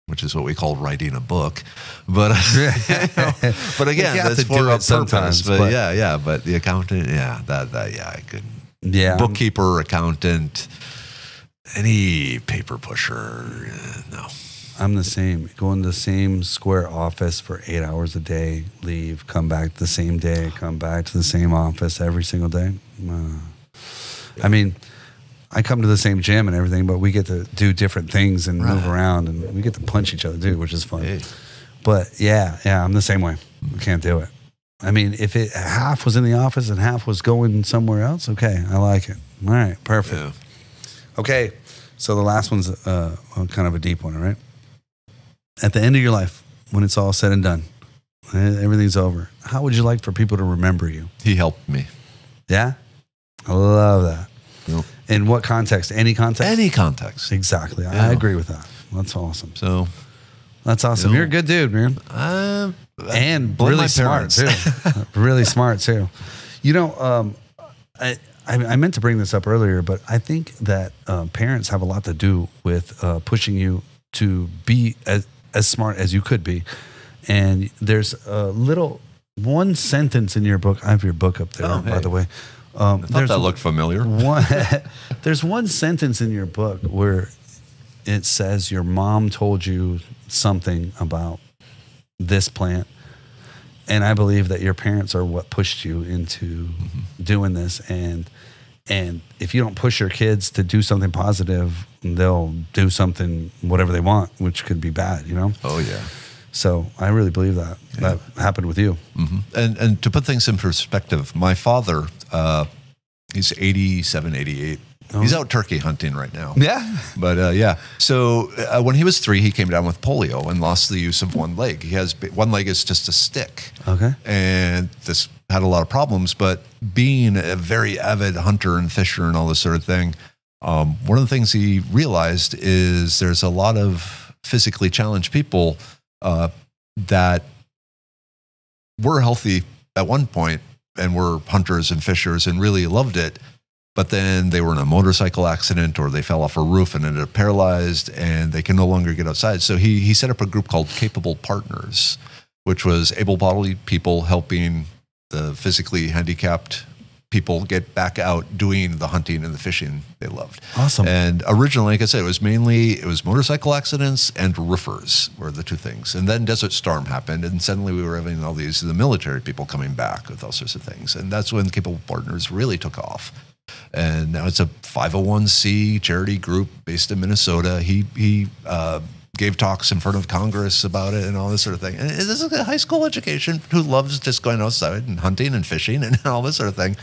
Speaker 3: which is what we call writing a book. But, but again, that's for a purpose. But the accountant, I couldn't.
Speaker 2: Yeah.
Speaker 3: Bookkeeper, accountant. Any paper pusher, no.
Speaker 2: I'm the same. Go in the same square office for 8 hours a day, leave, come back the same day, come back to the same office every single day. I mean, I come to the same gym and everything, but we get to do different things and move around, and we get to punch each other too, which is fun.
Speaker 3: Hey.
Speaker 2: But yeah, I'm the same way. We can't do it. I mean, if it half was in the office and half was going somewhere else, okay, I like it. All right, perfect.
Speaker 3: Yeah.
Speaker 2: Okay, so the last one's kind of a deep one, all right? At the end of your life, when it's all said and done, everything's over, how would you like for people to remember you?
Speaker 3: He helped me.
Speaker 2: Yeah? I love that.
Speaker 3: Yep.
Speaker 2: In what context? Any context?
Speaker 3: Any context.
Speaker 2: Exactly.
Speaker 3: Yeah.
Speaker 2: I agree with that. That's awesome.
Speaker 3: So
Speaker 2: That's awesome. You're a good dude, man. And really smart too. Really smart too. You know, I meant to bring this up earlier, but I think that parents have a lot to do with pushing you to be as smart as you could be. And there's a little one sentence in your book. I have your book up there, by the way.
Speaker 3: I thought that looked familiar.
Speaker 2: There's one sentence in your book where it says your mom told you something about this plant. And I believe that your parents are what pushed you into doing this. And if you don't push your kids to do something positive, they'll do something, whatever they want, which could be bad, you know?
Speaker 3: Oh, yeah.
Speaker 2: So I really believe that happened with you.
Speaker 3: Mm-hmm. And to put things in perspective, my father, he's 87, 88. Oh. He's out turkey hunting right now.
Speaker 2: Yeah.
Speaker 3: But yeah. So when he was 3, he came down with polio and lost the use of one leg. He has one leg is just a stick.
Speaker 2: Okay.
Speaker 3: And this had a lot of problems. But being a very avid hunter and fisher and all this sort of thing, one of the things he realized is there's a lot of physically challenged people that were healthy at one point and were hunters and fishers and really loved it. But then they were in a motorcycle accident or they fell off a roof and ended up paralyzed and they can no longer get outside. So he set up a group called Capable Partners, which was able-bodied people helping the physically handicapped people get back out doing the hunting and the fishing they loved.
Speaker 2: Awesome.
Speaker 3: And originally, like I said, it was motorcycle accidents and roofers were the two things. And then Desert Storm happened, and suddenly we were having all the military people coming back with all sorts of things. And that's when Capable Partners really took off. And now it's a 501c charity group based in Minnesota. He gave talks in front of Congress about it and all this sort of thing. And this is a high school education who loves just going outside and hunting and fishing and all this sort of thing.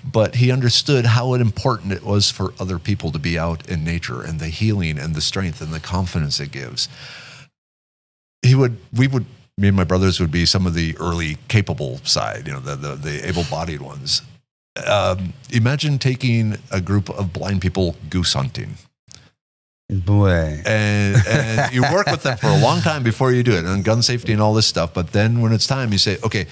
Speaker 3: But he understood how important it was for other people to be out in nature and the healing and the strength and the confidence it gives. Me and my brothers would be some of the early capable side, the able-bodied ones. Imagine taking a group of blind people goose hunting.
Speaker 2: Boy.
Speaker 3: And you work with them for a long time before you do it, and gun safety and all this stuff. But then when it's time, you say, okay,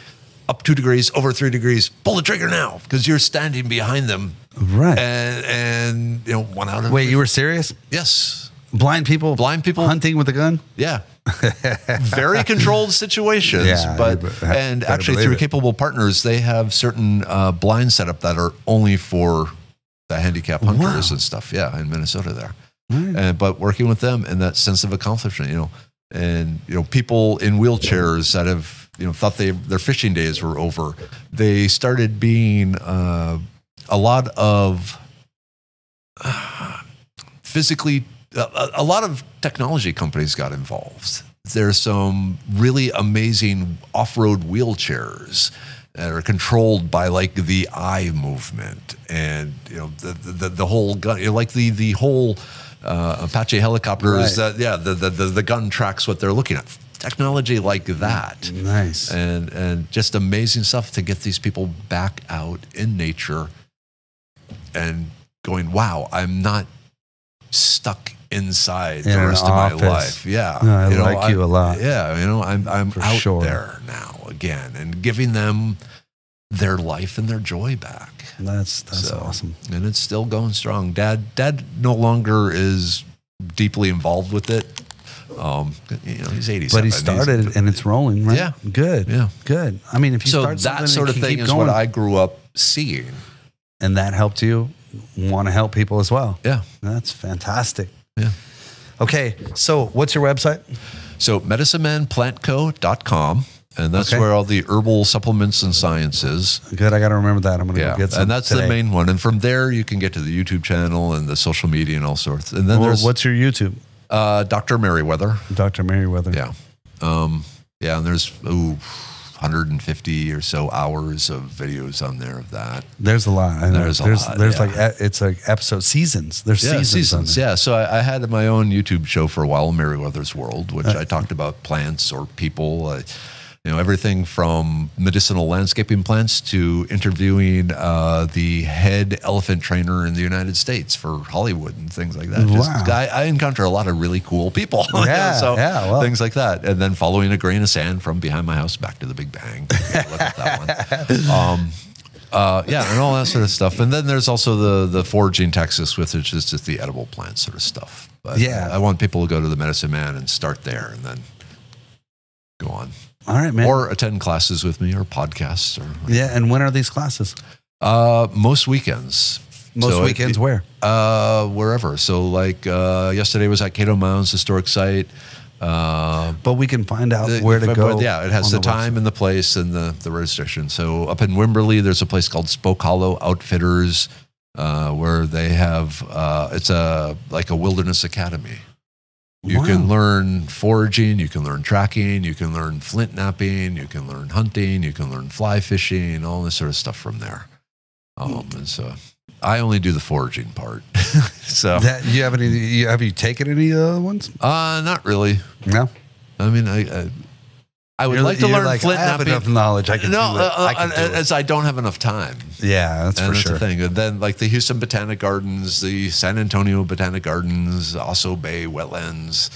Speaker 3: up 2 degrees, over 3 degrees, pull the trigger now, because you're standing behind them.
Speaker 2: Right.
Speaker 3: And one out of
Speaker 2: Wait, you were serious?
Speaker 3: Yes.
Speaker 2: Blind people hunting with a gun?
Speaker 3: Yeah. Very controlled situations.
Speaker 2: Yeah,
Speaker 3: and actually through Capable Partners, they have certain blinds set up that are only for the handicapped hunters and stuff. Yeah, in Minnesota there. But working with them and that sense of accomplishment, and people in wheelchairs that have thought their fishing days were over, they started being a lot of physically. A lot of technology companies got involved. There's some really amazing off-road wheelchairs that are controlled by like the eye movement and the whole gun, like the whole Apache helicopters.
Speaker 2: Right.
Speaker 3: The gun tracks what they're looking at. Technology like that.
Speaker 2: Nice.
Speaker 3: And just amazing stuff to get these people back out in nature and going, wow, I'm not stuck inside the rest of my life. Yeah.
Speaker 2: No, I like you a lot.
Speaker 3: Yeah. I'm out there now again and giving them their life and their joy back.
Speaker 2: That's awesome.
Speaker 3: And it's still going strong. Dad no longer is deeply involved with it. He's 87.
Speaker 2: But he started and it's rolling, right?
Speaker 3: Yeah.
Speaker 2: Good.
Speaker 3: Yeah.
Speaker 2: Good. I mean, if you start
Speaker 3: that sort of thing is what I grew up seeing.
Speaker 2: And that helped you want to help people as well.
Speaker 3: Yeah.
Speaker 2: That's fantastic.
Speaker 3: Yeah.
Speaker 2: Okay, so what's your website?
Speaker 3: So medicinemanplantco.com, and that's
Speaker 2: Okay.
Speaker 3: where all the herbal supplements and science is.
Speaker 2: Good, I got to remember that. I'm going to
Speaker 3: Yeah,
Speaker 2: go get some
Speaker 3: and that's
Speaker 2: today.
Speaker 3: the main one. And from there, you can get to the YouTube channel and the social media and all sorts. And then there's
Speaker 2: what's your YouTube?
Speaker 3: Dr. Merriwether.
Speaker 2: Dr. Merriwether.
Speaker 3: Yeah. Yeah, and there's 150 or so hours of videos on there of that.
Speaker 2: There's a lot. I know.
Speaker 3: There's a lot,
Speaker 2: There's
Speaker 3: yeah.
Speaker 2: like it's like episode seasons. There's seasons. On there.
Speaker 3: Yeah, so I had my own YouTube show for a while, Merriweather's World, which I talked about plants or people, everything from medicinal landscaping plants to interviewing the head elephant trainer in the United States for Hollywood and things like that.
Speaker 2: Wow.
Speaker 3: I encounter a lot of really cool people.
Speaker 2: Yeah,
Speaker 3: things like that. And then following a grain of sand from behind my house back to the Big Bang. Look at that one. And all that sort of stuff. And then there's also the foraging Texas, which is just the edible plant sort of stuff. But
Speaker 2: Yeah.
Speaker 3: I want people to go to the Medicine Man and start there and then go on.
Speaker 2: All right, man.
Speaker 3: Or attend classes with me or podcasts.
Speaker 2: Yeah, and when are these classes?
Speaker 3: Most weekends.
Speaker 2: Most weekends where?
Speaker 3: Wherever. So like yesterday was at Cato Mounds Historic Site.
Speaker 2: But we can find out where to go.
Speaker 3: Yeah, it has the time
Speaker 2: website.
Speaker 3: and the place and the registration. So up in Wimberley, there's a place called Spoke Hollow Outfitters where they have, it's like a wilderness academy. You can learn foraging, you can learn tracking, you can learn flint napping, you can learn hunting, you can learn fly fishing, all this sort of stuff from there. And so I only do the foraging part. So
Speaker 2: Have you taken any of the other ones?
Speaker 3: not really.
Speaker 2: No.
Speaker 3: I mean, I would like to learn flint
Speaker 2: I have
Speaker 3: napping.
Speaker 2: enough knowledge. I can do it. I can do it.
Speaker 3: As I don't have enough time.
Speaker 2: Yeah, that's
Speaker 3: And
Speaker 2: for
Speaker 3: that's
Speaker 2: sure.
Speaker 3: the thing. And then like the Houston Botanic Gardens, the San Antonio Botanic Gardens, Oso Bay wetlands,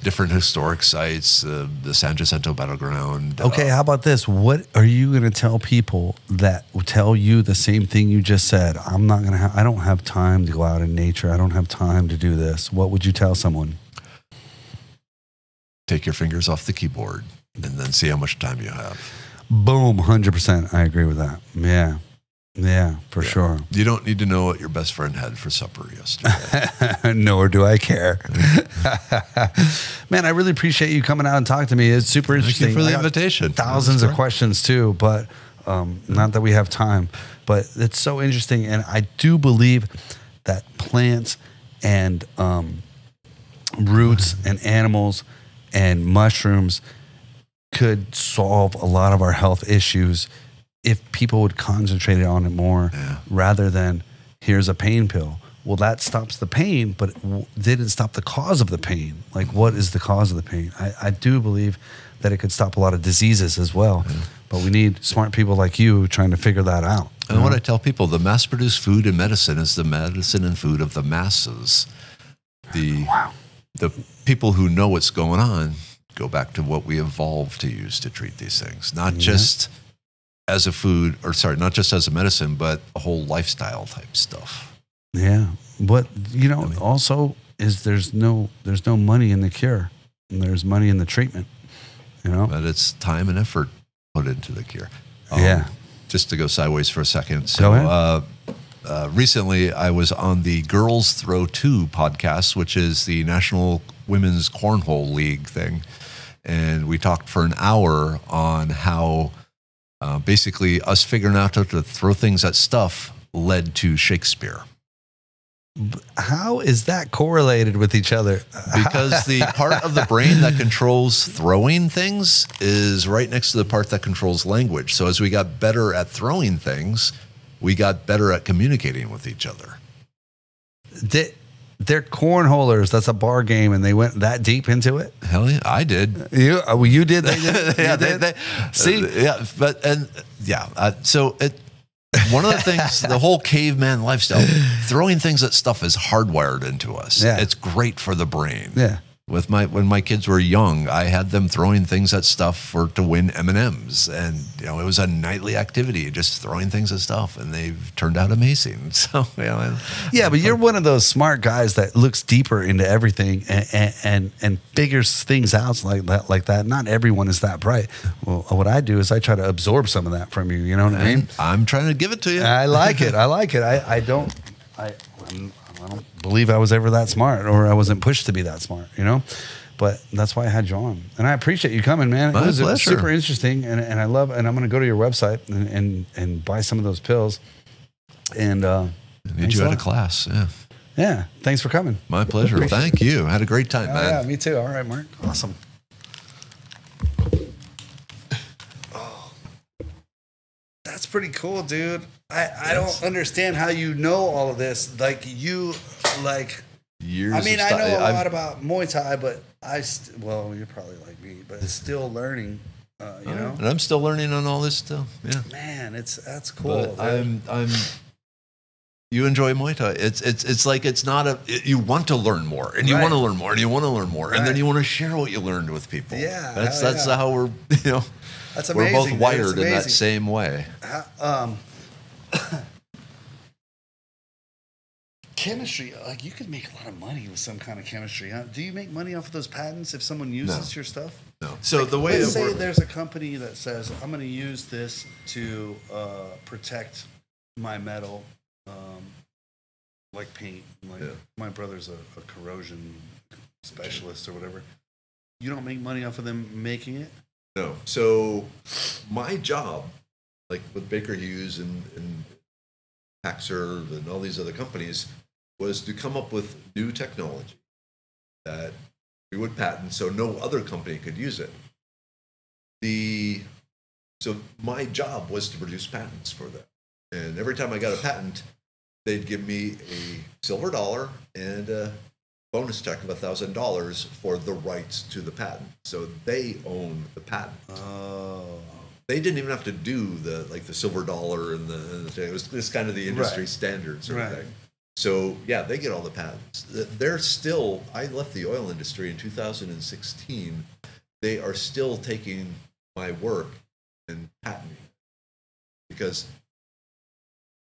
Speaker 3: different historic sites, the San Jacinto Battleground.
Speaker 2: Okay, how about this? What are you going to tell people that will tell you the same thing you just said? I don't have time to go out in nature. I don't have time to do this. What would you tell someone?
Speaker 3: Take your fingers off the keyboard and then see how much time you have.
Speaker 2: Boom, 100%. I agree with that. Yeah. Yeah, for sure.
Speaker 3: You don't need to know what your best friend had for supper yesterday.
Speaker 2: Nor do I care. Man, I really appreciate you coming out and talking to me. It's super interesting.
Speaker 3: Thank you for
Speaker 2: I
Speaker 3: the
Speaker 2: got
Speaker 3: invitation.
Speaker 2: Thousands of questions too, but not that we have time. But it's so interesting, and I do believe that plants and roots and animals and mushrooms could solve a lot of our health issues if people would concentrate on it more rather than here's a pain pill. Well, that stops the pain, but it didn't stop the cause of the pain. Like, what is the cause of the pain? I do believe that it could stop a lot of diseases as well. But we need smart people like you trying to figure that out.
Speaker 3: And what I tell people, the mass-produced food and medicine is the medicine and food of the masses. The people who know what's going on go back to what we evolved to use to treat these things, not just as a food, or sorry, not just as a medicine, but a whole lifestyle type stuff.
Speaker 2: Yeah, but also is there's no money in the cure, and there's money in the treatment.
Speaker 3: But it's time and effort put into the cure. Just to go sideways for a second. So,
Speaker 2: Go ahead.
Speaker 3: Recently, I was on the Girls Throw 2 podcast, which is the National Women's Cornhole League thing. And we talked for an hour on how basically us figuring out how to throw things at stuff led to Shakespeare.
Speaker 2: How is that correlated with each other?
Speaker 3: Because the part of the brain that controls throwing things is right next to the part that controls language. So as we got better at throwing things, we got better at communicating with each other.
Speaker 2: They're cornholers. That's a bar game, and they went that deep into it.
Speaker 3: Hell yeah, I did.
Speaker 2: You did. They did.
Speaker 3: Yeah,
Speaker 2: You did?
Speaker 3: see, so it. One of the things, the whole caveman lifestyle, throwing things at stuff is hardwired into us.
Speaker 2: Yeah.
Speaker 3: It's great for the brain.
Speaker 2: Yeah.
Speaker 3: When my kids were young, I had them throwing things at stuff to win M&Ms, and it was a nightly activity, just throwing things at stuff, and they've turned out amazing. So
Speaker 2: but you're one of those smart guys that looks deeper into everything and figures things out like that. Not everyone is that bright. Well, what I do is I try to absorb some of that from you. You know what I mean?
Speaker 3: I'm trying to give it to you.
Speaker 2: I like it. I like it. I I don't believe I was ever that smart, or I wasn't pushed to be that smart, you know. But that's why I had you on, and I appreciate you coming, man.
Speaker 3: My
Speaker 2: It was
Speaker 3: pleasure.
Speaker 2: super interesting, and I love. And I'm going to go to your website and buy some of those pills. And
Speaker 3: Need you at a class. Yeah.
Speaker 2: Yeah. Thanks for coming.
Speaker 3: My pleasure. Thank you. I had a great time, man.
Speaker 2: Yeah, me too. All right, Mark. Awesome. Oh, that's pretty cool, dude. I don't understand how you know all of this. Like you, like.
Speaker 3: Years.
Speaker 2: I mean, I know a lot about Muay Thai, but well, you're probably like me, but it's still learning. You know,
Speaker 3: and I'm still learning on all this stuff. Yeah,
Speaker 2: man, that's cool.
Speaker 3: But you enjoy Muay Thai. It's like it's not you want to learn more, and you want to learn more, and you want to learn more, and then you want to share what you learned with people.
Speaker 2: Yeah,
Speaker 3: that's how we're
Speaker 2: that's
Speaker 3: we're
Speaker 2: amazing,
Speaker 3: both wired in that same way.
Speaker 2: Chemistry, like you could make a lot of money with some kind of chemistry, huh? Do you make money off of those patents if someone uses your stuff?
Speaker 3: No. So
Speaker 2: like,
Speaker 3: the way
Speaker 2: let's say there's a company that says, I'm going to use this to protect my metal, like paint. Like my brother's a corrosion specialist or whatever. You don't make money off of them making it?
Speaker 3: No. So my job, like with Baker Hughes and Paxer and all these other companies, was to come up with new technology that we would patent so no other company could use it. So my job was to produce patents for them. And every time I got a patent, they'd give me a silver dollar and a bonus check of $1,000 for the rights to the patent. So they own the patent. Oh. They didn't even have to do the silver dollar and it was this kind of the industry standard sort of thing. So yeah, they get all the patents. They're still. I left the oil industry in 2016. They are still taking my work and patenting it because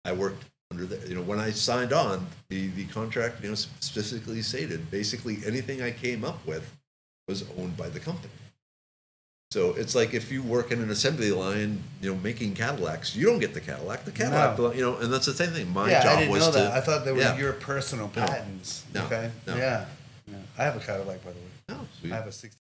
Speaker 3: I worked under the. When I signed on, the contract specifically stated basically anything I came up with was owned by the company. So it's like if you work in an assembly line, making Cadillacs, you don't get the Cadillac. The Cadillac, and that's the same thing. My job
Speaker 2: I didn't
Speaker 3: was
Speaker 2: know that.
Speaker 3: to.
Speaker 2: I thought they were your personal patents.
Speaker 3: No.
Speaker 2: Okay.
Speaker 3: No.
Speaker 2: Yeah. I have a Cadillac, by the way.
Speaker 3: Oh, sweet.
Speaker 2: I have a 60.